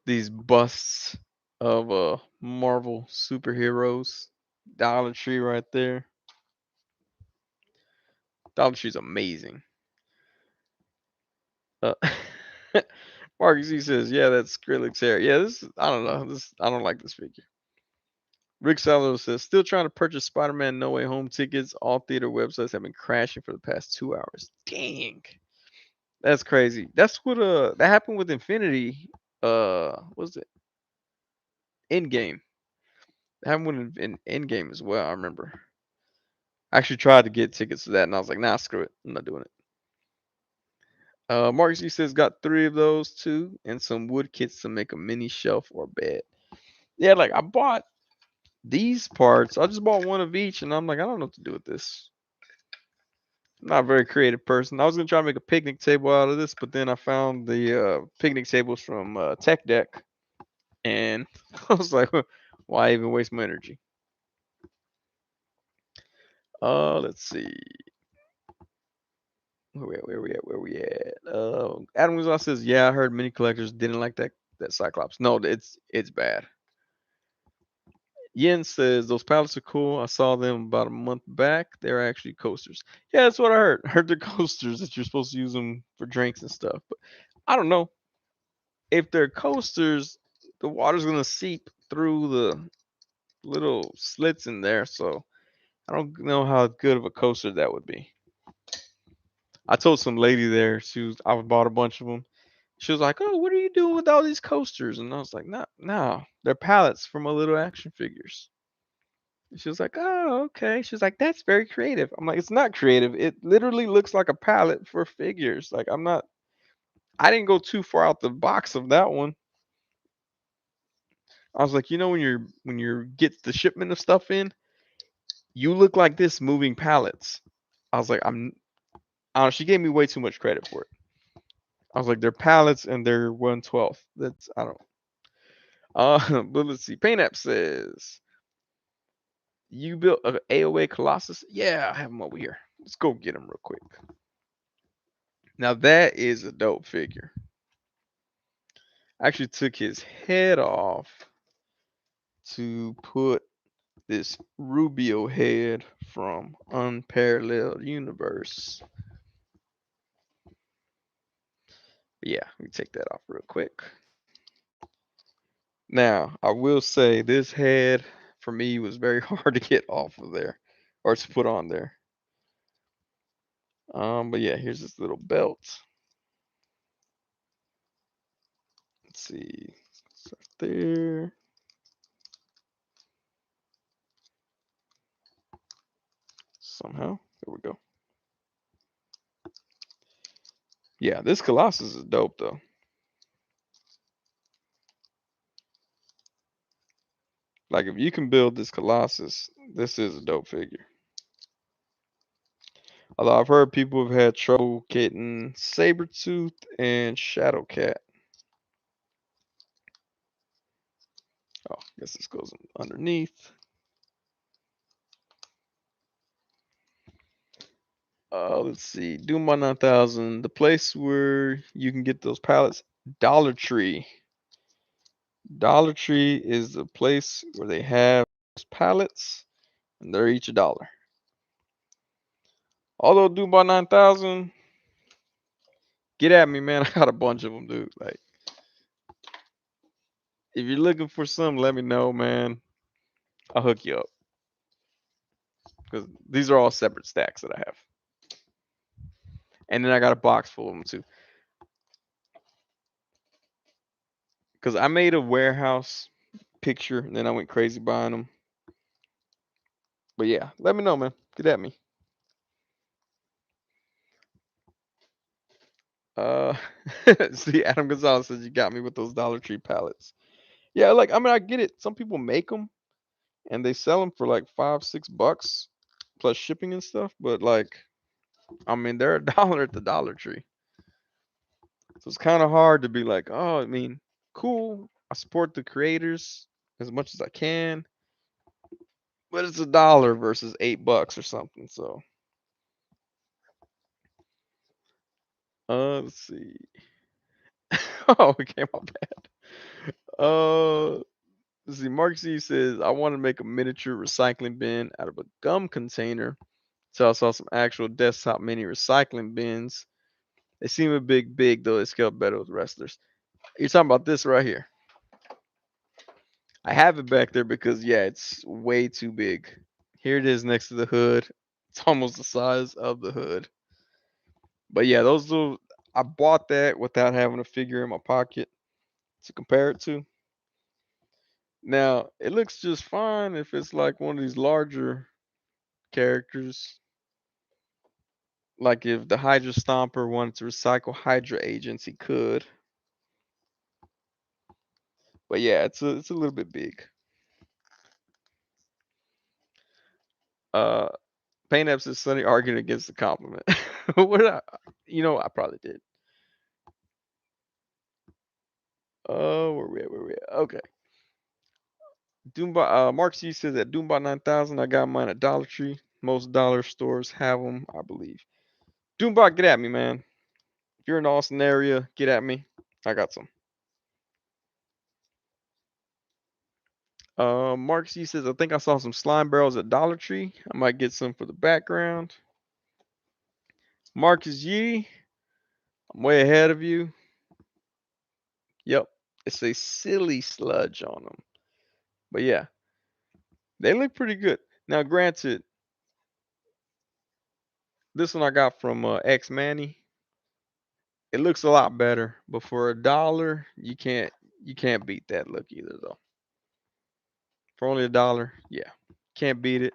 these busts of Marvel superheroes. Dollar Tree right there. Dollar Tree's amazing. Uh, Marcus he says, yeah, that's Skrillex hair. Yeah, this I don't know. This I don't like this figure. Rick Salo says, still trying to purchase Spider-Man No Way Home tickets. All theater websites have been crashing for the past 2 hours. Dang. That's crazy. That's what that happened with Infinity. What was it? Endgame. That happened with Endgame as well, I remember. I actually tried to get tickets to that and I was like, nah, screw it. I'm not doing it. Marcus he says got 3 of those too, and some wood kits to make a mini shelf or bed. Yeah, like I bought these parts. I just bought one of each, and I'm like, I don't know what to do with this. I'm not a very creative person. I was gonna try to make a picnic table out of this, but then I found the picnic tables from Tech Deck, and I was like, why even waste my energy? Let's see. Where we at? Adam Gonzalez says, yeah, I heard many collectors didn't like that Cyclops. No, it's bad. Yen says those pallets are cool. I saw them about a month back. They're actually coasters. Yeah, that's what I heard. I heard they're coasters that you're supposed to use them for drinks and stuff. But I don't know if they're coasters. The water's gonna seep through the little slits in there, so I don't know how good of a coaster that would be. I told some lady there. I bought a bunch of them. She was like, "Oh, what are you doing with all these coasters?" And I was like, "No, no, they're pallets for my little action figures." She was like, "Oh, okay." She was like, "That's very creative." I'm like, "It's not creative. It literally looks like a palette for figures. Like, I didn't go too far out the box of that one." I was like, when you get the shipment of stuff in, you look like this moving pallets. I was like, I don't know, she gave me way too much credit for it. I was like, they're pallets and they're 1/12. That's I don't. But let's see. Paint App says you built a AOA Colossus. Yeah, I have them over here. Let's go get them real quick. Now that is a dope figure. I actually took his head off to put this Rubio head from Unparalleled Universe. But yeah, we take that off real quick. Now, I will say this head for me was very hard to get off of there or to put on there. But yeah, here's this little belt. Let's see. It's right there. Somehow. There we go. Yeah, this Colossus is dope though. Like if you can build this Colossus, this is a dope figure. Although I've heard people have had trouble getting Sabretooth and Shadowcat. Oh, I guess this goes underneath. Let's see. Doomba 9000. The place where you can get those pallets, Dollar Tree. Dollar Tree is the place where they have those pallets, and they're each $1. Although Doomba 9000, get at me, man. I got a bunch of them, dude. Like, if you're looking for some, let me know, man. I'll hook you up because these are all separate stacks that I have, and then I got a box full of them too. Because I made a warehouse picture, and then I went crazy buying them. But yeah, let me know, man. Get at me. Uh, see, Adam Gonzalez says you got me with those Dollar Tree pallets. Yeah, like I mean, I get it. Some people make them and they sell them for like 5, $6 plus shipping and stuff. But like, I mean, they're $1 at the Dollar Tree, so it's kind of hard to be like, oh, I mean, cool. I support the creators as much as I can, but it's $1 versus $8 or something. So, let's see. Oh, okay, my bad. Let's see. Mark C says I want to make a miniature recycling bin out of a gum container. So I saw some actual desktop mini recycling bins. They seem a big though. They scale better with wrestlers. You're talking about this right here. I have it back there because yeah, it's way too big. Here it is next to the hood. It's almost the size of the hood. But yeah, those little I bought that without having a figure in my pocket to compare it to. Now, it looks just fine if it's like one of these larger characters. Like if the Hydra Stomper wanted to recycle Hydra agents, he could. But yeah, it's a little bit big. Uh Pain Apps is Sunny arguing against the compliment. What did I probably did. Where we at? Where we at? Okay. Doomba Mark C says that Doombot 9000, I got mine at Dollar Tree. Most dollar stores have them, I believe. Doombot, get at me, man. If you're in the Austin area, get at me. I got some. Mark C says, I think I saw some slime barrels at Dollar Tree. I might get some for the background. Marcus Yee, I'm way ahead of you. Yep. It's a silly sludge on them. But yeah, they look pretty good. Now, granted, this one I got from X Manny. It looks a lot better, but for $1, you can't beat that look either though. For only $1, yeah, can't beat it.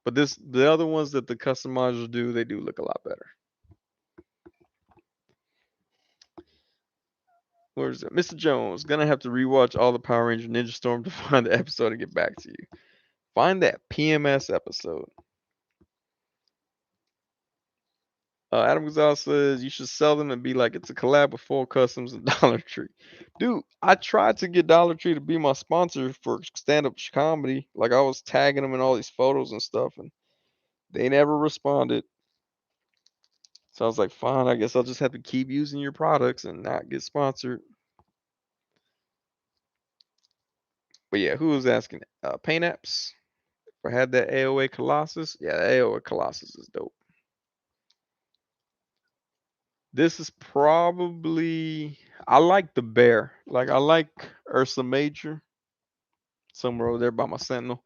But the other ones that the customizers do, they do look a lot better. Where's it? Mr. Jones, gonna have to rewatch all the Power Ranger Ninja Storm to find the episode and get back to you. Find that PMS episode. Adam Gonzalez says you should sell them and be like it's a collab with Full Customs and Dollar Tree. Dude, I tried to get Dollar Tree to be my sponsor for stand-up comedy. Like I was tagging them in all these photos and stuff, and they never responded. So I was like, fine, I guess I'll just have to keep using your products and not get sponsored. But yeah, who was asking? Paint apps. If I had that AOA Colossus, yeah, the AOA Colossus is dope. This is probably I like the bear. Like I like Ursa Major somewhere over there by my Sentinel.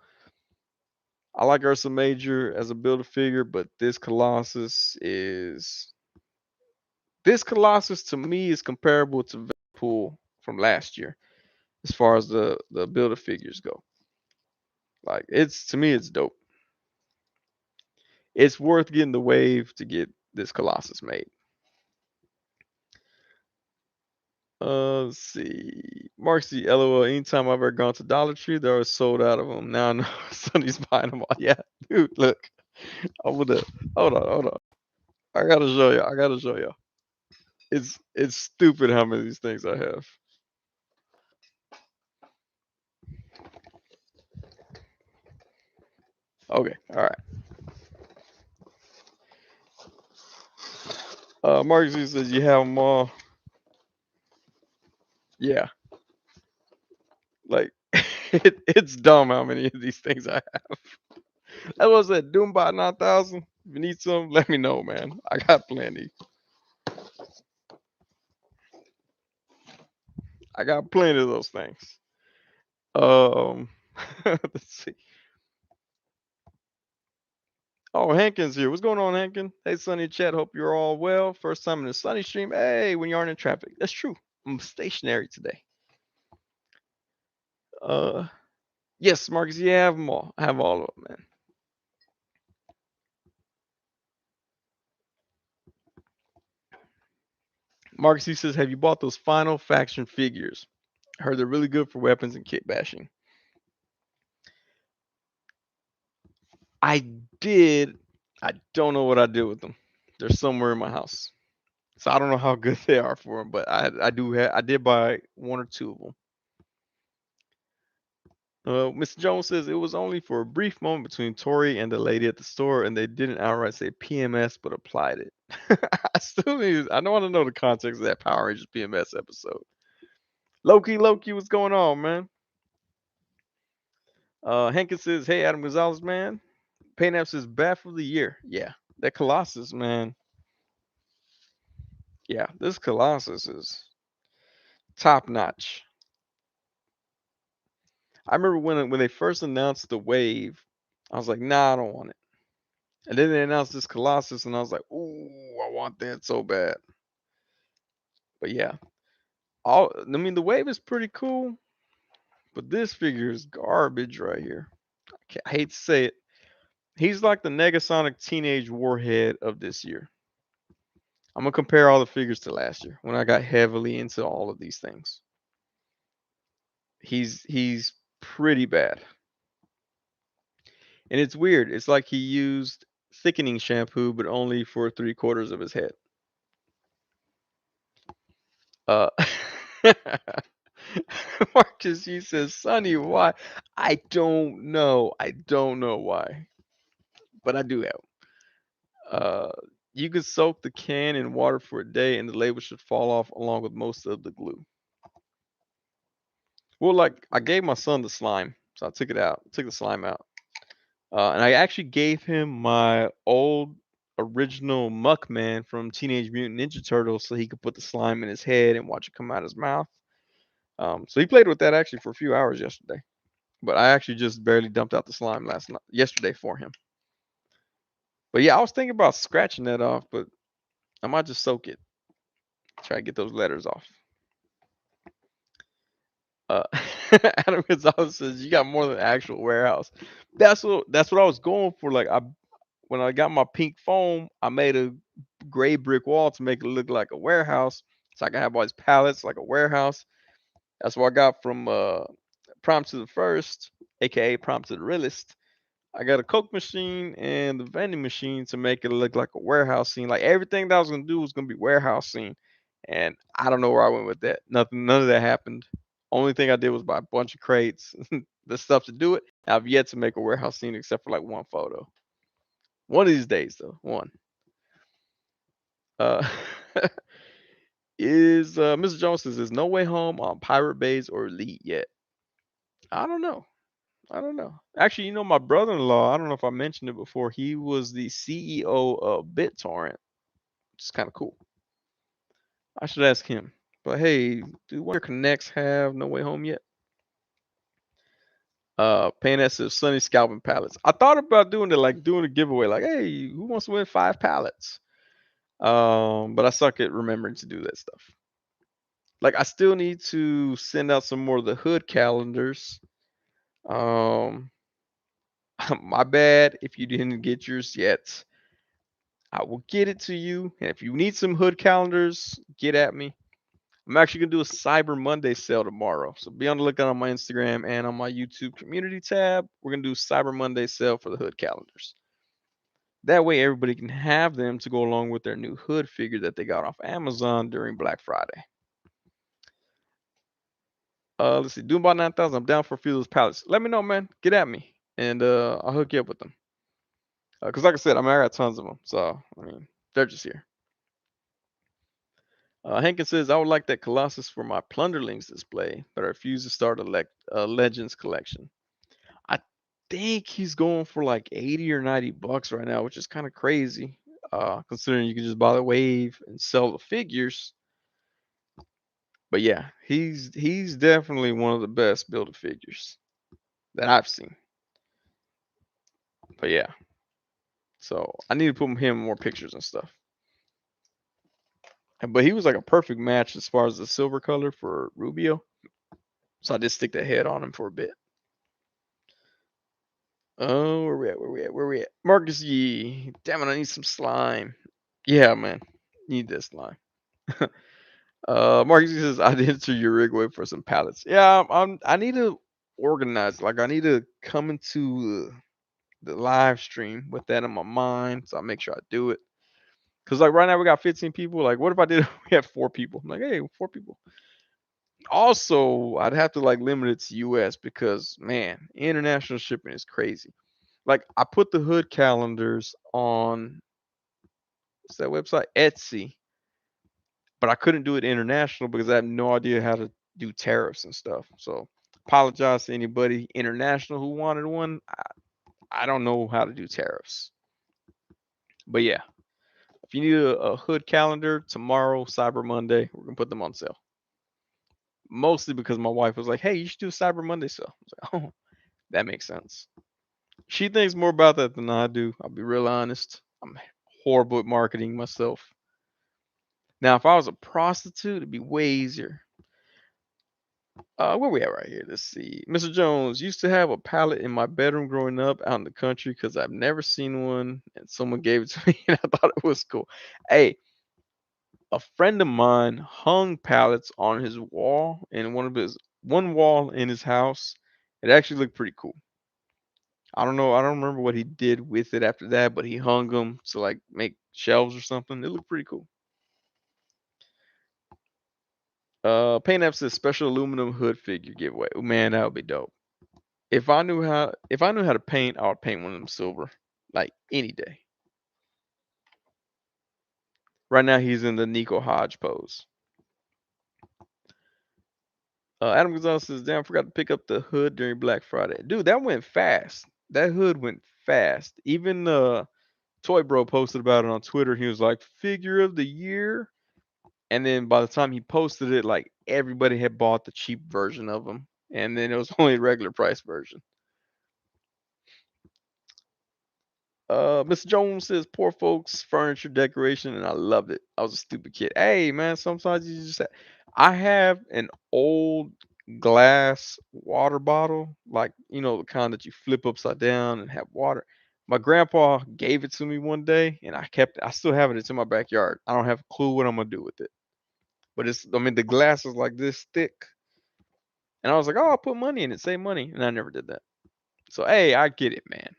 I like Ursa Major as a build a figure, but this Colossus to me is comparable to Pool from last year as far as the build a figures go. Like it's to me it's dope. It's worth getting the wave to get this Colossus made. Let's see. Mark C. LOL. Anytime I've ever gone to Dollar Tree, they're always sold out of them. Now I know Sonny's buying them all. Yeah, dude, look. I would have. Hold on. I gotta show you. I gotta show you. It's stupid how many of these things I have. Okay, all right. Mark Z says you have them all. Yeah, like it's dumb how many of these things I have. That was it. Doombot 9000. If you need some, let me know, man. I got plenty. I got plenty of those things. Um, let's see. Oh, Hankins here. What's going on, Hankin? Hey, Sonny Chat. Hope you're all well. First time in the Sunny stream. Hey, when you aren't in traffic. That's true. I'm stationary today. Uh, yes, Marcus. Yeah, I have them all. I have all of them, man. Marcus, he says, have you bought those final faction figures? I heard they're really good for weapons and kit bashing. I did. I don't know what I did with them. They're somewhere in my house. So I don't know how good they are for them, but I did buy one or two of them. Mr. Jones says it was only for a brief moment between Tori and the lady at the store, and they didn't outright say PMS, but applied it. I don't want to know the context of that Power Rangers PMS episode. Loki, what's going on, man? Hankins says, hey, Adam Gonzalez, man. Paint Apps is bad for the year. Yeah, that Colossus, man. Yeah, this Colossus is top notch. I remember when they first announced the wave, I was like, nah, I don't want it. And then they announced this Colossus, and I was like, ooh, I want that so bad. But yeah, I mean, the wave is pretty cool, but this figure is garbage right here. I hate to say it. He's like the Negasonic Teenage Warhead of this year. I'm gonna compare all the figures to last year when I got heavily into all of these things. He's pretty bad, and it's weird. It's like he used thickening shampoo, but only for 3/4 of his head. Uh, Marcus, he says, Sonny, why? I don't know. I don't know why, but I do have. Uh, you could soak the can in water for a day, and the label should fall off along with most of the glue. Well, like I gave my son the slime, so I took it out, took the slime out, and I actually gave him my old original Muckman from Teenage Mutant Ninja Turtles, so he could put the slime in his head and watch it come out his mouth. So he played with that actually for a few hours yesterday. But I actually just barely dumped out the slime yesterday for him. But yeah, I was thinking about scratching that off, but I might just soak it, try to get those letters off. Uh, Adam Gonzalez says you got more than an actual warehouse. That's what I was going for. Like when I got my pink foam, I made a gray brick wall to make it look like a warehouse, so I can have all these pallets like a warehouse. That's what I got from Prompt to the First, aka Prompt to the Realist. I got a Coke machine and the vending machine to make it look like a warehouse scene. Like everything that I was gonna do was gonna be warehouse scene, and I don't know where I went with that. Nothing, none of that happened. Only thing I did was buy a bunch of crates, the stuff to do it. I've yet to make a warehouse scene except for like one photo. One of these days, though, one. Uh, is Mr. Jones says, "Is No Way Home on Pirate Bays or Elite yet?" I don't know. I don't know. Actually, my brother-in-law. I don't know if I mentioned it before. He was the CEO of BitTorrent, which is kind of cool. I should ask him. But hey, do one of your connects have No Way Home yet? Paying says Sunny scalping pallets. I thought about doing it, like doing a giveaway, like, hey, who wants to win 5 pallets? But I suck at remembering to do that stuff. Like, I still need to send out some more of the hood calendars. Um, my bad if you didn't get yours yet. I will get it to you. And if you need some hood calendars, get at me. I'm actually gonna do a Cyber Monday sale tomorrow. So be on the lookout on my Instagram and on my YouTube community tab. We're gonna do Cyber Monday sale for the hood calendars. That way everybody can have them to go along with their new hood figure that they got off Amazon during Black Friday. Let's see, doing about 9,000. I'm down for a few of those pallets. Let me know, man. Get at me, and I'll hook you up with them. Cause like I said, I got tons of them. So I mean, they're just here. Hankin says, I would like that Colossus for my Plunderlings display, but I refuse to start a Legends collection. I think he's going for like 80 or 90 bucks right now, which is kind of crazy. Considering you can just buy the wave and sell the figures. But yeah, he's definitely one of the best build figures that I've seen. But yeah, so I need to put him in more pictures and stuff. But he was like a perfect match as far as the silver color for Rubio. So I just stick the head on him for a bit. Oh, where we at? Where we at? Where we at? Marcus Yee. Damn it, I need some slime. Yeah, man. Need this slime. Marcus Yee says I'd enter your rig wave for some pallets. Yeah, I need to organize. Like I need to come into the live stream with that in my mind. So I make sure I do it. Cause like right now we got 15 people. Like, what if I did we had 4 people? I'm like, hey, 4 people. Also, I'd have to like limit it to US because man, international shipping is crazy. Like I put the hood calendars on what's that website? Etsy, but I couldn't do it international because I have no idea how to do tariffs and stuff. So apologize to anybody international who wanted one. I don't know how to do tariffs. But yeah, if you need a hood calendar tomorrow, Cyber Monday, we're gonna put them on sale. Mostly because my wife was like, "Hey, you should do a Cyber Monday sale." I was like, "Oh, that makes sense." She thinks more about that than I do. I'll be real honest. I'm horrible at marketing myself. Now, if I was a prostitute, it'd be way easier. Where we at right here? Let's see. Mr. Jones used to have a pallet in my bedroom growing up out in the country because I've never seen one, and someone gave it to me, and I thought it was cool. Hey, a friend of mine hung pallets on his wall in one wall in his house. It actually looked pretty cool. I don't know. I don't remember what he did with it after that, but he hung them to like make shelves or something. It looked pretty cool. Paint Apps says special aluminum hood figure giveaway. Oh man, that would be dope. If I knew how to paint, I would paint one of them silver, like any day. Right now he's in the Nico Hodge pose. Adam Gonzalez says, "Damn, I forgot to pick up the hood during Black Friday." Dude, that went fast. That hood went fast. Even Toy Bro posted about it on Twitter. He was like, "Figure of the year," and then by the time he posted it, like everybody had bought the cheap version of them, and then it was only a regular price version. Mr. Jones says, "Poor folks furniture decoration," and I loved it. I was a stupid kid. Hey, man, sometimes you just I have an old glass water bottle, like the kind that you flip upside down and have water. My grandpa gave it to me one day, and I kept it. I still have it. It's in my backyard. I don't have a clue what I'm gonna do with it, but I mean, the glass is like this thick, and I was like, "Oh, I'll put money in it, save money," and I never did that. So, hey, I get it, man.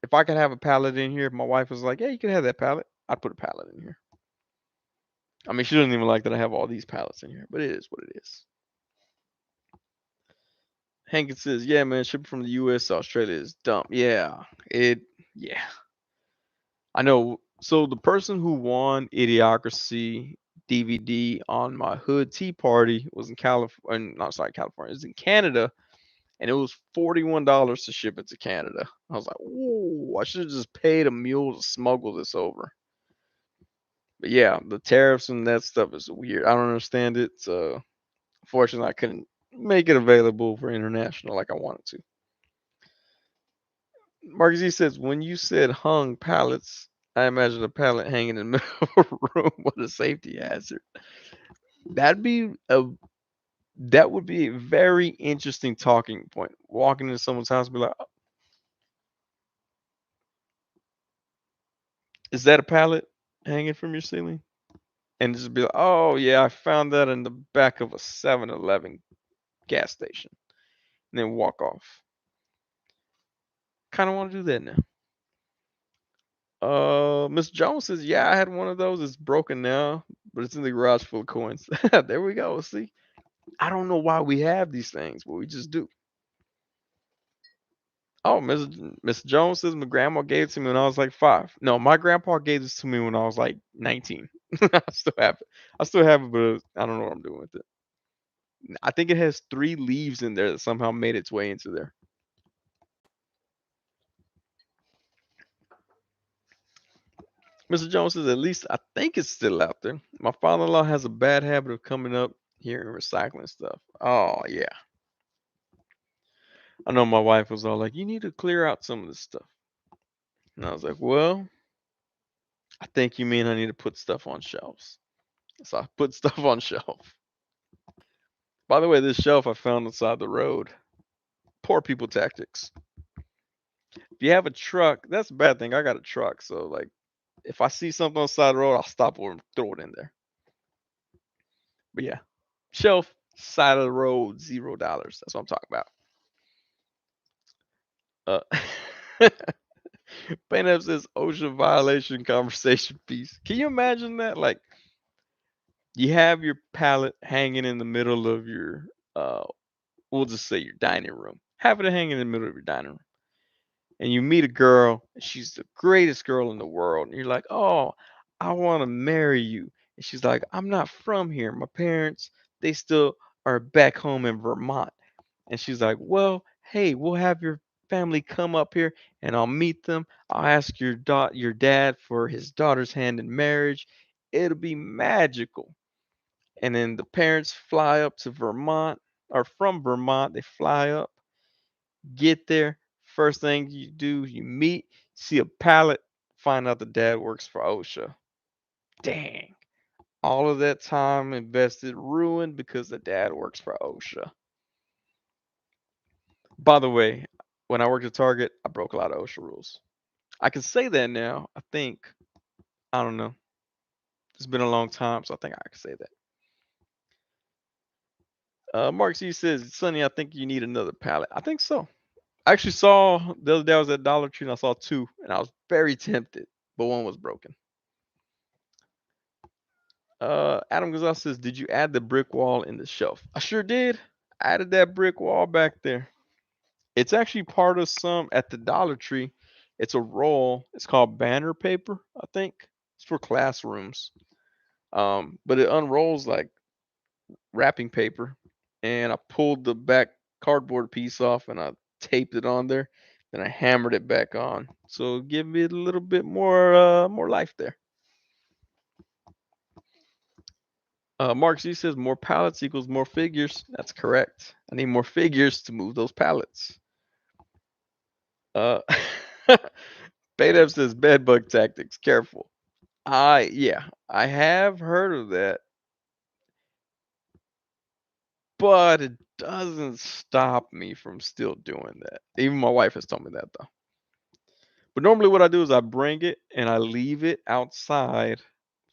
If I could have a pallet in here, if my wife was like, "Yeah, you can have that pallet," I'd put a pallet in here. I mean, she doesn't even like that I have all these pallets in here, but it is what it is. Hankins says, "Yeah, man, shipping from the U.S. to Australia is dumb." Yeah, yeah. I know So the person who won Idiocracy DVD on my Hood Tea Party was in California. Not sorry, California. It was in Canada, and it was $41 to ship it to Canada. I was like, "Ooh, I should have just paid a mule to smuggle this over." But yeah, the tariffs and that stuff is weird. I don't understand it. So fortunately, I couldn't make it available for international like I wanted to. Mark Z says, when you said hung pallets, I imagine a pallet hanging in the middle of a room with a safety hazard. That'd be a that would be a very interesting talking point. Walking into someone's house and be like, "Oh, is that a pallet hanging from your ceiling?" And just be like, "Oh yeah, I found that in the back of a 7-Eleven gas station." And then walk off. Kind of want to do that now. Miss Jones says, "Yeah, I had one of those. It's broken now, but it's in the garage full of coins." There we go. See, I don't know why we have these things, but we just do. Oh, Miss Jones says my grandma gave it to me when I was like 5. No, my grandpa gave this to me when I was like 19. I still have it. I still have it, but I don't know what I'm doing with it. I think it has 3 leaves in there that somehow made its way into there. Mr. Jones says, at least I think it's still out there. My father-in-law has a bad habit of coming up here and recycling stuff. Oh yeah, I know my wife was all like, "You need to clear out some of this stuff," and I was like, "Well, I think you mean I need to put stuff on shelves." So I put stuff on shelf. By the way, this shelf I found inside the road. Poor people tactics. If you have a truck, that's a bad thing. I got a truck, so like if I see something on the side of the road, I'll stop or throw it in there. But yeah, shelf, side of the road, $0. That's what I'm talking about. Uh, Pain says ocean violation conversation piece. Can you imagine that? Like you have your pallet hanging in the middle of your we'll just say your dining room. Have it hanging in the middle of your dining room. And you meet a girl, and she's the greatest girl in the world. And you're like, "Oh, I want to marry you." And she's like, "I'm not from here. My parents, they still are back home in Vermont." And she's like, "Well, hey, we'll have your family come up here and I'll meet them. I'll ask your dad for his daughter's hand in marriage. It'll be magical." And then the parents fly up to Vermont or from Vermont, they fly up, get there. First thing you do, you meet, see a pallet, find out the dad works for OSHA. Dang. All of that time invested ruined because the dad works for OSHA. By the way, when I worked at Target, I broke a lot of OSHA rules. I can say that now. I think. I don't know. It's been a long time, so I think I can say that. Mark C says, Sonny, I think you need another pallet. I think so. I actually saw the other day I was at Dollar Tree and I saw 2 and I was very tempted, but one was broken. Adam Gonzalez says, did you add the brick wall in the shelf? I sure did. I added that brick wall back there. It's actually part of some at the Dollar Tree. It's a roll. It's called banner paper, I think. It's for classrooms. But it unrolls like wrapping paper. And I pulled the back cardboard piece off and I taped it on there. Then I hammered it back on. So give it a little bit more life there. Mark Z says more pallets equals more figures. That's correct. I need more figures to move those pallets. Uh, Beta says bed bug tactics. Careful. Yeah, I have heard of that, but it doesn't stop me from still doing that. Even my wife has told me that though. But normally what I do is I bring it and I leave it outside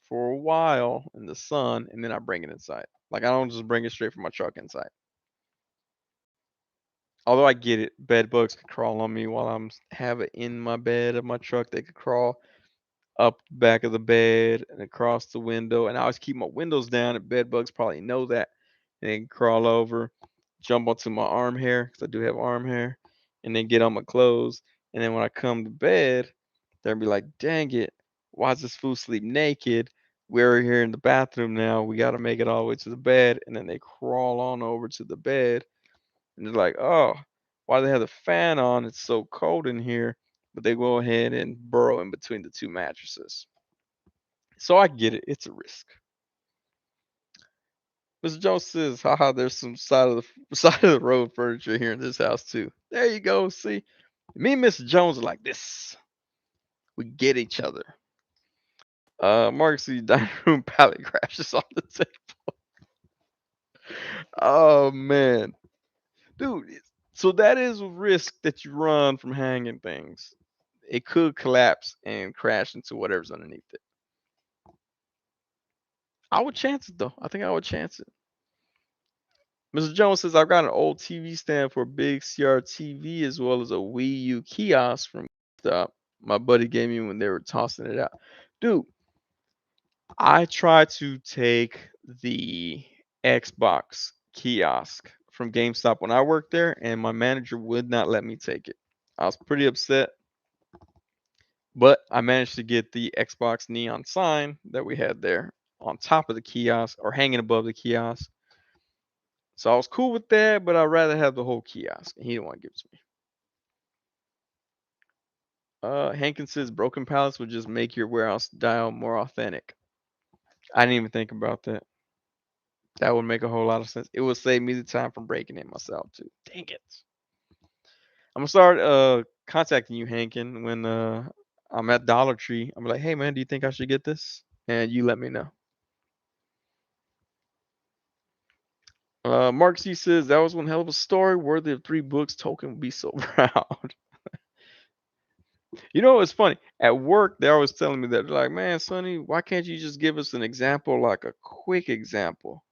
for a while in the sun and then I bring it inside. Like I don't just bring it straight from my truck inside. Although I get it, bed bugs could crawl on me while have it in my bed of my truck. They could crawl up the back of the bed and across the window. And I always keep my windows down, and bed bugs probably know that. And they can crawl over, jump onto my arm hair because I do have arm hair, and then get on my clothes. And then when I come to bed, they'll be like, "Dang it! Why does this fool sleep naked? We're here in the bathroom now. We got to make it all the way to the bed. And then they crawl on over to the bed. And they're like, oh, why do they have the fan on? It's so cold in here. But they go ahead and burrow in between the two mattresses. So I get it. It's a risk. Mr. Jones says, haha, there's some side of the side of the road furniture here in this house too. There you go. See, me and Mr. Jones are like this. We get each other. Mark, see, dining room pallet crashes on the table. Oh man, dude. So that is a risk that you run from hanging things. It could collapse and crash into whatever's underneath it. I would chance it though. I think I would chance it. Mr. Jones says I've got an old TV stand for a big CRT TV as well as a Wii U kiosk from GameStop. My buddy gave me when they were tossing it out. Dude, I tried to take the Xbox kiosk from GameStop when I worked there, and my manager would not let me take it. I was pretty upset, but I managed to get the Xbox neon sign that we had there on top of the kiosk or hanging above the kiosk. So I was cool with that, but I'd rather have the whole kiosk, and he didn't want to give it to me. Hankins says broken pallets would just make your warehouse dial more authentic. I didn't even think about that. That would make a whole lot of sense. It would save me the time from breaking it myself too. Dang it. I'm gonna start contacting you, Hankin, when I'm at Dollar Tree. I'm like, hey man, do you think I should get this? And you let me know. Mark C says that was one hell of a story, worthy of 3 books. Tolkien would be so proud. You know, it's funny. At work, they're always telling me that. They're like, man, Sonny, why can't you just give us an example, like a quick example?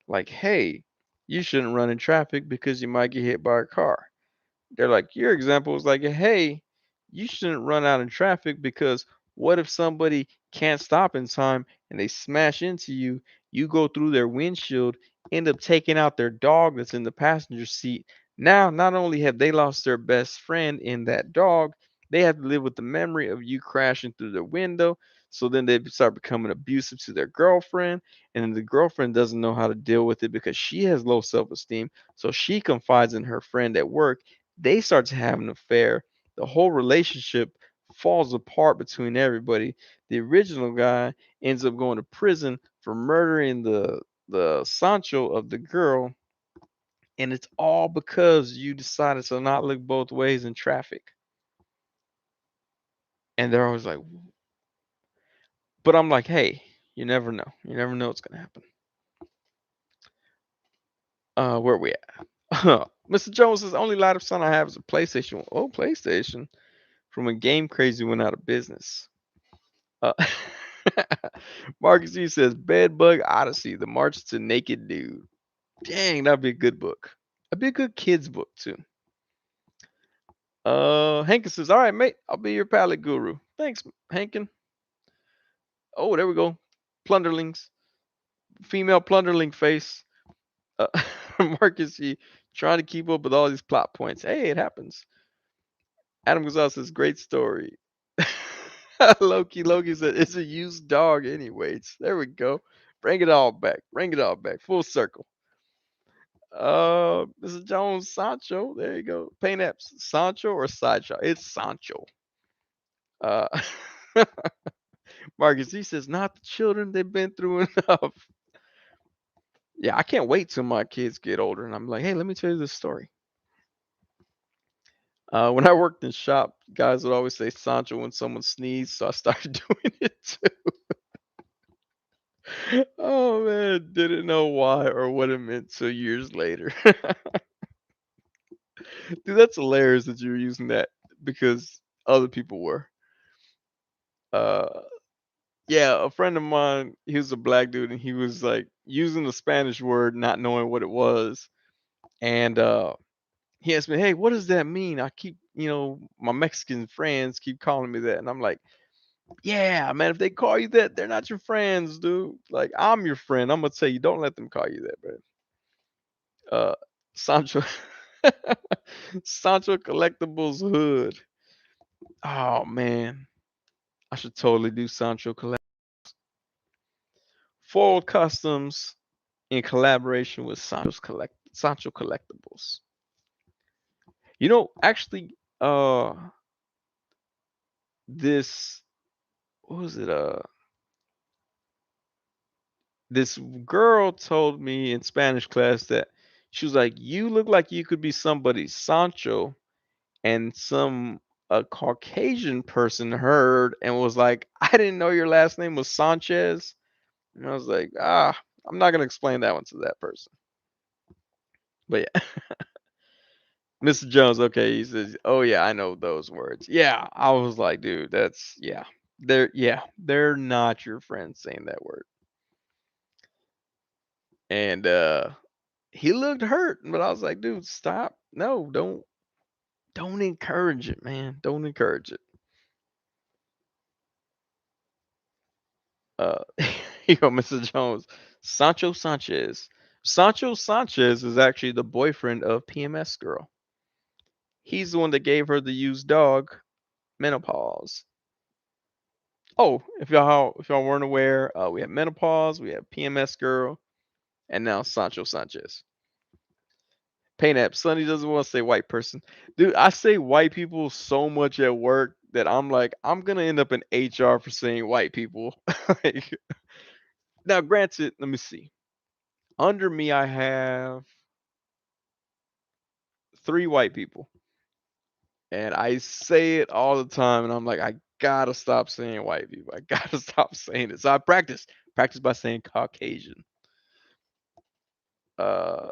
Like, hey, you shouldn't run in traffic because you might get hit by a car. They're like, your example is like, hey, you shouldn't run out in traffic because what if somebody can't stop in time and they smash into you? You go through their windshield, end up taking out their dog that's in the passenger seat. Now, not only have they lost their best friend in that dog, they have to live with the memory of you crashing through their window. So then they start becoming abusive to their girlfriend, and then the girlfriend doesn't know how to deal with it because she has low self esteem. So she confides in her friend at work. They start to have an affair. The whole relationship falls apart between everybody. The original guy ends up going to prison for murdering the Sancho of the girl, and it's all because you decided to not look both ways in traffic. And they're always like, but I'm like, hey, you never know. You never know what's gonna happen. Where we at? Mr. Jones says only light of sun I have is a PlayStation. Oh, PlayStation. From when Game Crazy went out of business. Uh, Marcus G says Bedbug Odyssey, The March to Naked Dude. Dang, that'd be a good book. That'd be a good kids book too. Hankin says, all right, mate, I'll be your palette guru. Thanks, Hankin. Oh, there we go. Plunderlings. Female plunderling face. Uh, Marcus G trying to keep up with all these plot points. Hey, it happens. Adam Gonzalez says, great story. Loki said, it's a used dog anyways. There we go. Bring it all back. Bring it all back. Full circle. Mr. Jones, Sancho. There you go. Paint apps. Sancho or Sideshow? It's Sancho. Uh, Marcus, he says, not the children. They've been through enough. Yeah, I can't wait till my kids get older. And I'm like, hey, let me tell you this story. When I worked in shop, guys would always say Sancho when someone sneezed. So I started doing it too. Oh man, didn't know why or what it meant till years later. Dude, that's hilarious that you were using that because other people were. Uh, yeah, a friend of mine, he was a black dude, and he was like using the Spanish word, not knowing what it was, and he asked me, "Hey, what does that mean?" I keep, my Mexican friends keep calling me that, and I'm like, "Yeah, man, if they call you that, they're not your friends, dude. Like, I'm your friend. I'm gonna tell you, don't let them call you that, man." Uh, Sancho, Sancho Collectibles Hood. Oh man. I should totally do Sancho collab. Full customs in collaboration with Sancho Collectibles. Actually, this what was it? This girl told me in Spanish class that she was like, "You look like you could be somebody's Sancho," and some a Caucasian person heard and was like, "I didn't know your last name was Sanchez." And I was like, I'm not gonna explain that one to that person. But yeah, Mr. Jones, okay, he says, "Oh yeah, I know those words." Yeah, I was like, dude, that's yeah. They're not your friends saying that word. And he looked hurt, but I was like, dude, stop. No, don't encourage it, man. Don't encourage it. Uh Mr. Jones, Sancho Sanchez. Sancho Sanchez is actually the boyfriend of PMS girl. He's the one that gave her the used dog menopause. Oh, if y'all weren't aware, we have menopause, we have PMS girl, and now Sancho Sanchez. Paint app. Sonny doesn't want to say white person. Dude, I say white people so much at work that I'm like, I'm gonna end up in HR for saying white people. Like, now, granted, let me see. Under me, I have three white people, and I say it all the time, and I'm like, I gotta stop saying white people. I gotta stop saying it. So I practice by saying Caucasian. Uh,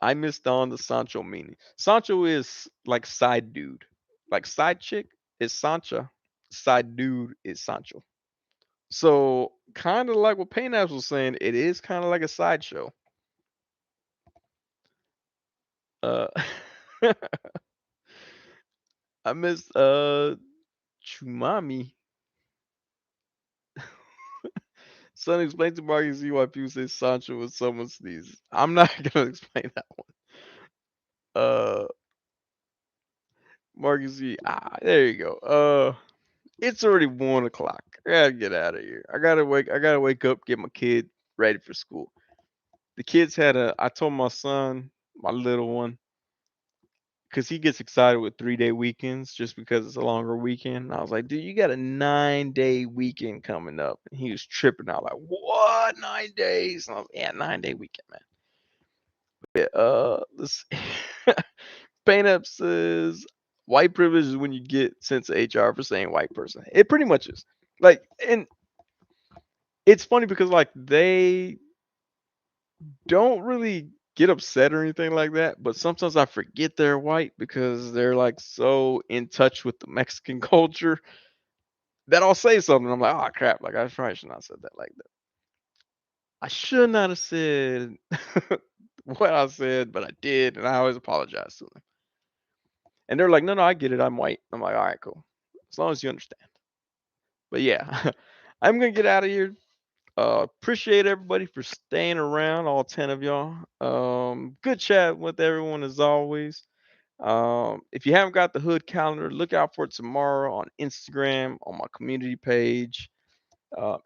I missed on the Sancho meaning. Sancho is like side dude, like side chick is Sancha, side dude is Sancho. So kind of like what Paynaps was saying, it is kind of like a sideshow. Uh, I missed Chumami. Son explained to Marcus Z why people say Sancho when someone sneezes. I'm not gonna explain that one. Uh, Marcus Z. There you go. It's already 1 o'clock. I gotta get out of here. I gotta wake up, get my kid ready for school. The kids had a. I told my son, my little one, because he gets excited with 3 day weekends just because it's a longer weekend. I was like, dude, you got a 9 day weekend coming up. And he was tripping out like, what? 9 days? And I was like, yeah, 9 day weekend, man. Yeah, let's Paint up says white privilege is when you get sent to HR for saying white person. It pretty much is. Like, and it's funny because like they don't really get upset or anything like that, but sometimes I forget they're white because they're like so in touch with the Mexican culture that I'll say something. I'm like, oh crap, like I probably should not have said that like that. I should not have said what I said, but I did, and I always apologize to them. And they're like, no, no, I get it. I'm white. I'm like, all right, cool. As long as you understand. But yeah, I'm gonna get out of here. Appreciate everybody for staying around, all 10 of y'all. Good chat with everyone as always. If you haven't got the hood calendar, look out for it tomorrow on Instagram on my community page.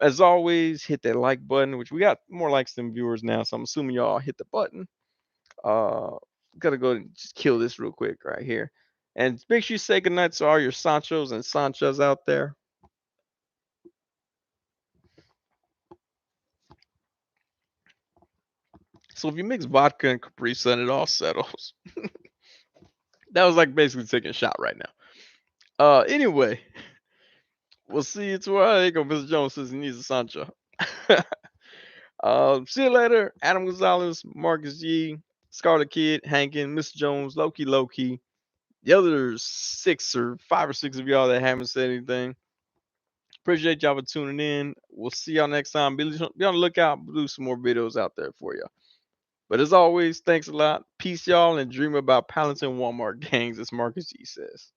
As always, hit that like button, which we got more likes than viewers now, so I'm assuming y'all hit the button. Uh, Gotta go and just kill this real quick right here, and make sure you say goodnight to all your Sanchos and Sanchas out there. So if you mix vodka and Capri Sun, it all settles. That was like basically taking a shot right now. Anyway, we'll see you tomorrow. There you go, Mr. Jones says he needs a Sancho. See you later. Adam Gonzalez, Marcus G, Scarlet Kid, Hankin, Mr. Jones, Loki. The other six or five or six of y'all that haven't said anything. Appreciate y'all for tuning in. We'll see y'all next time. Be on the lookout. We'll do some more videos out there for you. But as always, thanks a lot. Peace, y'all, and dream about Palantir Walmart gangs, as Marcus G says.